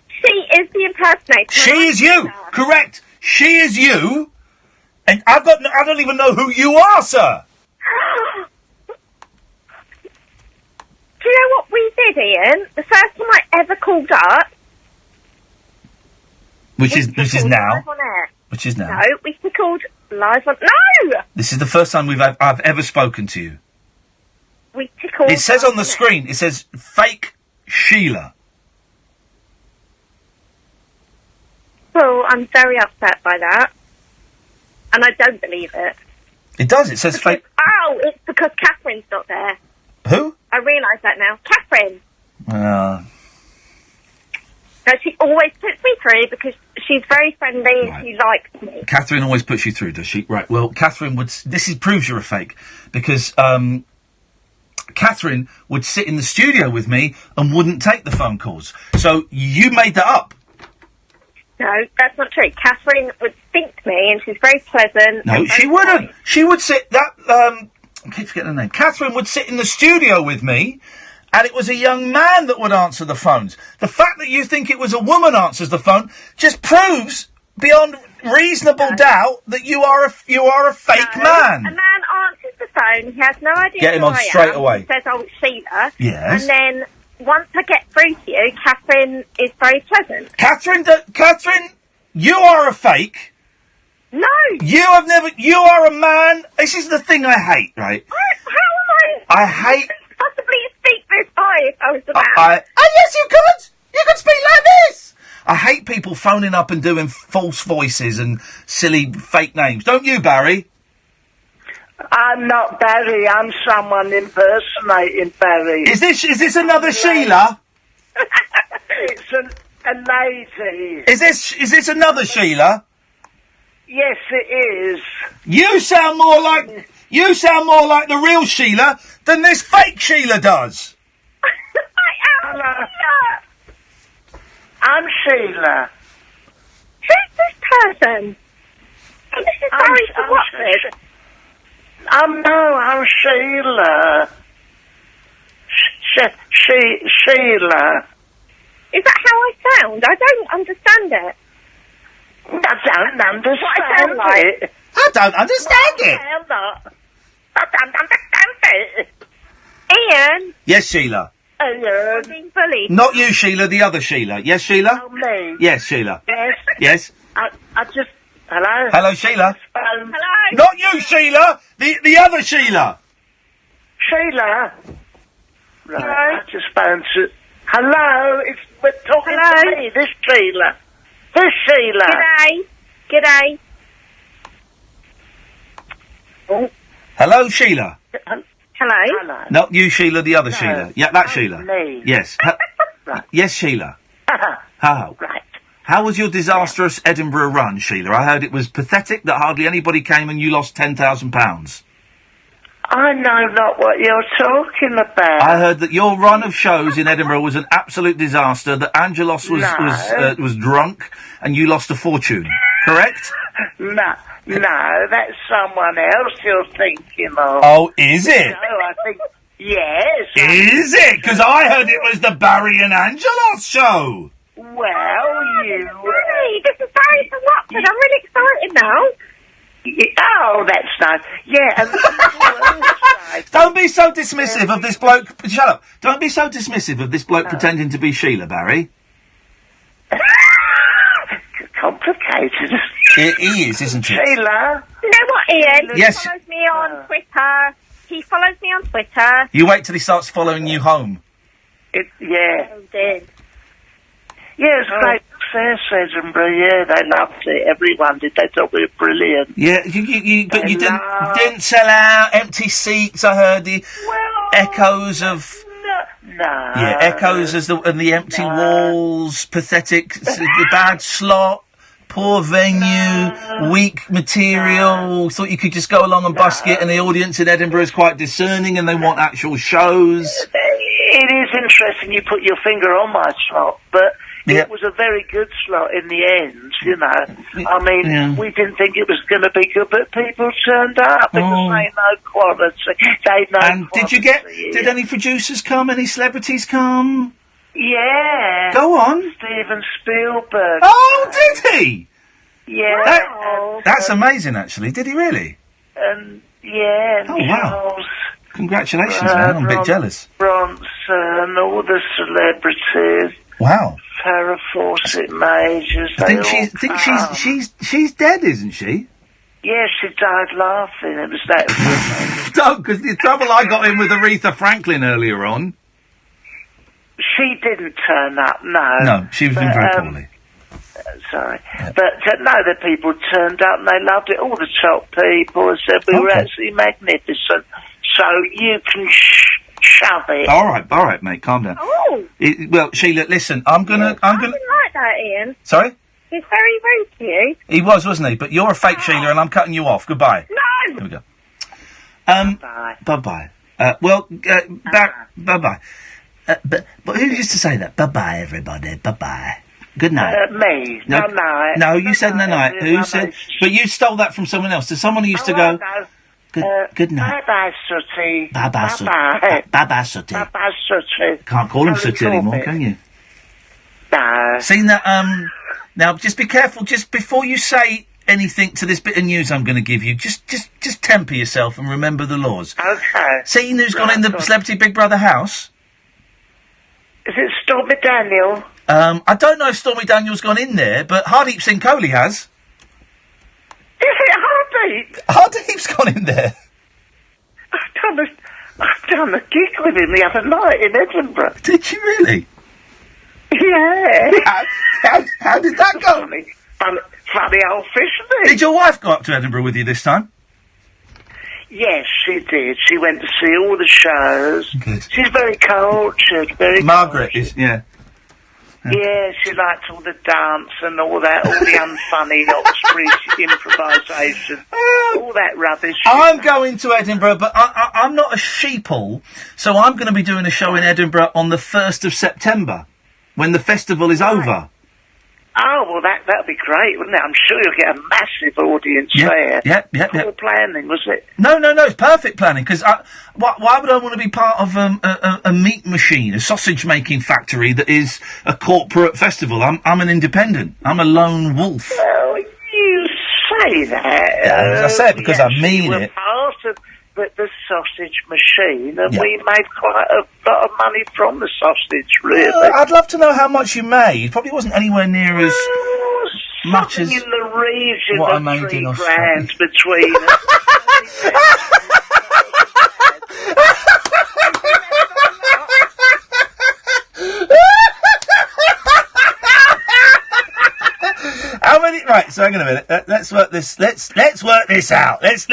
She is the impersonator. She is you. Correct. She is you. And I don't even know who you are, sir. Do you know what we did, Ian? The first time I ever called up. Which is now. Live on air. Which is now. No, we called live on. No. This is the first time I've ever spoken to you. We tickled. It says on the screen. It says fake Sheila. Well, I'm very upset by that, and I don't believe it. It does. It says fake. Oh, it's because Catherine's not there. Who? I realise that now. Catherine. No, she always puts me through because she's very friendly and she likes me. Catherine always puts you through, does she? Right. Well, Catherine would. Proves you're a fake because Catherine would sit in the studio with me and wouldn't take the phone calls. So you made that up. No, that's not true. Catherine would speak to me and she's very pleasant. No, she wouldn't. She would sit I keep forgetting her name. Catherine would sit in the studio with me, and it was a young man that would answer the phones. The fact that you think it was a woman answers the phone just proves, beyond reasonable doubt, that you are a fake man. A man answers the phone. He has no idea Get him who on I straight am. away. He says, "Oh, it's Sheila." Yes. And then once I get through to you, Catherine is very pleasant. Catherine, you are a fake. No. You are a man. This is the thing I hate, right? How am I hate. Possibly speak this high if I was the man. Oh, yes, you could. You could speak like this. I hate people phoning up and doing false voices and silly fake names. Don't you, Barry? I'm not Barry. I'm someone impersonating Barry. Is this another Sheila? It's a lady. Is this another Sheila? Yes, it is. You sound more like the real Sheila than this fake Sheila does. Hello. I'm Sheila. Who's this person? This is Barry from Watford. I'm Sheila. Sheila. Is that how I sound? I don't understand it. I don't understand it. I don't understand it. I don't understand it. Ian. Yes, Sheila. I'm being bullied. Not you, Sheila. The other Sheila. Yes, Sheila. Oh, me. Yes, Sheila. Yes. Yes. I just. Hello. Hello, Sheila. Hello. Not you, Sheila. The other Sheila. Sheila. Right. I just found it. Hello. We're talking to me. This Sheila. This Sheila. G'day. Oh. Hello, Sheila. Hello. Not you, Sheila. The other Sheila. Yeah, that Sheila. Me. Yes. Yes, Sheila. How? Right. How was your disastrous Edinburgh run, Sheila? I heard it was pathetic, that hardly anybody came and you lost £10,000. I know not what you're talking about. I heard that your run of shows in Edinburgh was an absolute disaster, that Angelos was drunk and you lost a fortune. Correct? No, that's someone else you're thinking of. Oh, is it? No, I think... Yes. Is it? Because I heard it was the Barry and Angelos show. Well, you... Hey, this is Barry from Watford. I'm really excited now. Oh, that's nice. Yeah. Don't be so dismissive of this bloke. Shut up. Don't be so dismissive of this bloke pretending to be Sheila, Barry. Complicated. It is, isn't it? Sheila. You know what, Ian? Yes. He follows me on Twitter. He follows me on Twitter. You wait till he starts following you home. Yeah. Oh, dear. Yeah, it's great success, Edinburgh. Yeah, they loved it. Everyone did. They thought we were brilliant. Yeah, but you didn't sell out. Empty seats. I heard the echoes of No. Yeah, echoes and the empty walls, pathetic, the bad slot, poor venue, weak material. Thought you could just go along and busk it, and the audience in Edinburgh is quite discerning, and they want actual shows. It is interesting you put your finger on my slot, but it was a very good slot in the end, you know. I mean, we didn't think it was going to be good, but people turned up because they know quality. They know And quality. did any producers come? Any celebrities come? Yeah. Go on. Steven Spielberg. Oh, did he? Yeah. That's amazing, actually. Did he really? Yeah. Oh, wow. Charles Congratulations, man. I'm a bit jealous. Bronson, all the celebrities. Wow. Farrah Fawcett Majors. I think she's dead, isn't she? Yeah, she died laughing. It was that. No, because the trouble I got in with Aretha Franklin earlier on. She didn't turn up, no. No, she was doing very poorly. Sorry. But, no, the people turned up and they loved it. All the top people said we were absolutely magnificent. So you can shove it. All right, mate, calm down. Oh. Well, Sheila, listen, I'm gonna. I didn't like that, Ian. Sorry? He's very rude to you. He was, wasn't he? But you're a fake Sheila, and I'm cutting you off. Goodbye. No! Here we go. Bye-bye. Bye-bye. But who used to say that? Bye-bye, everybody. Bye-bye. Good night. Me. No, night. No, you said no night. Who said? But you stole that from someone else. There's someone who used to go. Good night. Bye-bye, Sooty. Bye-bye, Sooty. Bye-bye. Bye-bye, Sooty. Bye-bye, Sooty. Can't call him How Sooty you call anymore, me? can you? No. Seen that? Now just be careful. Just before you say anything to this bit of news I'm going to give you, just temper yourself and remember the laws. Okay. Seen who's gone in the Celebrity Big Brother house? Is it Stormy Daniel? I don't know if Stormy Daniel's gone in there, but Hardeep Singh Kohli has. Is it Hardeep? Hardeep's gone in there. I've done a gig with him the other night in Edinburgh. Did you really? Yeah. How did that go? Funny old fish, isn't it? Did your wife go up to Edinburgh with you this time? Yes, she did. She went to see all the shows. Good. She's very cultured, very Margaret is, yeah. Yeah, she liked all the dance and all that, all the unfunny Oxbridge improvisation, all that rubbish. I'm going to Edinburgh, but I'm not a sheeple, so I'm going to be doing a show in Edinburgh on the 1st of September, when the festival is over. Oh, well, that'd be great, wouldn't it? I'm sure you'll get a massive audience there. Yeah. Poor planning, was it? No, it's perfect planning, because why would I want to be part of a meat machine, a sausage-making factory that is a corporate festival? I'm an independent. I'm a lone wolf. Well, you say that. Yeah, I say it because I mean we were it. part of the sausage machine, and we made quite a lot of money from the sausage, really. I'd love to know how much you made. Probably wasn't anywhere near as much as in the region what I of made in £3 Australia. grand between us. How many? Right. So hang on a minute. Let's work this. Let's work this out. Let's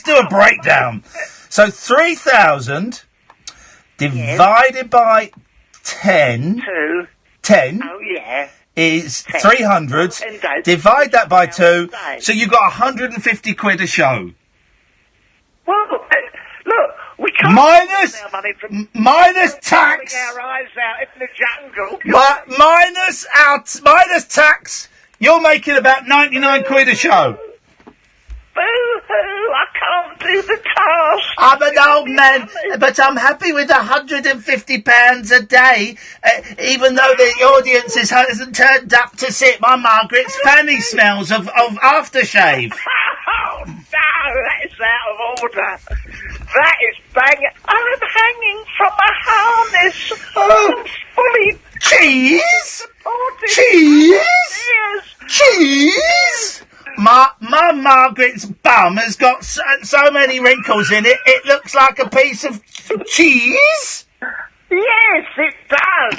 do a breakdown. So 3,000 divided by 10. 10. Oh yeah. Is 300. Divide that by 2. So you've got 150 quid a show. Well, look, we can't Minus- our money from minus tax. Our eyes out in the jungle. Minus tax. You're making about 99 quid a show. Boo-hoo, I can't do the task. I'm an old man, but I'm happy with £150 a day, even though the audience hasn't turned up to sit. My Margaret's fanny smells of aftershave. Oh, no, that's out of order. That is banging. I'm hanging from a harness. I'm fully... Cheese? Cheese? My Margaret's bum has got so many wrinkles in it, it looks like a piece of cheese? Yes, it does.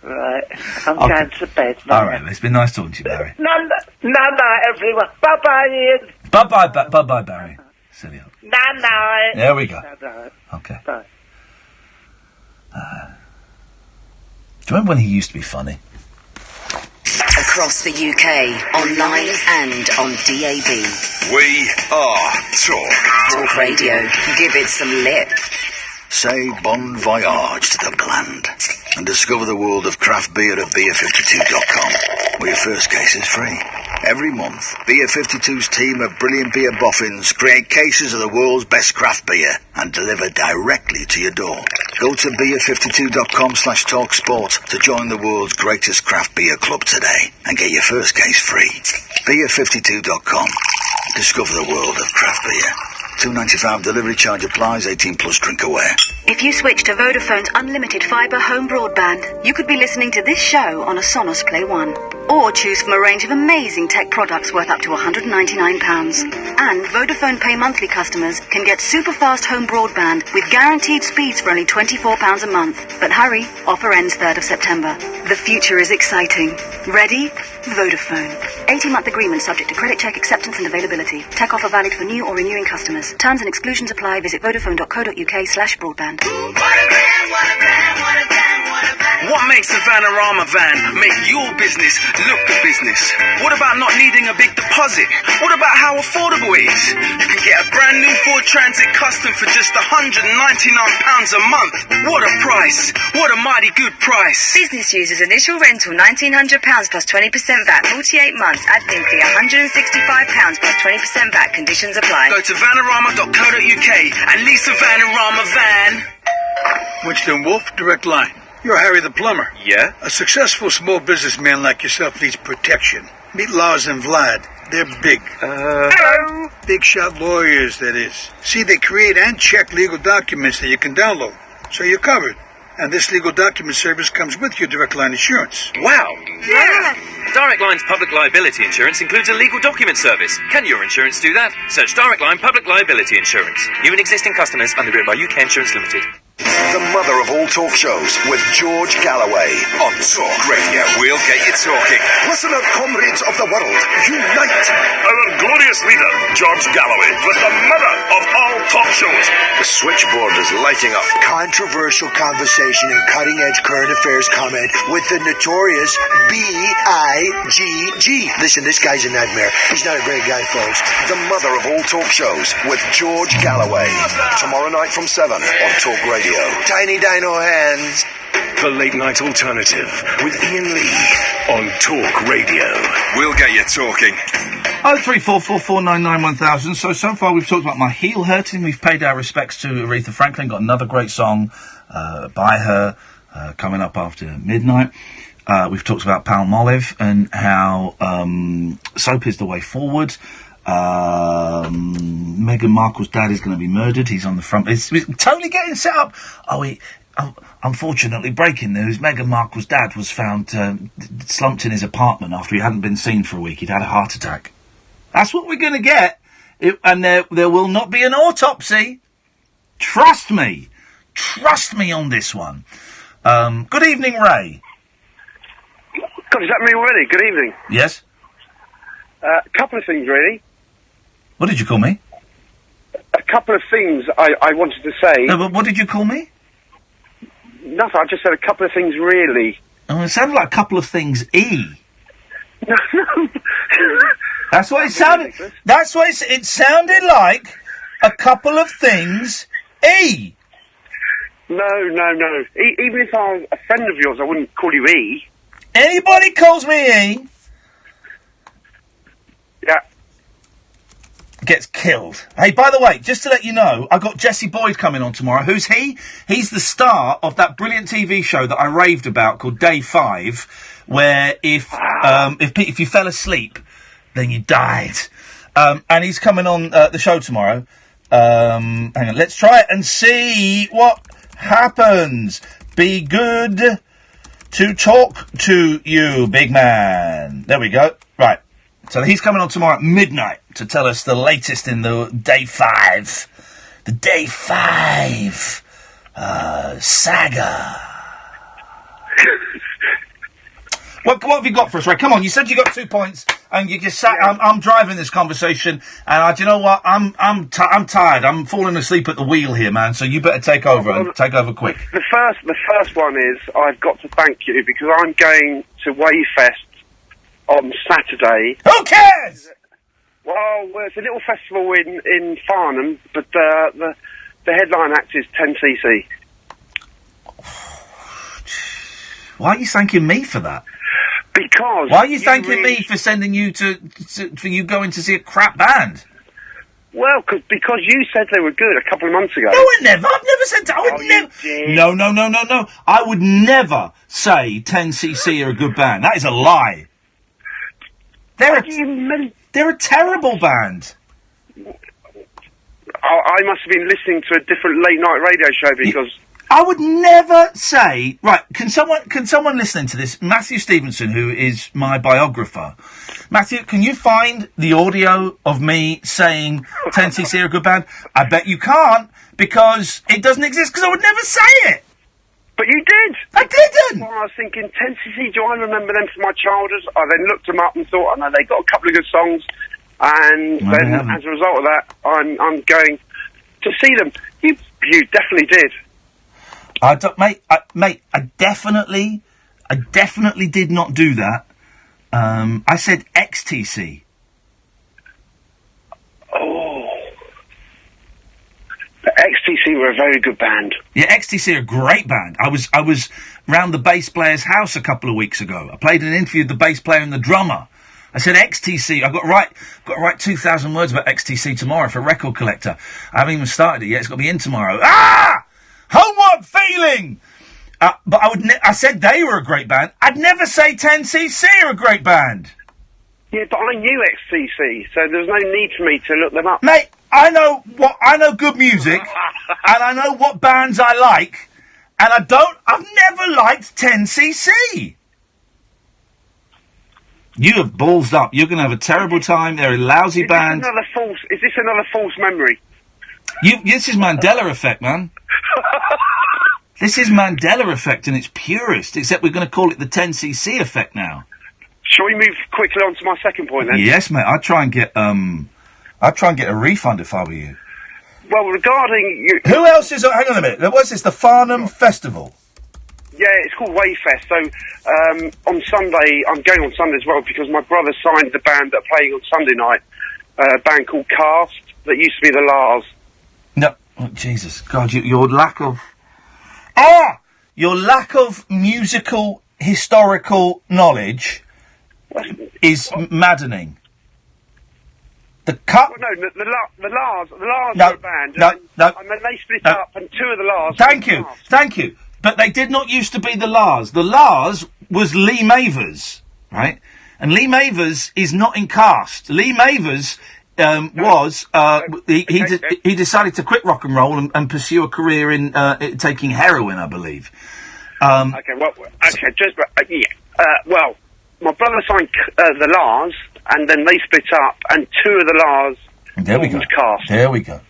Right, I'm going to bed now. All right, it's been nice talking to you, Barry. No, everyone. Bye-bye, Ian. Bye-bye, Barry. Silly old. Night. There we go. Night. Okay. Night. Do you remember when he used to be funny? Across the UK, online and on DAB. We are Talk. Talk Radio. Give it some lip. Say bon voyage to the gland and discover the world of craft beer at beer52.com, where your first case is free. Every month, Beer 52's team of brilliant beer boffins create cases of the world's best craft beer and deliver directly to your door. Go to beer52.com/talksport to join the world's greatest craft beer club today and get your first case free. Beer52.com. Discover the world of craft beer. $2.95 delivery charge applies, 18 plus drink aware. If you switch to Vodafone's unlimited fibre home broadband, you could be listening to this show on a Sonos Play 1. Or choose from a range of amazing tech products worth up to £199. And Vodafone Pay monthly customers can get super fast home broadband with guaranteed speeds for only £24 a month. But hurry, offer ends 3rd of September. The future is exciting. Ready? Vodafone. 18-month agreement subject to credit check, acceptance and availability. Tech offer valid for new or renewing customers. Terms and exclusions apply. Visit vodafone.co.uk/broadband. What makes a Vanarama van make your business look the business? What about not needing a big deposit? What about how affordable it is? You can get a brand new Ford Transit Custom for just £199 a month. What a price! What a mighty good price! Business users initial rental £1,900 plus 20% VAT, 48 months. Admin fee £165 plus 20% VAT. Conditions apply. Go to vanarama.co.uk and lease a Vanarama van. Winston Wolf, Direct Line. You're Harry the Plumber. Yeah? A successful small businessman like yourself needs protection. Meet Lars and Vlad. They're big. Hello. Big shot lawyers, that is. See, they create and check legal documents that you can download. So you're covered. And this legal document service comes with your Direct Line insurance. Wow. Yeah. Direct Line's public liability insurance includes a legal document service. Can your insurance do that? Search Direct Line Public Liability Insurance. New and existing customers underwritten by UK Insurance Limited. The mother of all talk shows with George Galloway on Talk Radio. We'll get you talking. Listen up, comrades of the world. Unite! Our glorious leader, George Galloway, with the mother of all talk shows. The switchboard is lighting up. Controversial conversation and cutting-edge current affairs comment with the notorious B.I.G.G. Listen, this guy's a nightmare. He's not a great guy, folks. The mother of all talk shows with George Galloway. Tomorrow night from 7 on Talk Radio. Tiny dino hands. The Late Night Alternative with Iain Lee on Talk Radio. We'll get you talking. 03444991000. So far we've talked about my heel hurting. We've paid our respects to Aretha Franklin. Got another great song by her coming up after midnight. We've talked about Palmolive and how soap is the way forward. Meghan Markle's dad is going to be murdered. He's on the front. It's totally getting set up. Unfortunately, breaking news, Meghan Markle's dad was found slumped in his apartment after he hadn't been seen for a week. He'd had a heart attack. That's what we're going to get. And there will not be an autopsy. Trust me. Trust me on this one. Good evening, Ray. God, is that me already? Good evening. Yes? A couple of things, really. What did you call me? A couple of things I wanted to say. No, but what did you call me? Nothing, I just said a couple of things, really. Oh, it sounded like a couple of things, E. No. That's what it sounded... That's what it sounded like a couple of things, E. No. Even if I was a friend of yours, I wouldn't call you E. Anybody calls me E... Yeah. Gets killed. Hey, by the way, just to let you know, I've got Jesse Boyd coming on tomorrow. Who's he? He's the star of that brilliant TV show that I raved about called Day 5, where if you fell asleep, then you died. And he's coming on the show tomorrow. Hang on, let's try it and see what happens. Be good to talk to you, big man. There we go. Right. So he's coming on tomorrow at midnight to tell us the latest in the Day 5. The Day 5 saga. What have you got for us, Ray? Come on, you said you got 2 points, and you just sat. I'm driving this conversation, and do you know what? I'm tired. I'm falling asleep at the wheel here, man. So you better take over and take over quick. The first one is I've got to thank you because I'm going to Wayfest on Saturday. Who cares? Well, it's a little festival in Farnham, but the headline act is 10cc. Why are you thanking me for that? Because why are you thanking me for sending you for you going to see a crap band? Well, because you said they were good a couple of months ago. No, I never. I've never said that. I would never. No. I would never say 10cc are a good band. That is a lie. They're a terrible band. I must have been listening to a different late night radio show because I would never say. Right? Can someone listening to this, Matthew Stevenson, who is my biographer, Matthew, can you find the audio of me saying 10cc are a good band? I bet you can't because it doesn't exist. Because I would never say it. But you did. I didn't. Well, I was thinking 10cc. Do I remember them from my childhood? I then looked them up and thought, no, they got a couple of good songs. And then, as a result of that, I'm going to see them. You definitely did. I definitely did not do that. I said XTC. Oh. The XTC were a very good band. Yeah, XTC are a great band. I was round the bass player's house a couple of weeks ago. I played an interview with the bass player and the drummer. I said XTC. I've got to write 2,000 words about XTC tomorrow for Record Collector. I haven't even started it yet. It's got to be in tomorrow. Homework failing! But I said they were a great band. I'd never say 10cc are a great band. Yeah, but I knew XTC, so there's no need for me to look them up. Mate, I know good music, and I know what bands I like, and I've never liked 10cc. You have ballsed up. You're going to have a terrible time. They're a lousy band. Is this another false memory? This is Mandela effect, man. This is Mandela effect in its purest, except we're going to call it the 10cc effect now. Shall we move quickly on to my second point then? Yes, mate. I'd try and get a refund if I were you. Well, regarding you... Who else is... Hang on a minute. What's this? The Farnham Festival? Yeah, it's called Wayfest. So, on Sunday, I'm going on Sunday as well because my brother signed the band that are playing on Sunday night, a band called Cast that used to be the Lars. No. Oh, Jesus. God, your lack of... Your lack of musical, historical knowledge is maddening. The Well, no, the Lars were a band. And then they split up, and two of the Lars... Thank you. But they did not used to be the Lars. The Lars was Lee Mavers, right? And Lee Mavers is not in Cast. Lee Mavers he decided to quit rock and roll and pursue a career in taking heroin, I believe. Well, my brother signed the Lars, and then they split up, and two of the Lars... There we go. Cast. There we go.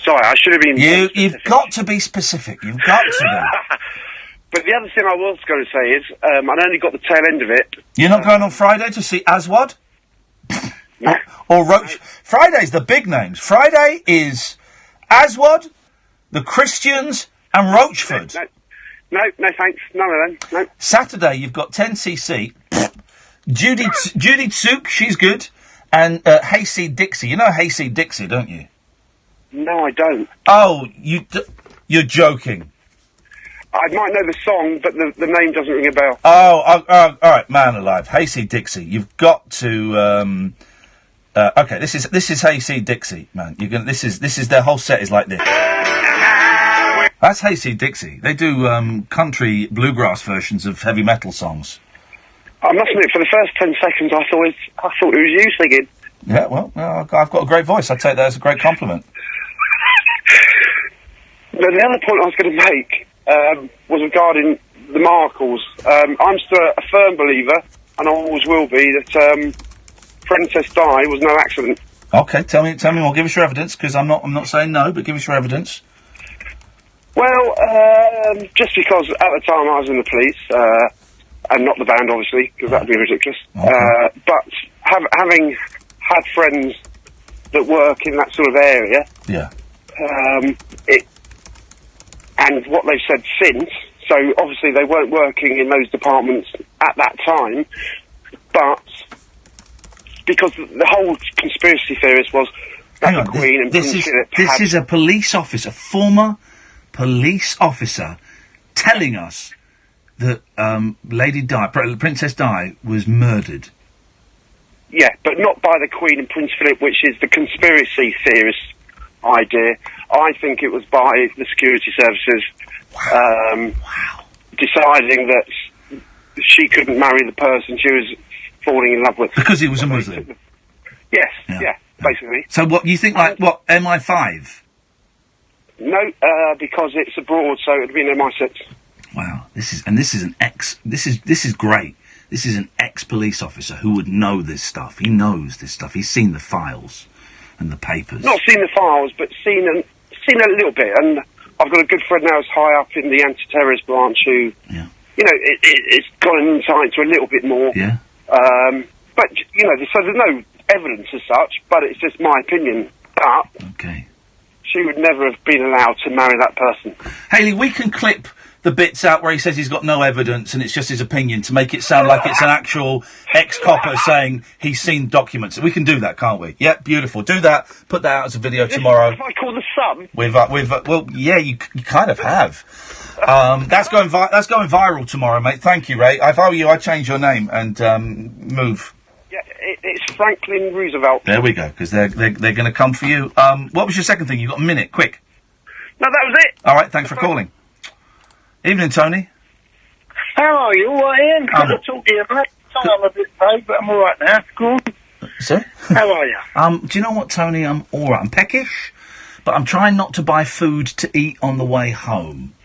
Sorry, I should have been... You've got to be specific. You've got to be. But the other thing I was going to say is, I only got the tail end of it. You're not going on Friday to see Aswad? No. Or Roach? Friday's the big names. Friday is Aswad, the Christians, and Roachford. No, thanks. None of them. No. Saturday, you've got 10cc. Judy Tsook, she's good. And Hayseed Dixie. You know Hayseed Dixie, don't you? No, I don't. Oh, you're joking. I might know the song, but the name doesn't ring a bell. Oh, all right, man alive. Hayseed Dixie. You've got to... okay, this is Hayseed Dixie, man. This is their whole set is like this. That's Hayseed Dixie. They do country bluegrass versions of heavy metal songs. I must admit, for the first 10 seconds, I thought it was you singing. Yeah, well, I've got a great voice. I take that as a great compliment. But the other point I was going to make was regarding the Markles. I'm still a firm believer, and I always will be, that Princess Di was no accident. Okay, tell me more. Give us your evidence, because I'm not saying no, but give us your evidence. Well, just because at the time I was in the police, and not the band, obviously, because that would be ridiculous. Okay. But having had friends that work in that sort of area, Yeah. and what they've said since, so obviously they weren't working in those departments at that time, but because the whole conspiracy theorist was that the Queen and Prince Philip This is a police officer, former police officer, telling us that Lady Di, Princess Di, was murdered. Yeah, but not by the Queen and Prince Philip, which is the conspiracy theorist idea. I think it was by the security services deciding that she couldn't marry the person she was falling in love with. Because he was a Muslim? Yes, yeah, basically. So what, you think, like, what, MI5? No, because it's abroad, so it would be an MI6. Wow, this is great. This is an ex-police officer who would know this stuff. He knows this stuff. He's seen the files and the papers. Not seen the files, but seen a little bit. And I've got a good friend now who's high up in the anti-terrorist branch who, you know, it's got an insight to a little bit more. Yeah. But, you know, so there's no evidence as such, but it's just my opinion. But she would never have been allowed to marry that person. Hayley, we can clip the bits out where he says he's got no evidence and it's just his opinion to make it sound like it's an actual ex-copper saying he's seen documents. We can do that, can't we? Yeah, beautiful. Do that. Put that out as a video tomorrow. If I call the Sun? Well, yeah, you kind of have. That's going viral tomorrow, mate. Thank you, Ray. If I were you, I'd change your name and move. Yeah, it's Franklin Roosevelt. There we go, because they're going to come for you. What was your second thing? You got a minute, quick. No, that was it. All right, thanks for calling. Evening, Tony. How are you? All right, Ian? Good to talk to you, mate. Sorry I'm a bit vague, but I'm all right now. Go on. Sir? How are you? Do you know what, Tony? I'm all right. I'm peckish, but I'm trying not to buy food to eat on the way home.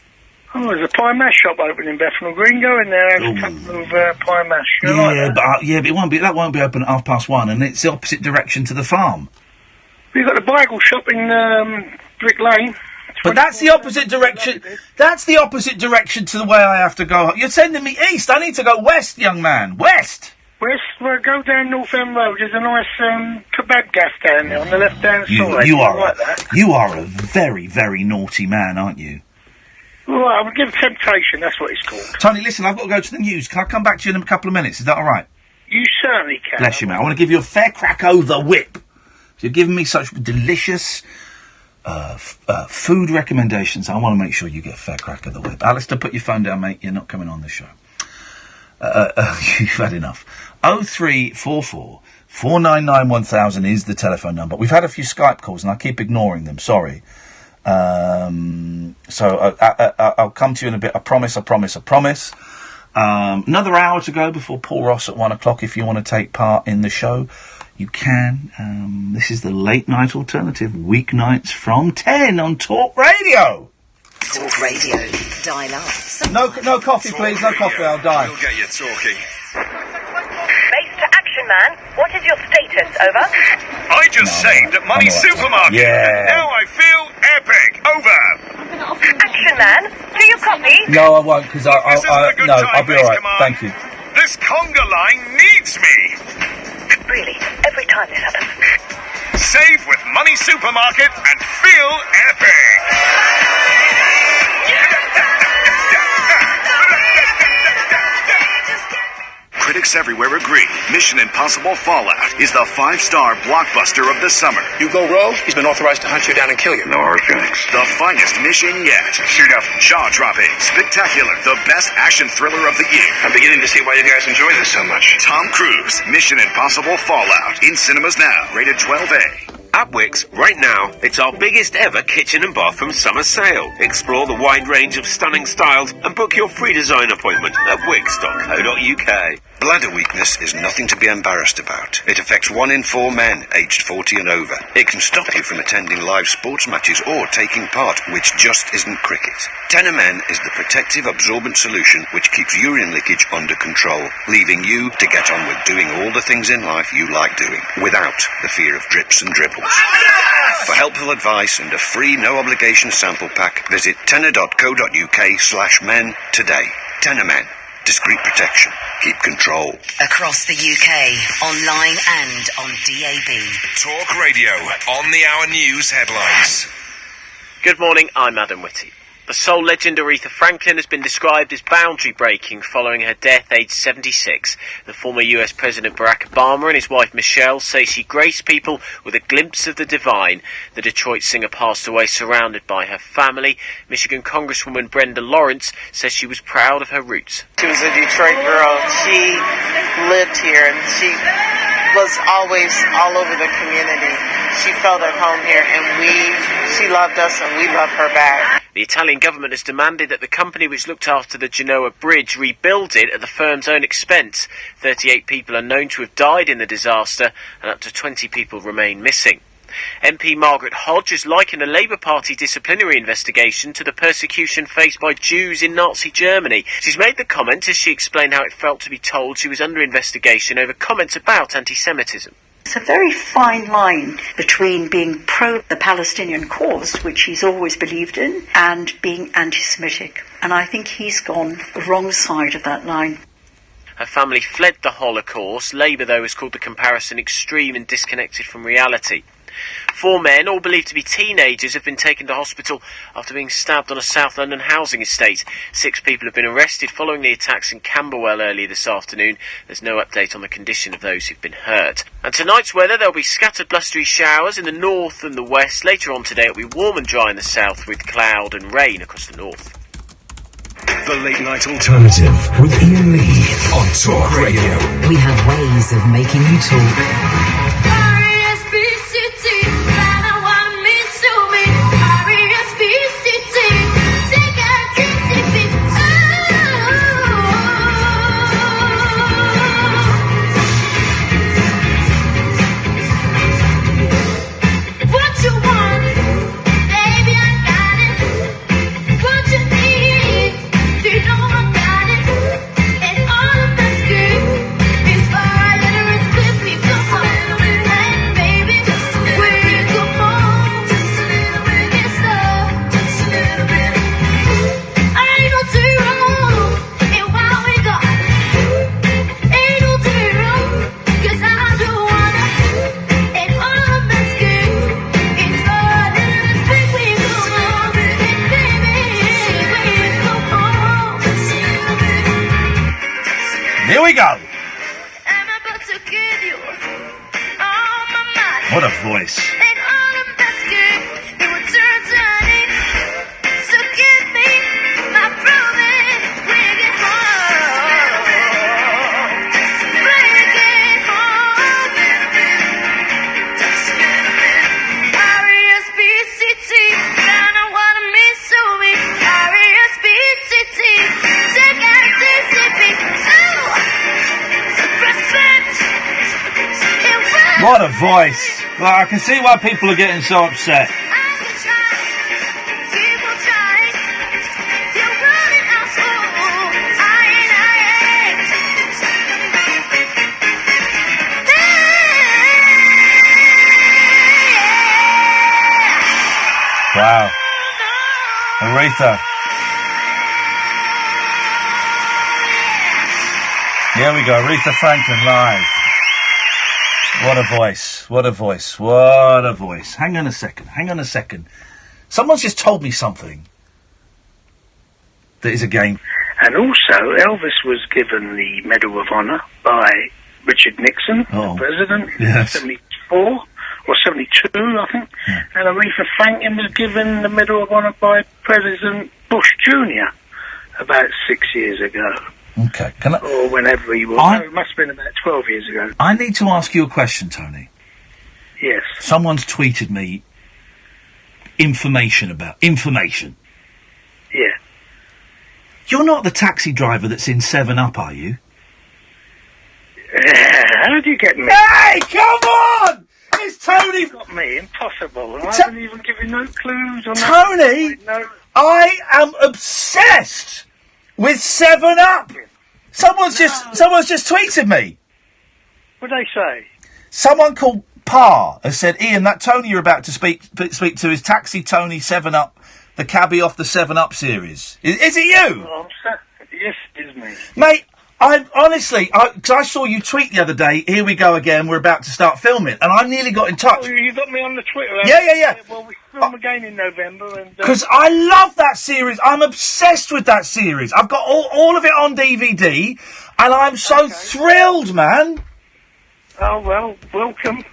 Oh, there's a pie mash shop open in Bethnal Green. Go in there, have a couple of pie mash. You like that? But it won't be. That won't be open at 1:30, and it's the opposite direction to the farm. You've got the bagel shop in Brick Lane. But that's the opposite direction. That's the opposite direction to the way I have to go. You're sending me east. I need to go west, young man. West. West. Well, go down North End Road. There's a nice kebab gaff down there on the left-hand side. You are like that. You are a very, very naughty man, aren't you? Well, I would give temptation. That's what it's called. Tony, listen. I've got to go to the news. Can I come back to you in a couple of minutes? Is that all right? You certainly can. Bless you, man. I want to give you a fair crack over the whip. You're giving me such delicious food recommendations. I want to make sure you get a fair crack of the whip. Alistair, put your phone down, mate. You're not coming on the show. You've had enough. 0344 499 1000 is the telephone number. We've had a few Skype calls and I keep ignoring them. Sorry. So I'll come to you in a bit. I promise. Another hour to go before Paul Ross at 1 o'clock. If you want to take part in the show, you can. This is the late night alternative, weeknights from 10 on Talk Radio. Talk Radio. Dial up. No coffee, please. No coffee. I'll die. We'll get you talking. Base to action, man. What is your status? Over. I just saved at Money Supermarket. Yeah. Now I feel epic. Over. Action, man. Do you copy? No, I won't, because I'll be all right. Thank you. This conga line needs me. Really, every time this happens. Save with Money Supermarket and feel epic. Critics everywhere agree Mission Impossible Fallout is the 5-star blockbuster of the summer. You go rogue, he's been authorized to hunt you down and kill you. No hard feelings. The finest mission yet. Shoot up, jaw-dropping, spectacular, the best action thriller of the year. I'm beginning to see why you guys enjoy this so much. Tom Cruise, Mission Impossible Fallout, in cinemas now, rated 12A. At Wickes, right now, it's our biggest ever kitchen and bathroom summer sale. Explore the wide range of stunning styles and book your free design appointment at wicks.co.uk. Bladder weakness is nothing to be embarrassed about. It affects 1 in 4 men aged 40 and over. It can stop you from attending live sports matches or taking part, which just isn't cricket. Tenamen is the protective absorbent solution which keeps urine leakage under control, leaving you to get on with doing all the things in life you like doing, without the fear of drips and dribbles. For helpful advice and a free no-obligation sample pack, visit tenor.co.uk/men today. Tenamen. Discreet protection. Keep control. Across the UK, online and on DAB. Talk Radio, on the hour news headlines. Good morning, I'm Adam Whitty. The soul legend Aretha Franklin has been described as boundary-breaking following her death aged 76. The former US President Barack Obama and his wife Michelle say she graced people with a glimpse of the divine. The Detroit singer passed away surrounded by her family. Michigan Congresswoman Brenda Lawrence says she was proud of her roots. She was a Detroit girl. She lived here and she was always all over the community. She felt at home here and she loved us and we loved her back. The Italian government has demanded that the company which looked after the Genoa Bridge rebuild it at the firm's own expense. 38 people are known to have died in the disaster and up to 20 people remain missing. MP Margaret Hodge has likened a Labour Party disciplinary investigation to the persecution faced by Jews in Nazi Germany. She's made the comment as she explained how it felt to be told she was under investigation over comments about anti-Semitism. It's a very fine line between being pro the Palestinian cause, which he's always believed in, and being anti-Semitic. And I think he's gone the wrong side of that line. Her family fled the Holocaust. Labour, though, has called the comparison extreme and disconnected from reality. 4 men, all believed to be teenagers, have been taken to hospital after being stabbed on a South London housing estate. 6 people have been arrested following the attacks in Camberwell earlier this afternoon. There's no update on the condition of those who've been hurt. And tonight's weather, there'll be scattered blustery showers in the north and the west. Later on today, it'll be warm and dry in the south with cloud and rain across the north. The Late Night Alternative with Iain Lee on Talk Radio. We have ways of making you talk. Here we go. What a voice. What a voice. Well, I can see why people are getting so upset. Wow. Aretha. Here we go, Aretha Franklin live. What a voice, what a voice, what a voice. Hang on a second. Someone's just told me something that is a game. And also, Elvis was given the Medal of Honor by Richard Nixon, the president, in 74 or 72, I think. Yeah. And Aretha Franklin was given the Medal of Honor by President Bush Jr. about 6 years ago. Okay. Or whenever he was. No, it must have been about 12 years ago. I need to ask you a question, Tony. Yes. Someone's tweeted me information. Yeah. You're not the taxi driver that's in 7-Up, are you? How did you get me? Hey, come on! It's Tony! Not me, impossible. I haven't even given no clues on Tony, that. No. I am obsessed with 7-Up. Someone's just tweeted me. What'd they say? Someone called Pa has said, Ian, that Tony you're about to speak to is Taxi Tony 7-Up, the cabbie off the 7-Up series. Is it you? Well, yes, it is me. Mate, because I saw you tweet the other day, here we go again, we're about to start filming, and I nearly got in touch. Oh, you got me on the Twitter. Yeah. Well, we film again in November. And because I love that series. I'm obsessed with that series. I've got all of it on DVD, and I'm so thrilled, man. Oh, well, welcome.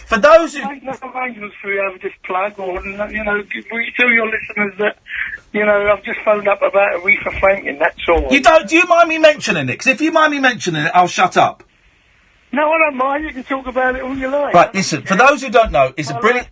For those who... Make no arrangements for you over this plug, or, you know, will you tell your listeners that, you know, I've just phoned up about Aretha Franklin, that's all. Do you mind me mentioning it? Because if you mind me mentioning it, I'll shut up. No, I don't mind. You can talk about it all you like. Right, listen, for those who don't know, it's a brilliant...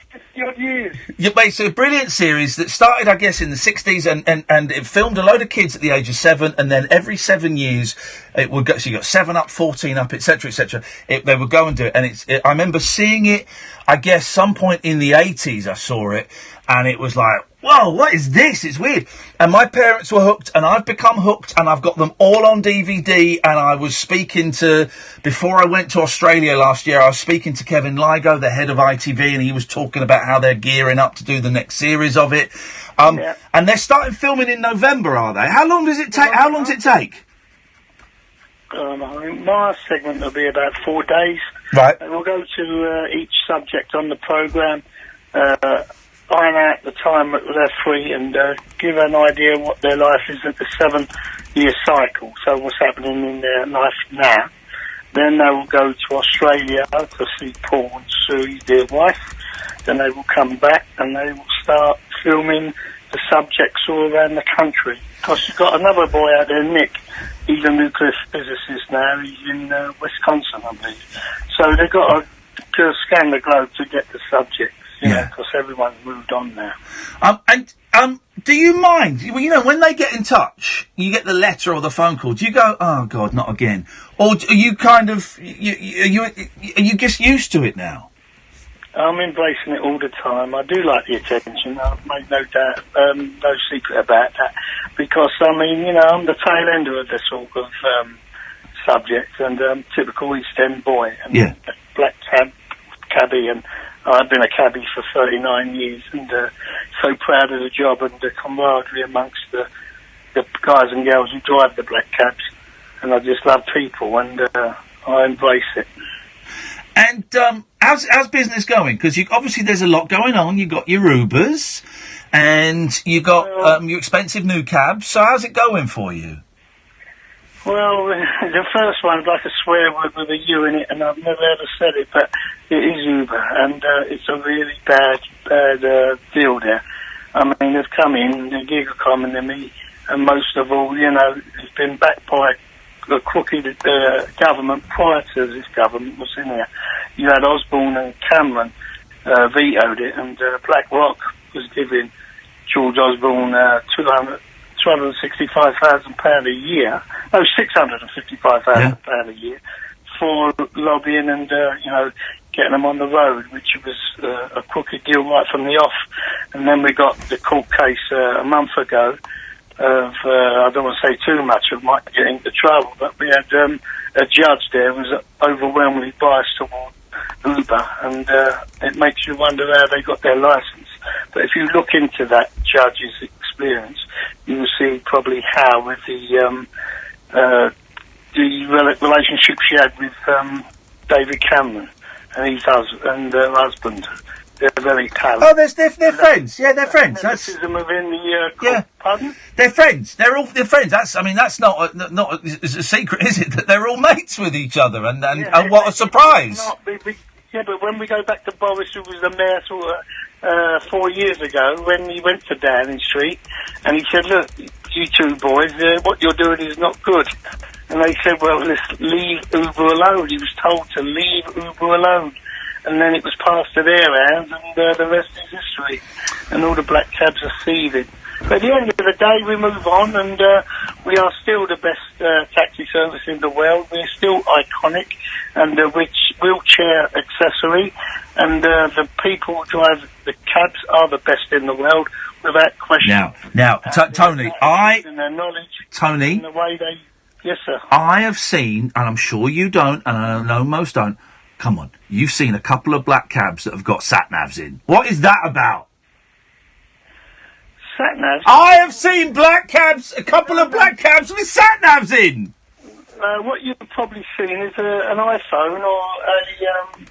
50-odd years. Yeah, but it's a brilliant series that started, I guess, in the 60s, and it filmed a load of kids at the age of 7, and then every 7 years, it would go, so you got 7 up, 14 up, etc., etc. They would go and do it, and I remember seeing it, I guess, some point in the 80s I saw it, and it was like, whoa, what is this? It's weird. And my parents were hooked, and I've become hooked, and I've got them all on DVD, and I was speaking to, before I went to Australia last year, I was speaking to Kevin Ligo, the head of ITV, and he was talking about how they're gearing up to do the next series of it. And they're starting filming in November, are they? How long does it take? How long does it take? I think my segment will be about 4 days. Right. And we'll go to each subject on the programme, iron out the time that they're free, and give an idea of what their life is at the 7-year cycle. So what's happening in their life now. Then they will go to Australia to see Paul and Sue, their wife. Then they will come back and they will start filming the subjects all around the country. Because you've got another boy out there, Nick. He's a nuclear physicist now. He's in Wisconsin, I believe. So they've got to scan the globe to get the subjects. Because everyone's moved on now. Do you mind? Well, you know, when they get in touch, you get the letter or the phone call. Do you go, "Oh God, not again," or are you kind of are you just used to it now? I'm embracing it all the time. I do like the attention. I've made no doubt, no secret about that. Because I mean, you know, I'm the tail ender of this sort of subject, and typical East End boy, and black cabbie, and I've been a cabbie for 39 years, and so proud of the job and the camaraderie amongst the guys and girls who drive the black cabs. And I just love people, and I embrace it. And how's business going? Because obviously there's a lot going on. You've got your Ubers, and you got your expensive new cabs. So how's it going for you? Well, the first one's like a swear word with a U in it, and I've never ever said it, but it is Uber, and it's a really bad deal there. I mean, they've come in, the gig are coming to me, and most of all, you know, it's been backed by a crooked government prior to this government was in there. You had Osborne and Cameron vetoed it, and BlackRock was giving George Osborne £265,000 a year. No, £655,000 a year for lobbying and, you know, getting them on the road, which was a crooked deal right from the off. And then we got the court case a month ago of, I don't want to say too much, I might get into trouble, but we had a judge there who was overwhelmingly biased toward Uber, and it makes you wonder how they got their licence. But if you look into that judge's experience, you will see probably how with the relationship she had with David Cameron and his husband. They're very close. Oh, they're friends. Yeah, they're friends. That's within the pardon? They're friends. They're friends. That's not a secret, is it? That they're all mates with each other, and what a surprise! Yeah, but when we go back to Boris, who was the mayor sort of 4 years ago, when he went to Downing Street, and he said, "Look, you two boys, what you're doing is not good." And they said, "Well, let's leave Uber alone." He was told to leave Uber alone. And then it was passed to their hands, and the rest is history. And all the black cabs are seething. But at the end of the day, we move on, and we are still the best taxi service in the world. We're still iconic, and wheelchair accessory, and the people who drive the cabs are the best in the world, without question. Now, Tony, and their knowledge, Tony, and the way they, yes, sir. I have seen, and I'm sure you don't, and I know most don't. Come on, you've seen a couple of black cabs that have got sat-navs in. What is that about? sat-navs. I have seen black cabs, a couple of black cabs with sat-navs in. What you've probably seen is an iPhone or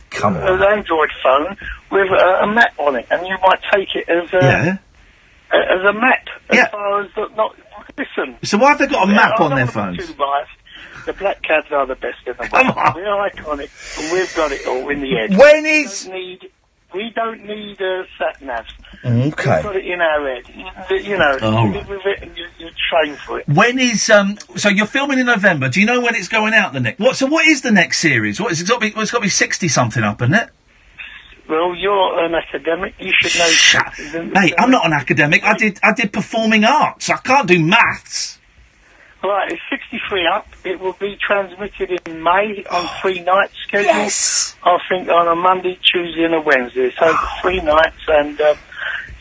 Come an Android phone with a map on it, and you might take it as a map. As far as not listen. So why have they got a map on their I don't wanna be phones? too biased. The black cabs are the best in the world. Come on. We're iconic, and we've got it all in the head. When is... We don't need sat-navs. Okay. We've got it in our head. You know, Oh, you live with it and you train for it. When is so you're filming in November? Do you know when it's going out the next? What is the next series? What is it? It's got to be 60 something up, isn't it? Well, you're an academic. You should know. Hey, I'm not an academic. I did performing arts. I can't do maths. Right, it's 63 up. It will be transmitted in May on 3 nights schedule. Yes. I think on a Monday, Tuesday, and a Wednesday. So 3 nights, and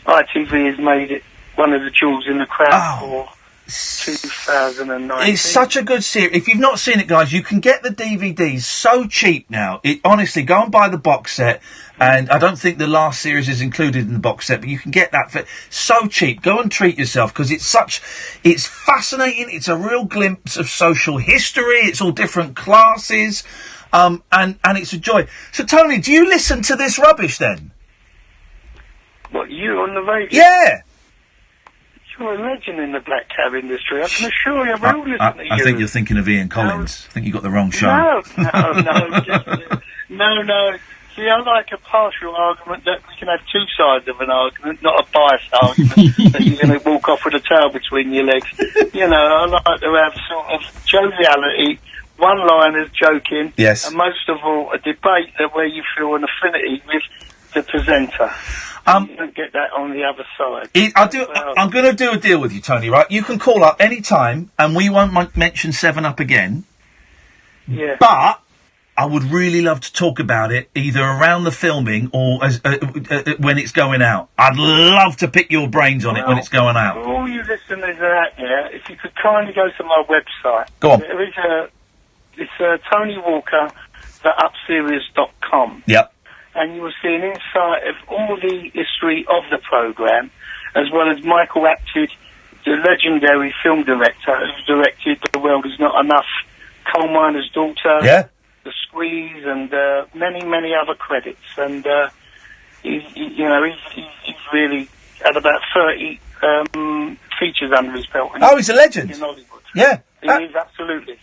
ITV has made it one of the jewels in the crown for 2019. It's such a good series. If you've not seen it, guys, you can get the DVDs so cheap now. Honestly, go and buy the box set. And I don't think the last series is included in the box set, but you can get that for so cheap. Go and treat yourself, because it's fascinating. It's a real glimpse of social history. It's all different classes, and it's a joy. So, Tony, do you listen to this rubbish then? What, you on the radio? Yeah. You're a legend in the black cab industry. I can assure you, we're all listening to you. I think you're thinking of Ian Collins. I think you got the wrong show. No. See, I like a partial argument that we can have two sides of an argument, not a biased argument that you're going to walk off with a tail between your legs. You know, I like to have sort of joviality, one-liners, joking, yes, and most of all, a debate where you feel an affinity with the presenter. You don't get that on the other side. I'm going to do a deal with you, Tony, right? You can call up any time, and we won't mention 7-Up again. Yeah. But I would really love to talk about it, either around the filming or when it's going out. I'd love to pick your brains on it when it's going out. For all you listeners out there, if you could kindly go to my website. Go on. There is it's Tony Walker, theupseries.com. Yep. And you will see an insight of all the history of the programme, as well as Michael Apted, the legendary film director who directed The World Is Not Enough, Coal Miner's Daughter, The Squeeze, and many, many other credits. And he's really had about 30 features under his belt. He's a legend. In Hollywood. Yeah. He is, absolutely.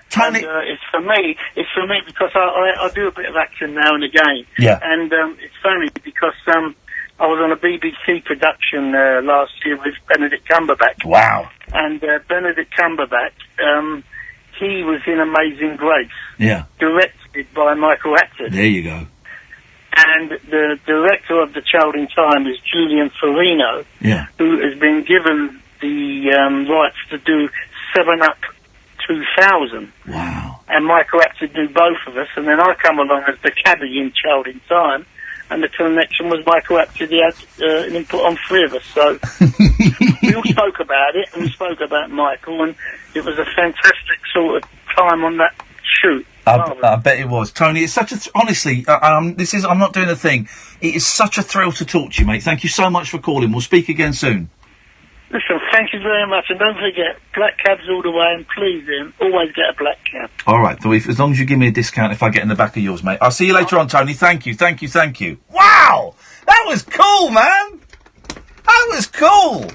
Tony, and, it's for me because I do a bit of acting now and again. Yeah. And it's funny because I was on a BBC production last year with Benedict Cumberbatch. Wow. And Benedict Cumberbatch, he was in Amazing Grace. Yeah. Directed by Michael Apted. There you go. And the director of The Child in Time is Julian Farino, who has been given the rights to do 7-Up 2000. Wow. And Michael Apted knew both of us, and then I come along as the cabbie in Child in Time, and the connection was Michael Apted. He had an input on 3 of us, so we all spoke about it, and we spoke about Michael, and it was a fantastic sort of time on that shoot. I bet it was. Tony, it's such a... honestly, I'm not doing a thing. It is such a thrill to talk to you, mate. Thank you so much for calling. We'll speak again soon. Listen, thank you very much, and don't forget, black cabs all the way, and please, Ian, always get a black cab. All right, as long as you give me a discount if I get in the back of yours, mate. I'll see you later on, Tony. Thank you. Wow! That was cool, man! That was cool!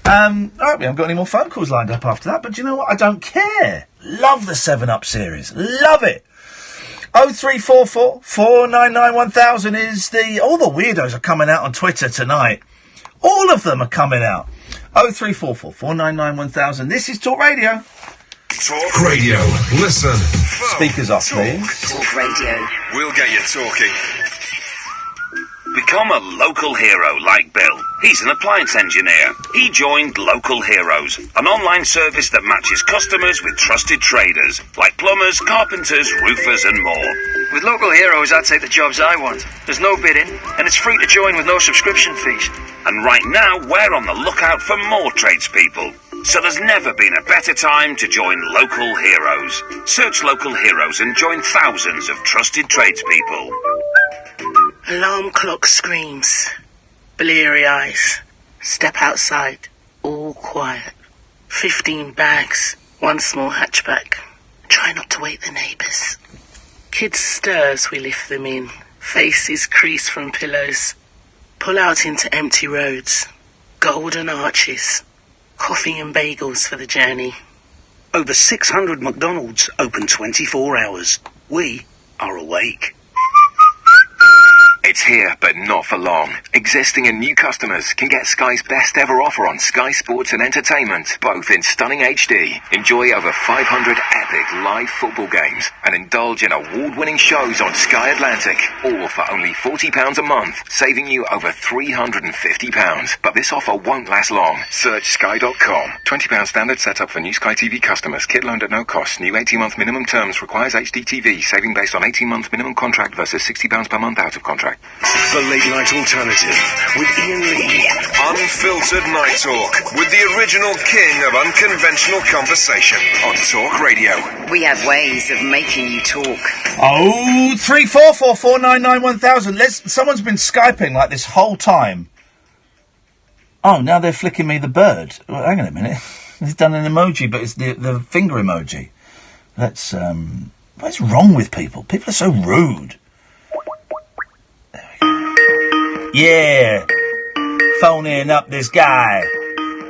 All right, we haven't got any more phone calls lined up after that, but do you know what? I don't care. Love the 7-Up series. Love it. 0344 499 1000 is all the weirdos are coming out on Twitter tonight. All of them are coming out. 0344 499 1000. This is Talk Radio. Talk Radio. Listen. Speakers off, please. Talk Radio. We'll get you talking. Become a local hero like Bill. He's an appliance engineer. He joined Local Heroes, an online service that matches customers with trusted traders, like plumbers, carpenters, roofers and more. With Local Heroes, I take the jobs I want. There's no bidding, and it's free to join with no subscription fees. And right now, we're on the lookout for more tradespeople. So there's never been a better time to join Local Heroes. Search Local Heroes and join thousands of trusted tradespeople. Alarm clock screams. Bleary eyes. Step outside, all quiet. 15 bags, one small hatchback. Try not to wake the neighbours. Kids stir as we lift them in. Faces crease from pillows. Pull out into empty roads. Golden arches. Coffee and bagels for the journey. Over 600 McDonald's open 24 hours. We are awake. It's here, but not for long. Existing and new customers can get Sky's best ever offer on Sky Sports and Entertainment, both in stunning HD. Enjoy over 500 epic live football games and indulge in award-winning shows on Sky Atlantic, all for only £40 a month, saving you over £350. But this offer won't last long. Search sky.com. £20 standard setup for new Sky TV customers. Kit loaned at no cost. New 18-month minimum terms requires HDTV. Saving based on 18-month minimum contract versus £60 per month out of contract. The Late Night Alternative with Iain Lee. Unfiltered Night Talk with the original king of unconventional conversation on Talk Radio. We have ways of making you talk. 03444991000. Someone's been Skyping like this whole time. Oh, now they're flicking me the bird. Well, hang on a minute. He's done an emoji, but it's the finger emoji. That's what's wrong with people? People are so rude. Yeah, phoning up this guy,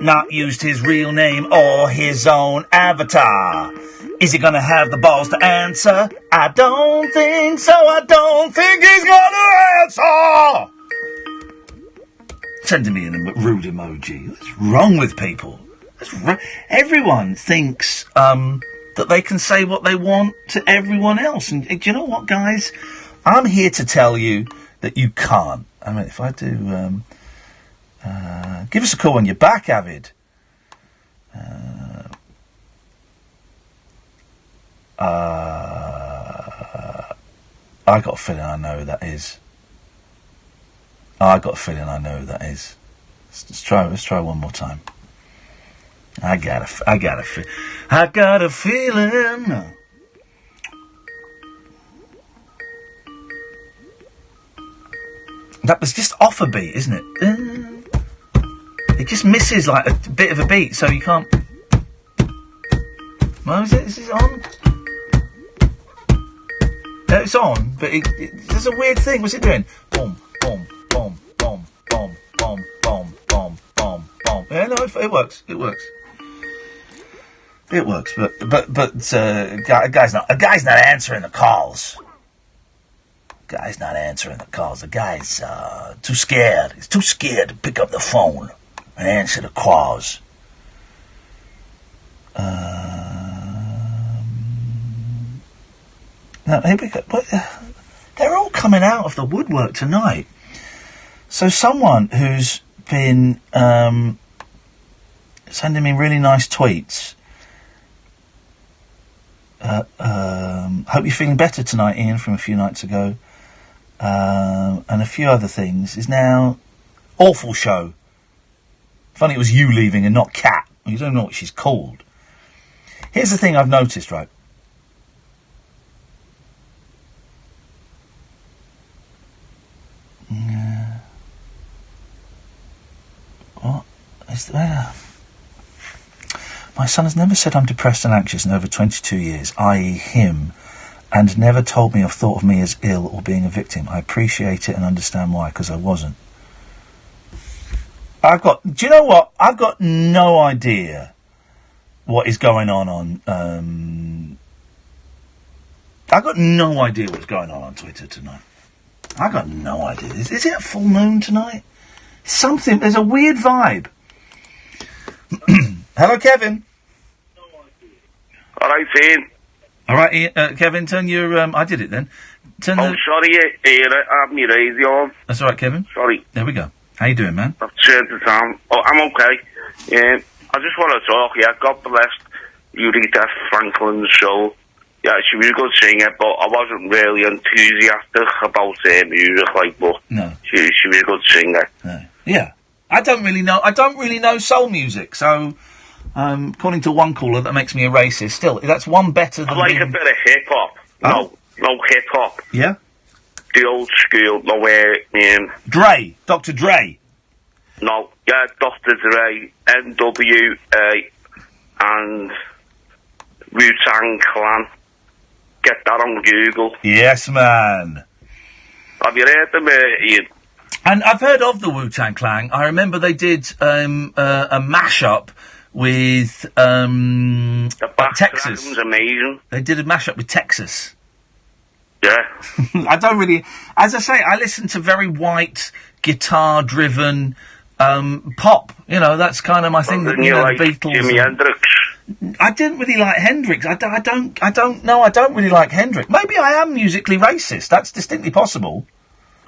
not used his real name or his own avatar. Is he gonna have the balls to answer? I don't think so, I don't think he's gonna answer! Sending me a rude emoji. What's wrong with people? Everyone thinks that they can say what they want to everyone else. And do you know what, guys? I'm here to tell you that you can't. I mean, if I do, give us a call when you're back, Avid. I got a feeling I know who that is. I got a feeling I know who that is. Let's try one more time. I got a feeling. That was just off a beat, isn't it? It just misses like a bit of a beat, so you can't. Well, is it? Is it on? It's on, but there's a weird thing. What's it doing? Boom, boom, boom, boom, boom, boom, boom, boom, boom, boom. Yeah, no, it works. It works. It works, but a guy's not answering the calls. Guy's not answering the calls. The guy's too scared. He's too scared to pick up the phone and answer the calls. Now, here we go. They're all coming out of the woodwork tonight. So someone who's been sending me really nice tweets. Hope you're feeling better tonight, Ian, from a few nights ago. And a few other things. Is now awful show. Funny it was you leaving and not Kat. You don't know what she's called. Here's the thing I've noticed, right? What is there? My son has never said I'm depressed and anxious in over 22 years, i.e. him, and never told me or thought of me as ill or being a victim. I appreciate it and understand why, because I wasn't. Do you know what? I've got no idea what is going on I've got no idea what's going on Twitter tonight. I've got no idea. Is it a full moon tonight? Something, there's a weird vibe. Hello, Kevin. All right, Ian. All right, Ian, Kevin, turn your... I did it then. Sorry, Ian, I have my radio on. That's all right, Kevin. Sorry. There we go. How you doing, man? I've turned it on. Oh, I'm okay. I just want to talk, God bless Aretha Franklin's show. Yeah, she was a good singer, but I wasn't really enthusiastic about her music, but no. She was a good singer. No. Yeah. I don't really know soul music, so... according to one caller, that makes me a racist. Still, that's one better than... I like a bit of hip-hop. Oh. No hip-hop. Yeah? The old school, Dre, Dr. Dre. No, yeah, Dr. Dre, NWA, and Wu-Tang Clan. Get that on Google. Yes, man. Have you heard them, Ian? And I've heard of the Wu-Tang Clan. I remember they did a mashup with Texas. That was amazing. They did a mashup with Texas. Yeah. I don't really... As I say, I listen to very white, guitar-driven pop. You know, that's kind of my thing. Didn't you you know, like the Beatles. Jimi Hendrix? I didn't really like Hendrix. I don't know. I don't really like Hendrix. Maybe I am musically racist. That's distinctly possible.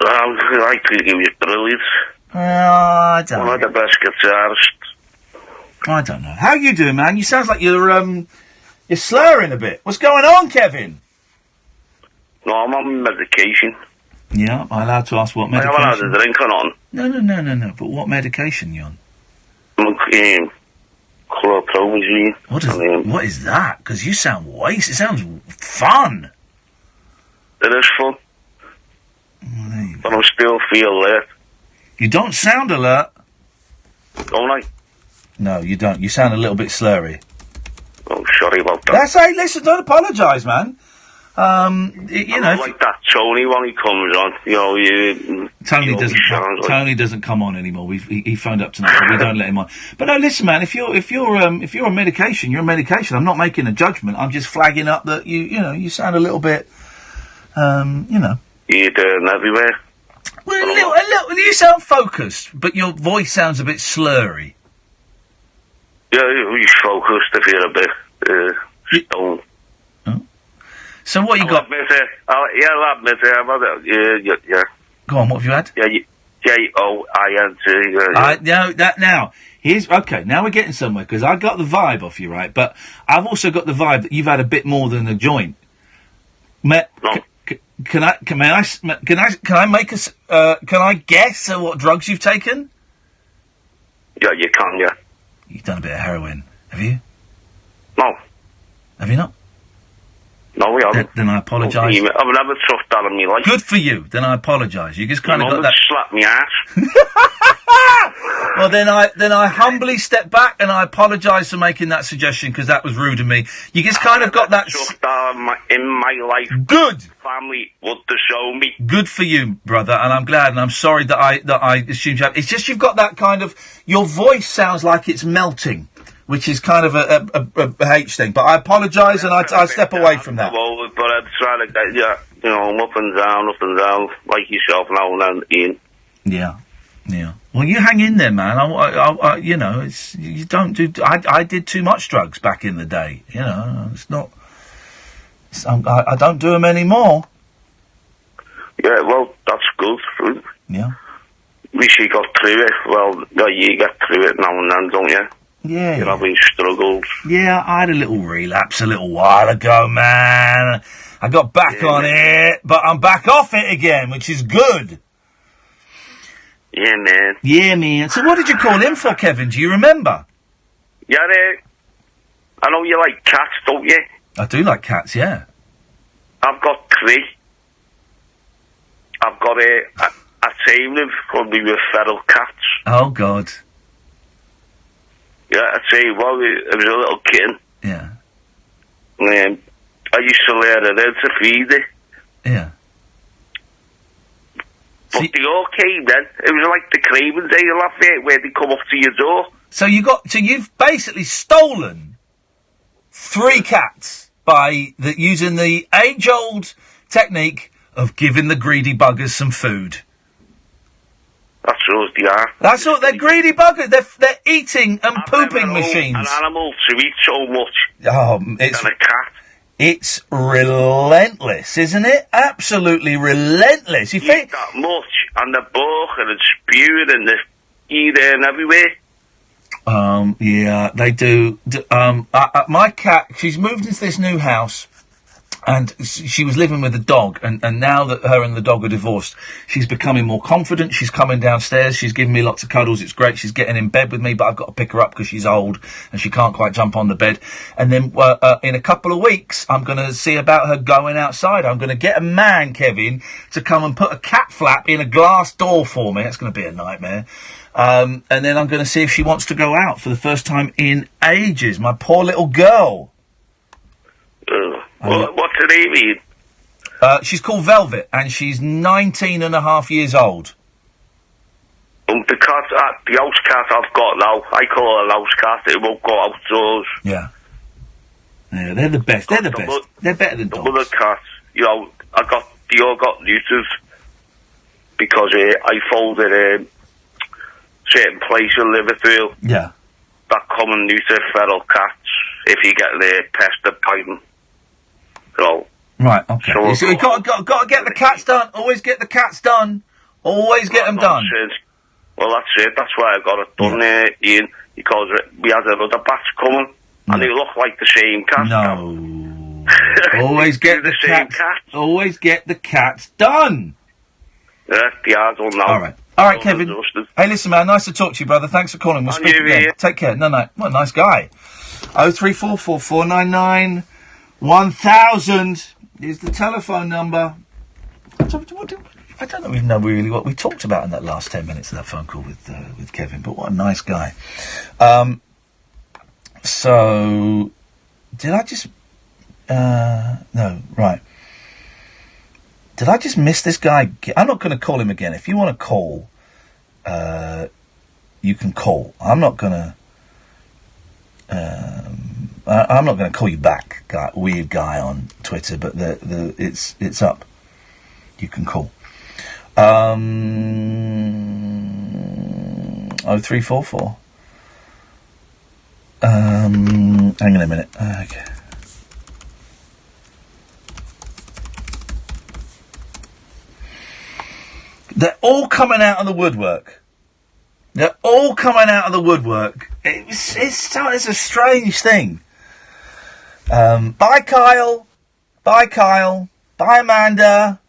I like to give you brilliant. I don't know. One of the best guitarists. I don't know. How you doing, man? You sound like you're slurring a bit. What's going on, Kevin? No, I'm on medication. Yeah, am I allowed to ask what medication? I haven't had a drink on. No. But what medication you on? I'm chlorpromazine. What is that? Because you sound wasted. It sounds fun. It is fun. But I still feel alert. You don't sound alert. Don't I? No, you don't. You sound a little bit slurry. Oh, sorry about that. That's hey, listen, don't apologise, man. You know, like that Tony when he comes on. You know, Tony doesn't come on anymore. He phoned up tonight, but we don't let him on. But no, listen, man. If you're on medication, you're on medication. I'm not making a judgment. I'm just flagging up that you sound a little bit, You're doing everywhere. Well, a little. You sound focused, but your voice sounds a bit slurry. Yeah, you're focused if you're a bit stoned. So what you got? I'll admit it. Yeah. Go on, what have you had? Yeah, Joint. Now, now we're getting somewhere, because I got the vibe off you, right? But I've also got the vibe that you've had a bit more than a joint. Can I guess at what drugs you've taken? Yeah, you can, yeah. You've done a bit of heroin, have you? No. Have you not? No, we haven't. Then I apologise. I've never trusted that in my life. Good for you. Then I apologise. You just kind of got that. Slap me ass. Well, then I humbly step back and I apologise for making that suggestion, because that was rude of me. You just kind of got that. In my life. Good. Family would to show me. Good for you, brother, and I'm glad, and I'm sorry that I assumed you have. It's just you've got that kind of. Your voice sounds like it's melting, which is kind of a H thing. But I apologise, and I step away from that. But I try to get up and down, like yourself now and then, Ian. Yeah. Well, you hang in there, man. I you don't do. I did too much drugs back in the day. You know, it's not. I don't do them anymore. Yeah, well, that's good. Yeah. Wish you got through it. Well, you get through it now and then, don't you? Yeah. You're having struggles. Yeah, I had a little relapse a little while ago, man. I got back on it, but I'm back off it again, which is good. Yeah, man. Yeah, man. So what did you call in for, Kevin? Do you remember? Yeah, I know you like cats, don't you? I do like cats, yeah. I've got 3. I've got a team of probably with feral cats. Oh, God. Yeah, I tell you what, it was a little kitten. Yeah. I used to let it out to feed it. Yeah. But they all came then. It was like the Cravens day Lafayette, where they come up to your door. So you've basically stolen 3 cats by using the age-old technique of giving the greedy buggers some food. That's what they are. That's what they're greedy buggers. They're eating and pooping machines. An animal to eat so much. Oh, it's than a cat. It's relentless, isn't it? Absolutely relentless. You think that much, and the bark and the spewing and the eating everywhere. Yeah, they do. My cat, she's moved into this new house, And she was living with a dog, and now that her and the dog are divorced, she's becoming more confident. She's coming downstairs. She's giving me lots of cuddles. It's great. She's getting in bed with me, but I've got to pick her up because she's old and she can't quite jump on the bed. And then in a couple of weeks, I'm going to see about her going outside. I'm going to get a man, Kevin, to come and put a cat flap in a glass door for me. That's going to be a nightmare. And then I'm going to see if she wants to go out for the first time in ages. My poor little girl. What's her name, Ian? She's called Velvet, and she's 19 and a half years old. The cat, the house cat I've got now, I call her a house cat. It won't go outdoors. Yeah, they're the best. They're the best. They're better than dogs. The other cats, they all got neuters because I folded certain place in Liverpool. Yeah. That common neuter feral cats if you get the pestered by them. So, right, okay. So you've got to get the cats done. Always get the cats done. Always get them done. Well, that's it. That's why I got it done, Ian, because we had another batch coming, and they look like the same cat. No. Always get the cats. Always get the cats done. Yeah, they are done now. All right, Kevin. Hey, listen, man. Nice to talk to you, brother. Thanks for calling. We'll speak again. Take care. No. What a nice guy. 0344499 1000 is the telephone number. I don't even know really what we talked about in that last 10 minutes of that phone call with Kevin, but what a nice guy. So, did I just... no, right. Did I just miss this guy? I'm not going to call him again. If you want to call, you can call. I'm not going to... I'm not going to call you back, weird guy on Twitter, but it's up. You can call. 0344. Hang on a minute. Okay. They're all coming out of the woodwork. They're all coming out of the woodwork. It's a strange thing. Bye, Kyle. Bye, Kyle. Bye, Amanda.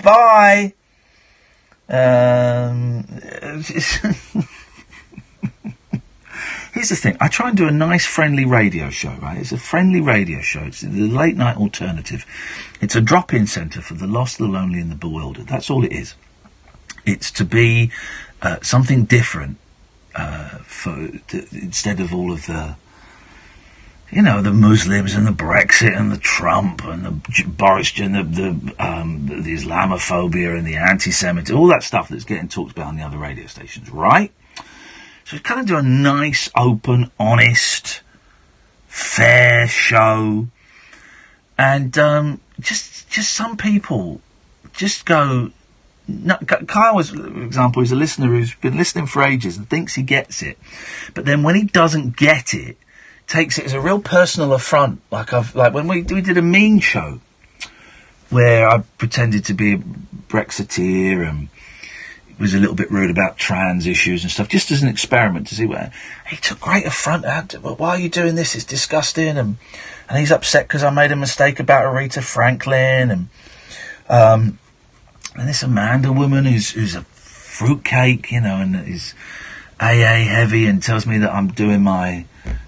Bye. Here's the thing. I try and do a nice, friendly radio show, right? It's a friendly radio show. It's the late night alternative. It's a drop-in centre for the lost, the lonely, and the bewildered. That's all it is. It's to be something different instead of all of the, the Muslims and the Brexit and the Trump and the Boris and the Islamophobia and the anti-Semitism, all that stuff that's getting talked about on the other radio stations, right? So kind of do a nice, open, honest, fair show, and just some people just go. No, Kyle, for example, is a listener who's been listening for ages and thinks he gets it, but then when he doesn't get it, takes it as a real personal affront. Like when we did a mean show where I pretended to be a Brexiteer and was a little bit rude about trans issues and stuff, just as an experiment to see where he took great affront. Why are you doing this? It's disgusting, and he's upset because I made a mistake about Aretha Franklin, and this Amanda woman who's a fruitcake, and is AA heavy and tells me that I'm doing my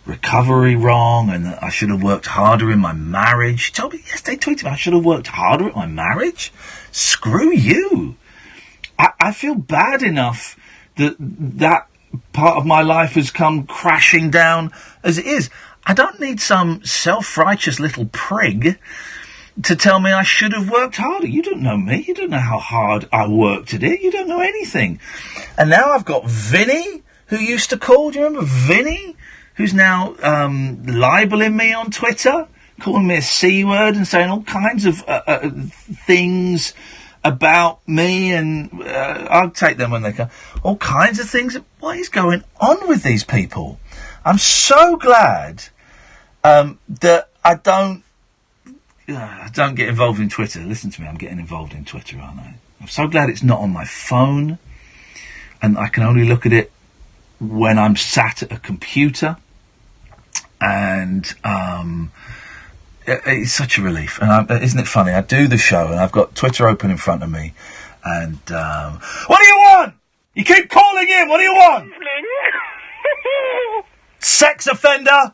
recovery wrong and that I should have worked harder in my marriage. She told me yesterday, tweeted me, I should have worked harder at my marriage. Screw you. I feel bad enough that part of my life has come crashing down as it is. I don't need some self-righteous little prig to tell me I should have worked harder. You don't know me. You don't know how hard I worked at it. You don't know anything. And now I've got Vinny, who used to call. Do you remember Vinny? Who's now libeling me on Twitter, calling me a C word and saying all kinds of things about me, and I'll take them when they come. All kinds of things. What is going on with these people? I'm so glad that I don't get involved in Twitter. Listen to me, I'm getting involved in Twitter, aren't I? I'm so glad it's not on my phone, and I can only look at it when I'm sat at a computer, and it's such a relief. And isn't it funny? I do the show, and I've got Twitter open in front of me, and what do you want? You keep calling in. What do you want? Sex offender.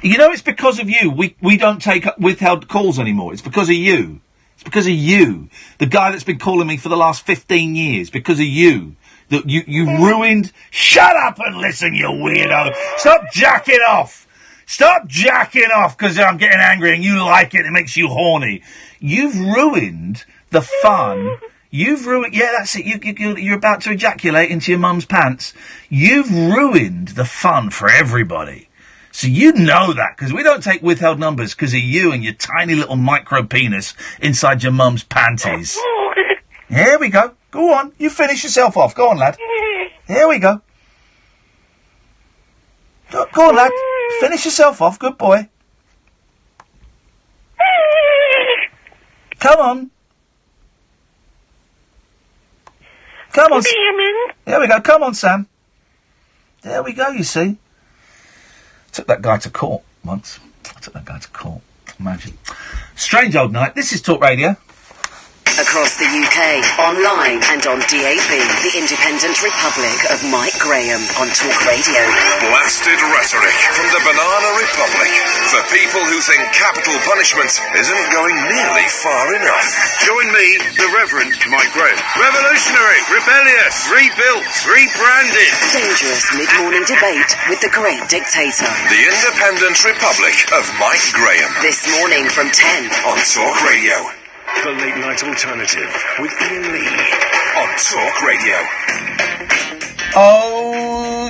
You know, it's because of you. We don't take withheld calls anymore. It's because of you. It's because of you. The guy that's been calling me for the last 15 years. Because of you. That you ruined... Shut up and listen, you weirdo. Stop jacking off. Stop jacking off because I'm getting angry and you like it. It makes you horny. You've ruined the fun. You've ruined... Yeah, that's it. You're about to ejaculate into your mum's pants. You've ruined the fun for everybody. So you know that, because we don't take withheld numbers because of you and your tiny little micro penis inside your mum's panties. Here we go. Go on. You finish yourself off. Go on, lad. Here we go. Go on, lad. Finish yourself off. Good boy. Come on. Come on. There we go. Come on, Sam. There we go, you see. Took that guy to court once. Imagine. Strange old night. This is Talk Radio. Across the UK, online and on DAB, the Independent Republic of Mike Graham on Talk Radio. Blasted rhetoric from the Banana Republic for people who think capital punishment isn't going nearly far enough. Join me, the Reverend Mike Graham. Revolutionary, rebellious, rebuilt, rebranded. Dangerous mid-morning debate with the great dictator. The Independent Republic of Mike Graham. This morning from 10 on Talk Radio. The Late Night Alternative with Iain Lee on Talk Radio.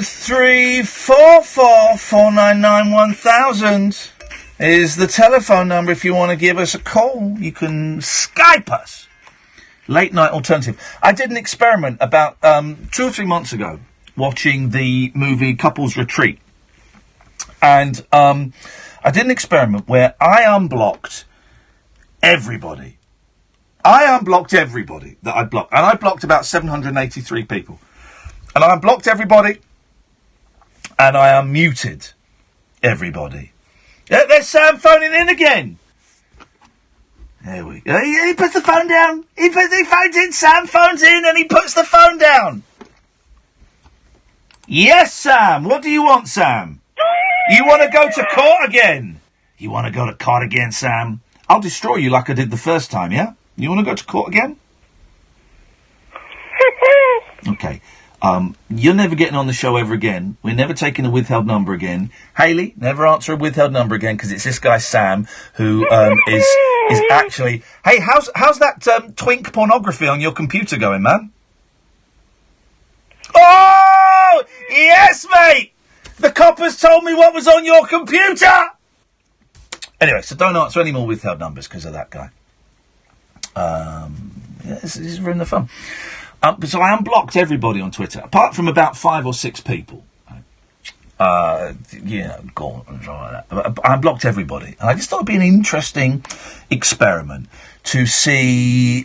03444991000 is the telephone number if you want to give us a call. You can Skype us. Late Night Alternative. I did an experiment about 2 or 3 months ago watching the movie Couples Retreat. And I did an experiment where I unblocked everybody. I unblocked everybody that I blocked. And I blocked about 783 people. And I unblocked everybody. And I unmuted everybody. There's Sam phoning in again. There we go. He puts the phone down. He phones in. Sam phones in and he puts the phone down. Yes, Sam. What do you want, Sam? You want to go to court again? You want to go to court again, Sam? I'll destroy you like I did the first time, yeah? You want to go to court again? Okay. You're never getting on the show ever again. We're never taking a withheld number again. Hayley, never answer a withheld number again because it's this guy Sam who is actually... Hey, how's that twink pornography on your computer going, man? Oh! Yes, mate! The coppers told me what was on your computer! Anyway, so don't answer any more withheld numbers because of that guy. This is ruining the fun. So I unblocked everybody on Twitter, apart from about 5 or 6 people. I unblocked everybody. And I just thought it'd be an interesting experiment to see,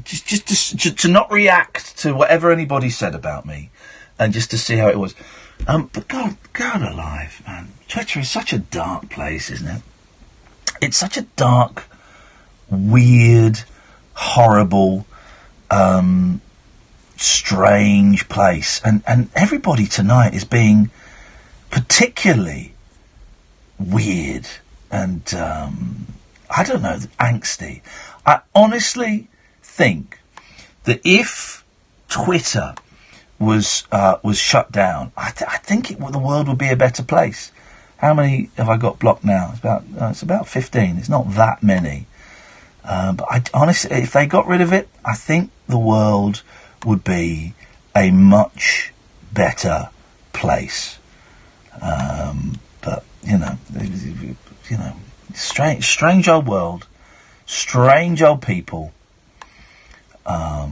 just to not react to whatever anybody said about me, and just to see how it was. But God alive, man. Twitter is such a dark place, isn't it? It's such a dark, weird, horrible, strange place. And everybody tonight is being particularly weird and, I don't know, angsty. I honestly think that if Twitter was shut down, I think the world would be a better place. How many have I got blocked now? It's about 15. It's not that many. But honestly, if they got rid of it, I think the world would be a much better place. But strange old world, strange old people. I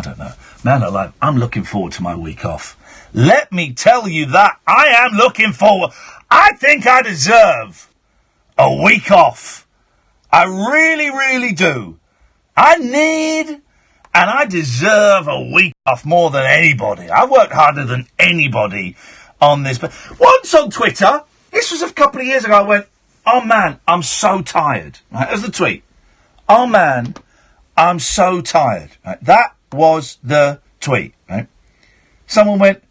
don't know, man. I'm looking forward to my week off. Let me tell you that I am looking forward. I think I deserve a week off. I really, really do. I need And I deserve a week off more than anybody. I've worked harder than anybody on this. But once on Twitter, this was a couple of years ago, I went, oh man, I'm so tired. Right, that was the tweet. Oh man, I'm so tired. Right, that was the tweet. Right? Someone went,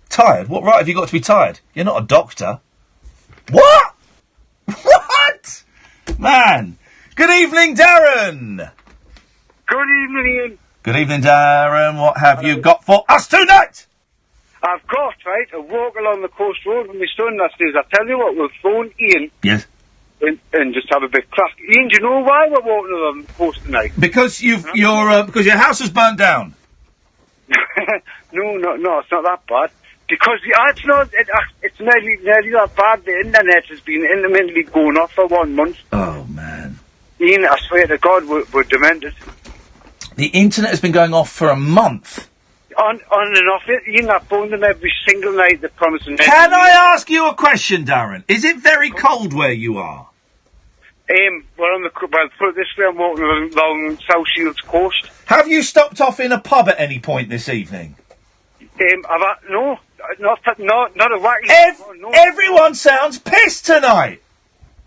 tired? What right have you got to be tired? You're not a doctor. What? What? Man. Good evening, Darren. Good evening, Ian. Good evening, Darren. What have you got for us tonight? I've got, right, a walk along the coast road with my son last days. I tell you what, we'll phone Ian. Yes. And just have a bit crack. Ian, do you know why we're walking along the coast tonight? Because because your house has burnt down. No, it's not that bad. Because it's nearly that bad. The internet has been intermittently going off for 1 month. Oh, man. Ian, I swear to God, we're demented. The internet has been going off for a month. On and off it. Ian, I phoned them every single night. They promised them. Can I ask you a question, Darren? Is it very cold where you are? We're on put it this way, I'm walking along South Shields coast. Have you stopped off in a pub at any point this evening? No, not a wacky. Everyone sounds pissed tonight.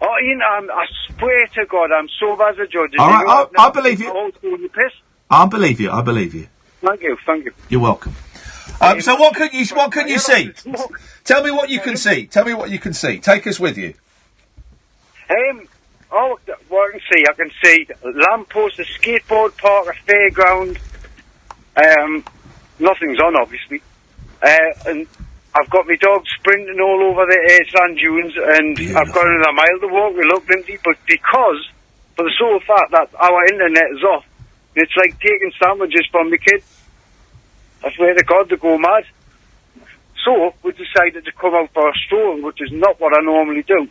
Oh, Ian, I swear to God, I'm sober as a judge. All right, I believe you. Piss. I believe you. I believe you. Thank you. You're welcome. So what can you see? Tell me what you can see. Take us with you. What I can see a lamppost, a skateboard park, a fairground. Nothing's on, obviously. And I've got my dog sprinting all over the sand dunes, and beautiful. I've got another mile to walk. We looked empty, but because for the sole fact that our internet is off, it's like taking sandwiches from the kids. I swear to God, they go mad. So we decided to come out for a stroll, which is not what I normally do.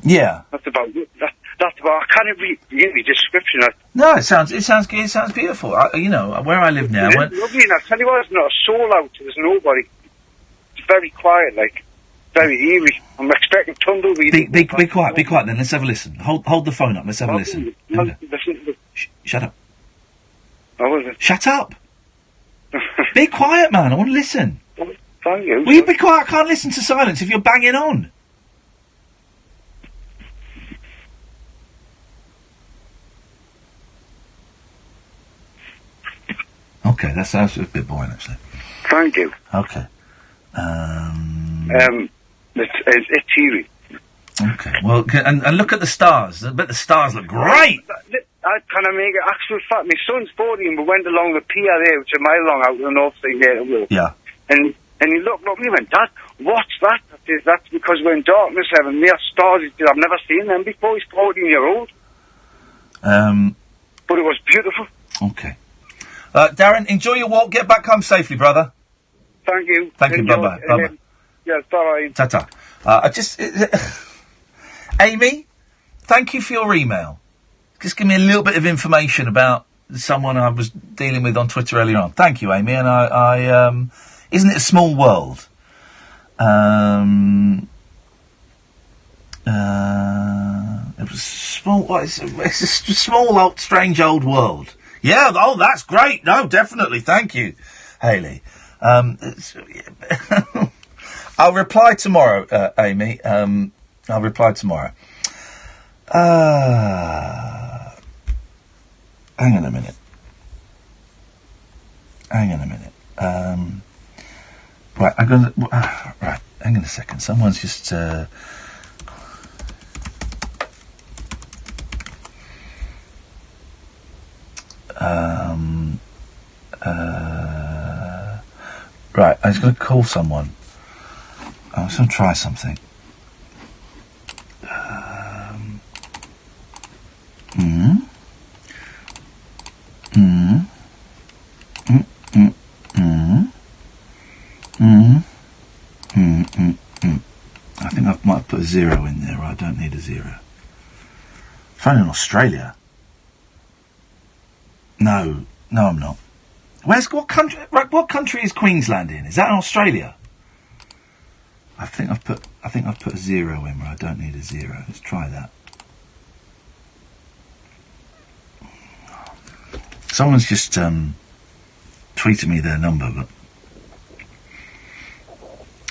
Yeah. That's about it. That's about. I can't read the description. No, it sounds beautiful. Where I live now. It's lovely, and I tell you what, there's not a soul out. There's nobody. It's very quiet, very eerie. I'm expecting tumbleweed. Be quiet. Be quiet. Then let's have a listen. Hold the phone up. Let's have a listen. Shut up. Shut up. Be quiet, man. I want to listen. Thank you. Will you be quiet? I can't listen to silence if you're banging on. Okay, that's a bit boring, actually. Thank you. Okay. It's eerie. Okay. Well, and look at the stars. I bet the stars look great. Can I make an actual fact? My son's 14, we went along the pier there, which is a mile long out the north side there to walk. Yeah. And he looked up and he went, Dad, what's that? I said, that's because we're in darkness, having mere stars. He said, I've never seen them before. He's 14-year-old. But it was beautiful. Okay. Darren, enjoy your walk. Get back home safely, brother. Thank you. Thank you. Bye-bye. Bye-bye. Yes, bye-bye. Ta-ta. Amy, thank you for your email. Just give me a little bit of information about someone I was dealing with on Twitter earlier on. Thank you, Amy. And I isn't it a small world? It was small. It's a small, old, strange old world. Yeah. Oh, that's great. No, definitely. Thank you, Hayley. I'll reply tomorrow, Amy. I'll reply tomorrow. Hang on a minute. Right, I'm gonna. Right, hang on a second. Someone's just. Right, I was going to call someone. I was going to try something. I think I might put a 0 in there. I don't need a 0. Phone in Australia. No, I'm not. What country is Queensland in? Is that in Australia? I think I've put a 0 in where I don't need a 0. Let's try that. Someone's just tweeted me their number, but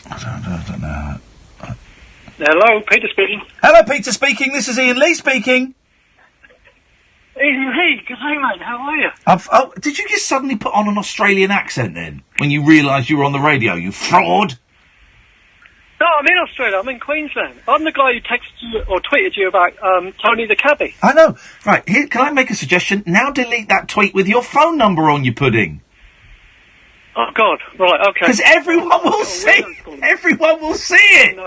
I don't know. Hello, Peter speaking. Hello, Peter speaking. This is Iain Lee speaking. Iain Lee, good day, mate. How are you? Did you just suddenly put on an Australian accent then, when you realised you were on the radio, you fraud? No, I'm in Australia. I'm in Queensland. I'm the guy who texted you or tweeted you about Tony the cabbie. I know. Right, here, can I make a suggestion? Now delete that tweet with your phone number on, you pudding. Oh, God. Right, okay. Because everyone will see. Everyone will see it.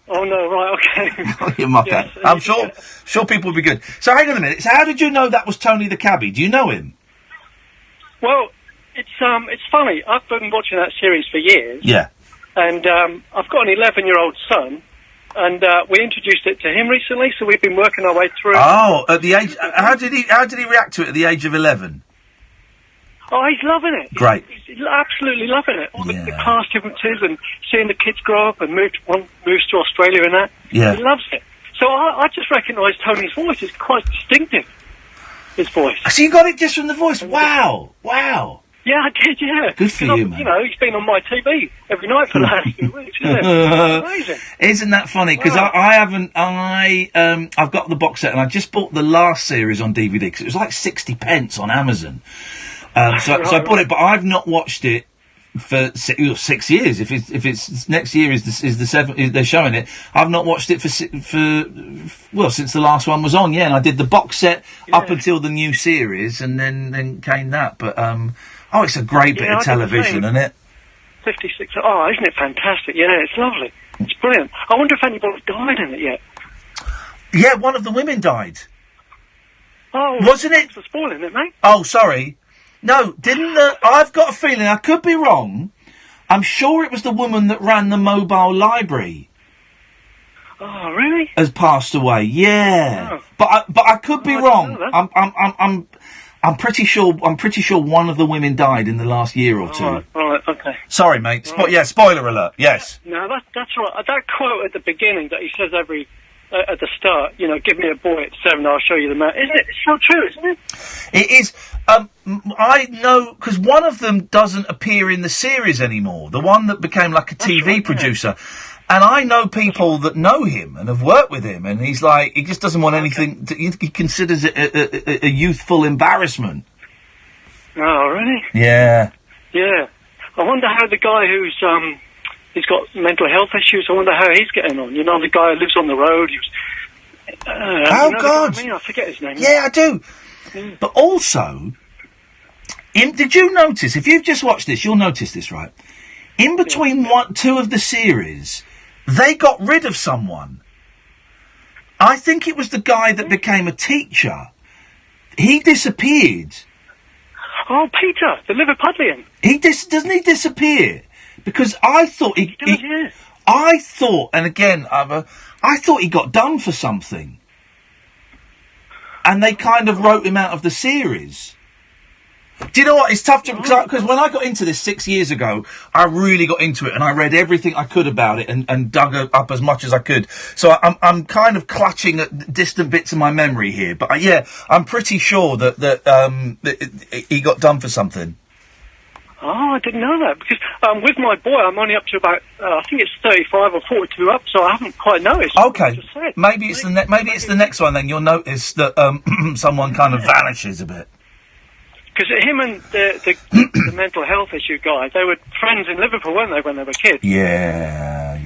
Oh, no, right, okay. Oh, you mucker. Yes, I'm sure people will be good. So hang on a minute. So how did you know that was Tony the cabbie? Do you know him? Well, it's funny. I've been watching that series for years. Yeah. And I've got an 11-year-old son, and we introduced it to him recently, so we've been working our way through. Oh, at the age... How did he react to it at the age of 11? Oh, he's loving it. Great. He's absolutely loving it. All the class differences and seeing the kids grow up and one moves to Australia and that. Yeah. He loves it. So I just recognised Tony's voice. It's quite distinctive, his voice. So you got it just from the voice? Wow. Wow. Yeah, I did, yeah. Good for you, man. You know, he's been on my TV every night for the last few weeks, isn't it? Amazing. Isn't that funny? Because Wow. I've got the box set and I just bought the last series on DVD because it was like 60 pence on Amazon. So I bought it, but I've not watched it for 6 years. If it's next year is the seventh, they're showing it. I've not watched it since the last one was on. Yeah, and I did the box set up until the new series, and then came that. But it's a great bit of television, isn't it? 56. Oh, isn't it fantastic? Yeah, it's lovely. It's brilliant. I wonder if anybody's died in it yet. Yeah, one of the women died. Oh, wasn't it? Thanks for spoiling it, mate. Oh, sorry. No, didn't I've got a feeling, I could be wrong, I'm sure it was the woman that ran the mobile library. Oh, really? Has passed away, yeah. Oh. But I could be wrong. I'm pretty sure one of the women died in the last year or two. Right, okay. Sorry, mate. Spoiler alert, yes. No, that's right. That quote at the beginning that he says at the start, you know, give me a boy at 7, I'll show you the man. Isn't it? It's so true, isn't it? It is. I know, because one of them doesn't appear in the series anymore. The one that became like a TV producer. Yeah. And I know people that know him and have worked with him, and he's like, he just doesn't want anything, he considers it a youthful embarrassment. Oh, really? Yeah. Yeah. I wonder how the guy who's he's got mental health issues. I wonder how he's getting on. You know, the guy who lives on the road. He was, God! I forget his name. Yeah, I do. Yeah. But also, did you notice? If you've just watched this, you'll notice this, right? In between two of the series, they got rid of someone. I think it was the guy that became a teacher. He disappeared. Oh, Peter, the Liverpudlian. Doesn't he disappear? Because I thought I thought, and again, I thought he got done for something. And they kind of wrote him out of the series. Do you know what? It's tough to... Because when I got into this 6 years ago, I really got into it and I read everything I could about it and dug up as much as I could. So I'm kind of clutching at distant bits of my memory here. But I'm pretty sure that he got done for something. Oh, I didn't know that, because with my boy, I'm only up to about, I think it's 35 or 42 up, so I haven't quite noticed. Okay, maybe it's the next one. Then you'll notice that someone kind of vanishes a bit. Because him and the mental health issue guy, they were friends in Liverpool, weren't they, when they were kids? Yeah.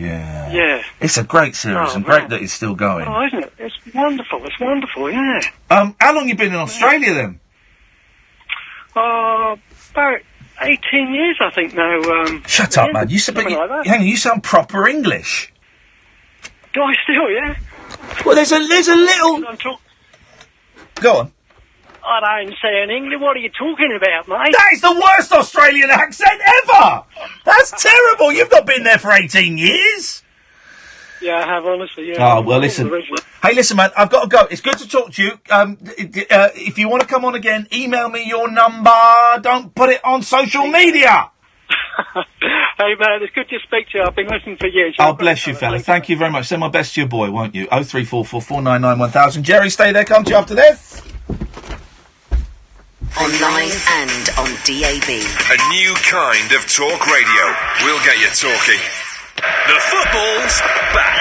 It's a great series, and great that it's still going. Oh, isn't it? It's wonderful. Yeah. How long you been in Australia then? About 18 years, I think, now. Shut up, man. You sound proper English. Do I still, yeah? Well, there's a little... Go on. I don't say in English. What are you talking about, mate? That is the worst Australian accent ever! That's terrible. You've not been there for 18 years. Yeah, I have, honestly, yeah. Oh, well, listen. Hey, listen, man, I've got to go. It's good to talk to you. If you want to come on again, email me your number. Don't put it on social media. Hey, man, it's good to speak to you. I've been listening for years. Oh, bless you, fella. Thank you very much. Send my best to your boy, won't you? 0344 499 1000. Jerry, stay there. Come to you after this. online and on DAB. A new kind of talk radio. We'll get you talking. The football's back.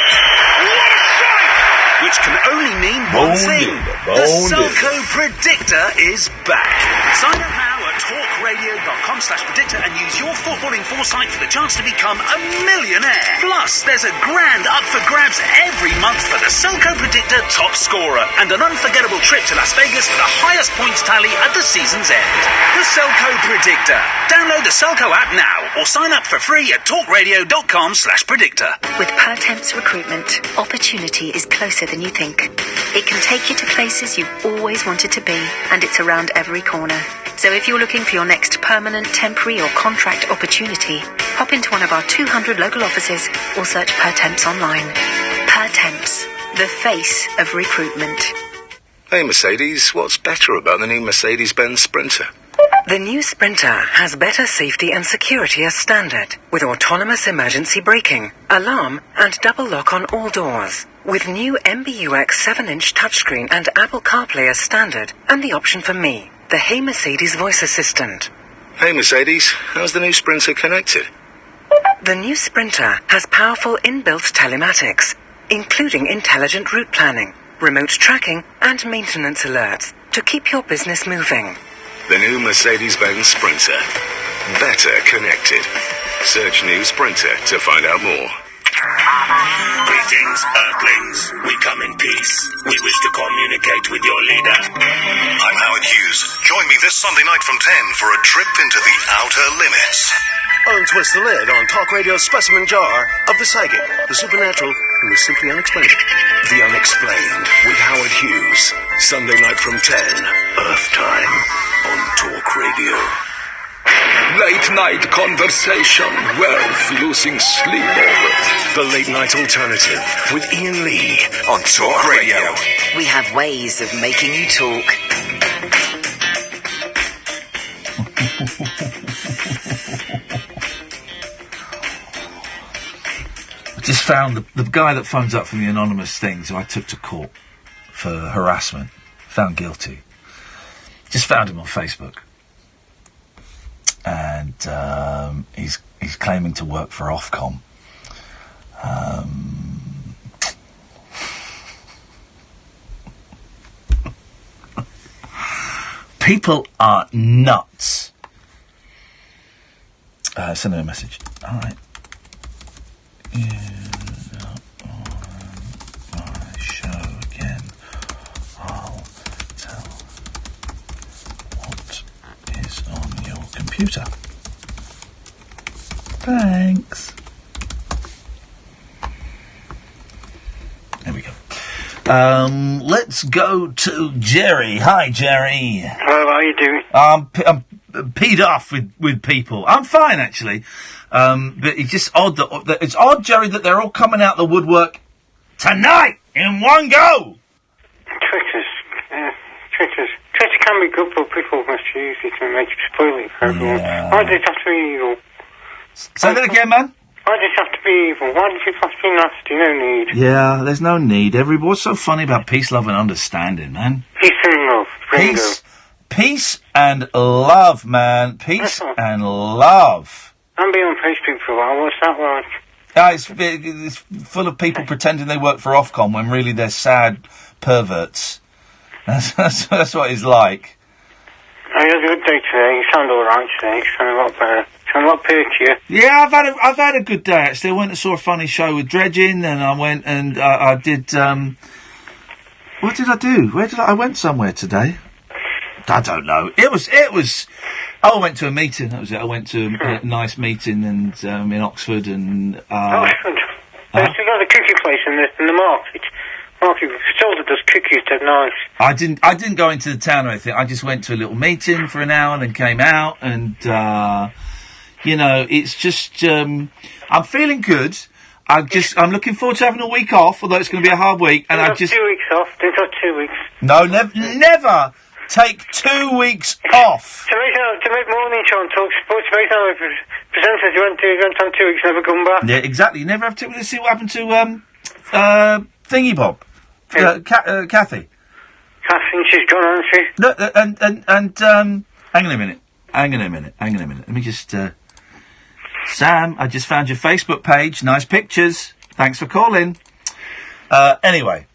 What a strike! Which can only mean one thing. The Selco Predictor is back. Sign up now at talkradio.com/predictor and use your footballing foresight for the chance to become a millionaire. Plus, there's a grand up for grabs every month for the Selco Predictor top scorer and an unforgettable trip to Las Vegas for the highest points tally at the season's end. The Selco Predictor. Download the Selco app now or sign up for free at talkradio.com/predictor. With Pertemps Recruitment, opportunity is closer than you think. It can take you to places you've always wanted to be, and it's around every corner. So if you're looking for your next permanent, temporary or contract opportunity, hop into one of our 200 local offices or search Pertemps online. Pertemps, the face of recruitment. Hey Mercedes, what's better about the new Mercedes-Benz Sprinter? The new Sprinter has better safety and security as standard, with autonomous emergency braking, alarm, and double lock on all doors. With new MBUX 7-inch touchscreen and Apple CarPlay as standard, and the option for me, the Hey Mercedes voice assistant. Hey Mercedes, how's the new Sprinter connected? The new Sprinter has powerful inbuilt telematics, including intelligent route planning, remote tracking, and maintenance alerts to keep your business moving. The new Mercedes-Benz Sprinter. Better connected. Search new Sprinter to find out more. Greetings, Earthlings. We come in peace. We wish to communicate with your leader. I'm Howard Hughes. Join me this Sunday night from 10 for a trip into the outer limits. Untwist the lid on Talk Radio's specimen jar of the psychic, the supernatural, and the simply unexplained. The Unexplained with Howard Hughes. Sunday night from 10, Earth time, on Talk Radio. Late night conversation worth losing sleep over. The Late Night Alternative with Iain Lee on Talk Radio. We have ways of making you talk. I just found the guy that phones up from the anonymous things who I took to court for harassment, found guilty. Just found him on Facebook. And he's claiming to work for Ofcom. People are nuts. Send him a message. All right. My show again. I'll tell what is on your computer. Thanks. There we go. Let's go to Jerry. Hi, Jerry. Hello, how are you doing? I'm peed off with people. I'm fine, actually. But it's just odd that it's odd, Jerry, that they're all coming out the woodwork tonight in one go. Twitters can be good, but people must use it and make it spoil it for everyone. Why does it have to be evil? Say that again, man. Why does it have to be evil? Why does it have to be nasty? No need. Yeah, there's no need. What's so funny about peace, love, and understanding, man? Peace and love. Peace and love, man. Peace and love. I've been on Facebook for a while. What's that like? It's full of people pretending they work for Ofcom when really they're sad perverts. That's what it's like. I had a good day today. You sound alright today. You sound a lot better. You sound a lot perkier. Yeah, I've had a good day actually. I went and saw a funny show with Dredging, and I went and I did. What did I do? I went somewhere today. I don't know. It was. I went to a meeting. That was it. I went to a nice meeting and in Oxford and. Oxford. There's another cookie place in the market. Still does cookies. They're nice. I didn't go into the town or anything. I just went to a little meeting for an hour and then came out and it's just I'm feeling good. I'm looking forward to having a week off, although it's going to be a hard week. And 2 weeks off. They've got 2 weeks. No, never take 2 weeks off. To make morning show and talk sports, presenters you went on 2 weeks, never come back. Yeah, exactly. You never have to. Let's see what happened to Thingy Bob, Kathy. Catherine, she's gone, hasn't she? No, hang on a minute. Let me just, Sam, I just found your Facebook page. Nice pictures. Thanks for calling. Anyway.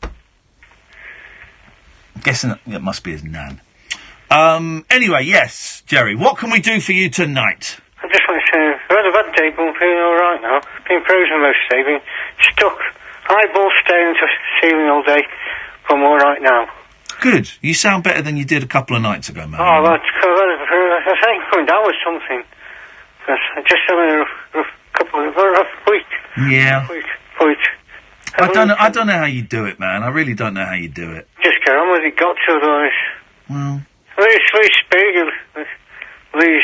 I'm guessing it must be his nan. Anyway, yes, Jerry, what can we do for you tonight? I just want to say, I've had a bad day, but I'm feeling alright now. Been frozen most day, been stuck. Eyeball staring to the ceiling all day, but I'm alright now. Good. You sound better than you did a couple of nights ago, man. Oh, that's good. I think I'm coming down with something. I'm just having a rough week. Yeah. Week. I don't know how you do it, man. I really don't know how you do it. Just get on with it, got to, otherwise. Well. Lose Spiegel. Lose.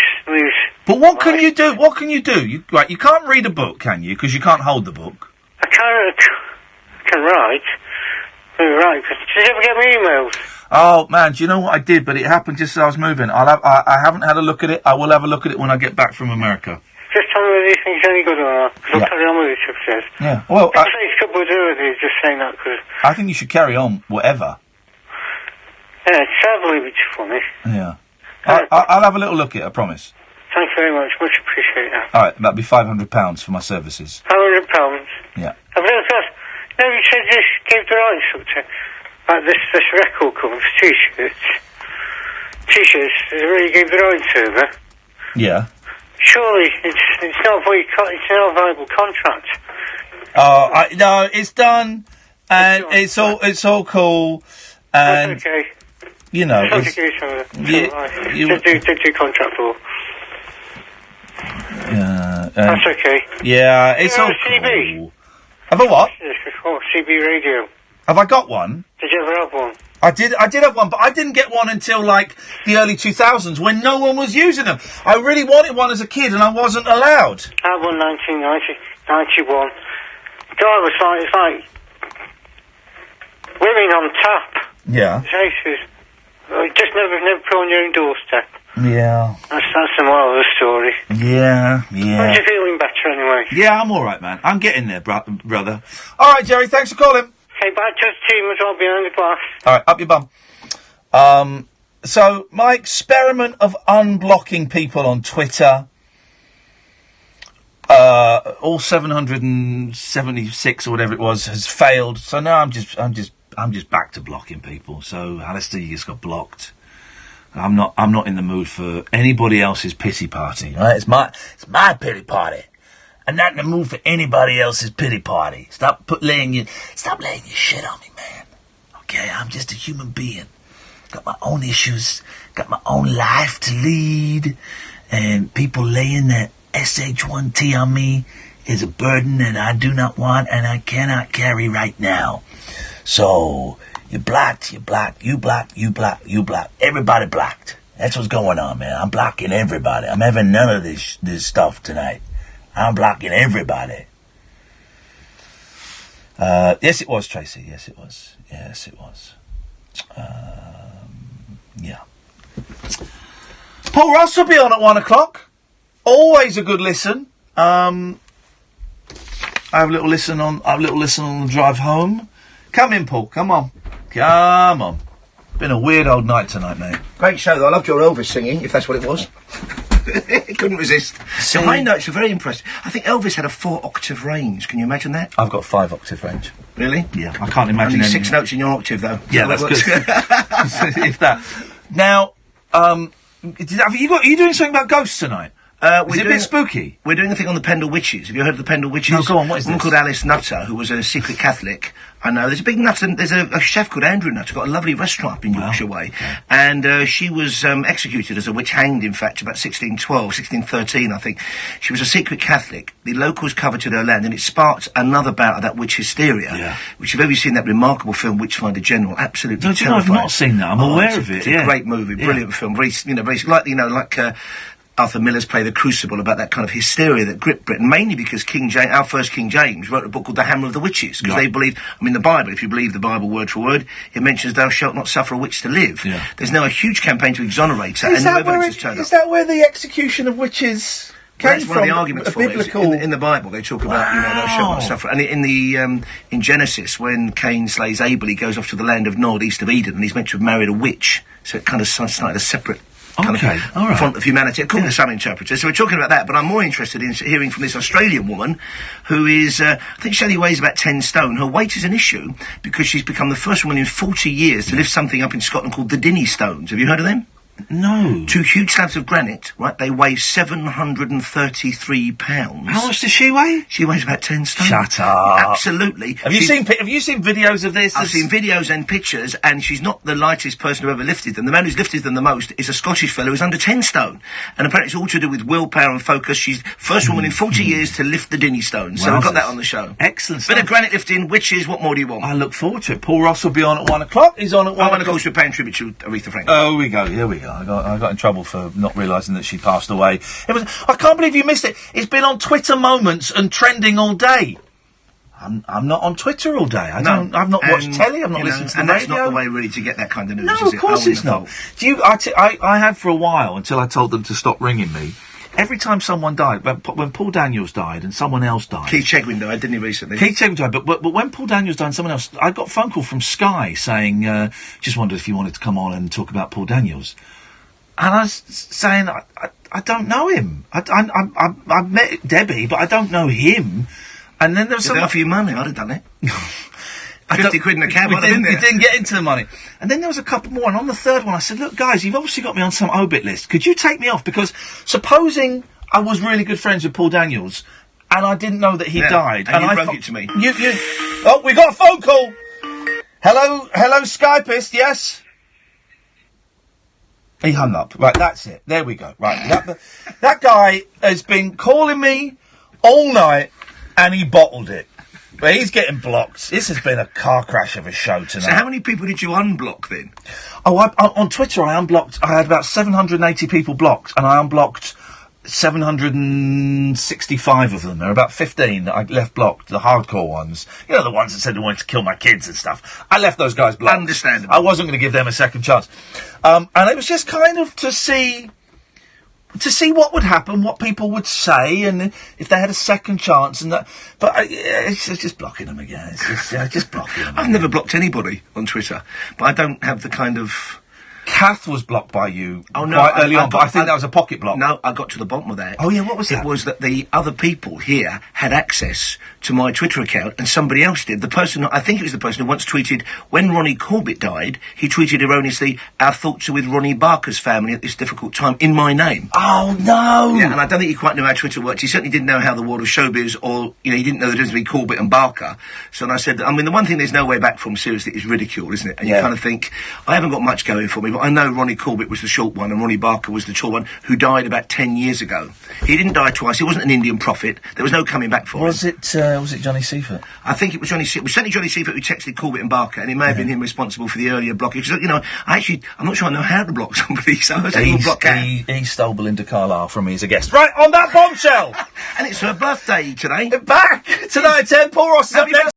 But what can you do? What can you do? You can't read a book, can you? Because you can't hold the book. I can write. Right, did you ever get my emails? Oh, man, do you know what I did? But it happened just as I was moving. I haven't had a look at it. I will have a look at it when I get back from America. Just tell me whether you think it's any good or not, because I'll carry on with it, if it says. Yeah, well... I think it's good with it, just saying that, because... I think you should carry on, whatever. Yeah, I believe it's funny. Yeah. I'll have a little look at it, I promise. Thank you very much appreciate that. Alright, that'll be £500 for my services. £500? Yeah. I've never thought... No, you said you gave the rights up to... Like this record cover for T-shirts. T-shirts, you gave the rights over. Yeah. Surely, it's not a viable contract. Oh, no, it's done, and it's all cool, and... That's okay. You know, Just do contract for. That's okay. Yeah, it's all CB? cool. Have I what? Oh, CB radio. Have I got one? Did you ever have one? I did have one, but I didn't get one until, like, the early 2000s, when no one was using them. I really wanted one as a kid, and I wasn't allowed. I had one 1991. God, it's like women on tap. Yeah. Jesus. Just never put on your own doorstep. Yeah. That's the moral of the story. Yeah. Aren't you feeling better anyway? Yeah, I'm alright, man. I'm getting there, brother. Alright, Jerry, thanks for calling. Hey, back to the team as well behind the glass. Alright, up your bum. So, my experiment of unblocking people on Twitter, all 776 or whatever it was, has failed. So now I'm just back to blocking people. So, Alistair, you just got blocked. I'm not in the mood for anybody else's pity party. Right? It's my pity party. I'm not in the mood for anybody else's pity party. Stop laying your shit on me, man. Okay, I'm just a human being. Got my own issues, got my own life to lead, and people laying that SH1T on me is a burden that I do not want and I cannot carry right now. So, you blocked, everybody blocked. That's what's going on, man. I'm blocking everybody. I'm having none of this stuff tonight. I'm blocking everybody. Yes, it was, Tracy. Yes, it was. Yeah. Paul Ross will be on at 1 o'clock. Always a good listen. I have a little listen on the drive home. Come in, Paul. Come on. Been a weird old night tonight, mate. Great show, though. I loved your Elvis singing, if that's what it was. Couldn't resist. The high notes were very impressive. I think Elvis had a 4-octave range. Can you imagine that? I've got 5-octave range. Really? Yeah, I can't imagine only 6 notes in your octave, though. Yeah, that's good. If that. Now, are you doing something about ghosts tonight? Is it a bit spooky? We're doing a thing on the Pendle Witches. Have you heard of the Pendle Witches? No, go on, what is this? One called Alice Nutter, who was a secret Catholic. I know. There's a big Nutter, there's a chef called Andrew Nutter, got a lovely restaurant up in Yorkshire Way. Okay. And she was executed as a witch, hanged, in fact, about 1613, I think. She was a secret Catholic. The locals coveted her land, and it sparked another bout of that witch hysteria, which, if you've ever seen that remarkable film, Witchfinder General, absolutely terrifying. I've not seen that. I'm aware of it, It's a great movie, brilliant film. Very, like Arthur Miller's play The Crucible, about that kind of hysteria that gripped Britain, mainly because our first King James wrote a book called The Hammer of the Witches, because they believed, the Bible, if you believe the Bible word for word, it mentions thou shalt not suffer a witch to live. Yeah. There's now a huge campaign to exonerate her, and no evidence has turned up. Is that where the execution of witches That's one of the arguments for it. In the Bible, they talk about, thou shalt not suffer. And in Genesis, when Cain slays Abel, he goes off to the land of Nod, east of Eden, and he's meant to have married a witch. So it kind of started a separate kind of front of humanity, according to some interpreters. So we're talking about that, but I'm more interested in hearing from this Australian woman who is, I think she only weighs about 10 stone. Her weight is an issue because she's become the first woman in 40 years to lift something up in Scotland called the Dinnie Stones. Have you heard of them? No. 2 huge slabs of granite, right? They weigh 733 pounds. How much does she weigh? She weighs about 10 stone. Shut up. Absolutely. Have you seen videos of this? I've seen videos and pictures, and she's not the lightest person who ever lifted them. The man who's lifted them the most is a Scottish fellow who's under 10 stone. And apparently it's all to do with willpower and focus. She's first woman in 40 years to lift the Dinnie Stones. So we've got that on the show. Excellent stuff. Bit of granite lifting, witches, what more do you want? I look forward to it. Paul Ross will be on at 1 o'clock. He's on at 1 o'clock. And of course we're paying tribute to Aretha Franklin. Oh, here we go. I got in trouble for not realising that she passed away. I can't believe you missed it. It's been on Twitter Moments and trending all day. I'm not on Twitter all day. I've not watched telly. I've not listened to the radio. And that's not the way really to get that kind of news, No, is of course it's not. I had for a while until I told them to stop ringing me. Every time someone died, when Paul Daniels died and someone else died... Keith Chegwin died, didn't he, recently? Keith Chegwin died, but when Paul Daniels died and someone else... I got a phone call from Sky saying, just wondered if you wanted to come on and talk about Paul Daniels. And I was saying, I don't know him. I've met Debbie, but I don't know him. And then there was Did they offer you money? I'd have done it. 50 quid in a cab, we didn't get into the money. And then there was a couple more, and on the third one I said, look, guys, you've obviously got me on some obit list. Could you take me off? Because supposing I was really good friends with Paul Daniels, and I didn't know that he died. And you broke it to me. Oh, we got a phone call! Hello, Skypist, yes? He hung up. Right, that's it. There we go. Right, that guy has been calling me all night, and he bottled it. But he's getting blocked. This has been a car crash of a show tonight. So how many people did you unblock then? Oh, on Twitter I unblocked... I had about 780 people blocked, and I unblocked 765 of them. There are about 15 that I left blocked, the hardcore ones. You know, the ones that said they wanted to kill my kids and stuff. I left those guys blocked. Understandable. I wasn't going to give them a second chance. And it was just kind of to see what would happen, what people would say, and if they had a second chance, and that. But it's just blocking them again. It's just blocking them. I've never blocked anybody on Twitter, but I don't have the kind of... Kath was blocked by you quite early on, but I think that was a pocket block. No, I got to the bottom of that. Oh, yeah, what was that? It was that the other people here had access to my Twitter account, and somebody else did. I think it was the person who once tweeted, when Ronnie Corbett died, he tweeted erroneously, our thoughts are with Ronnie Barker's family at this difficult time, in my name. Oh, no! Yeah, and I don't think he quite knew how Twitter worked. He certainly didn't know how the world of showbiz, or, he didn't know the difference between Corbett and Barker. So I said, the one thing there's no way back from, seriously, is ridicule, isn't it? And you kind of think, I haven't got much going for me, but I know Ronnie Corbett was the short one and Ronnie Barker was the tall one, who died about 10 years ago. He didn't die twice. He wasn't an Indian prophet. There was no coming back for him. Was it Johnny Seifert? I think it was Johnny Seifert. It was certainly Johnny Seifert who texted Corbett and Barker, and it may have been him responsible for the earlier blocking. Because, I'm not sure I know how to block somebody, so I was able to block that. He stole Belinda Carlisle from me as a guest. Right, on that bombshell! And it's her birthday today. Back! Tonight at 10, Paul Ross is up next.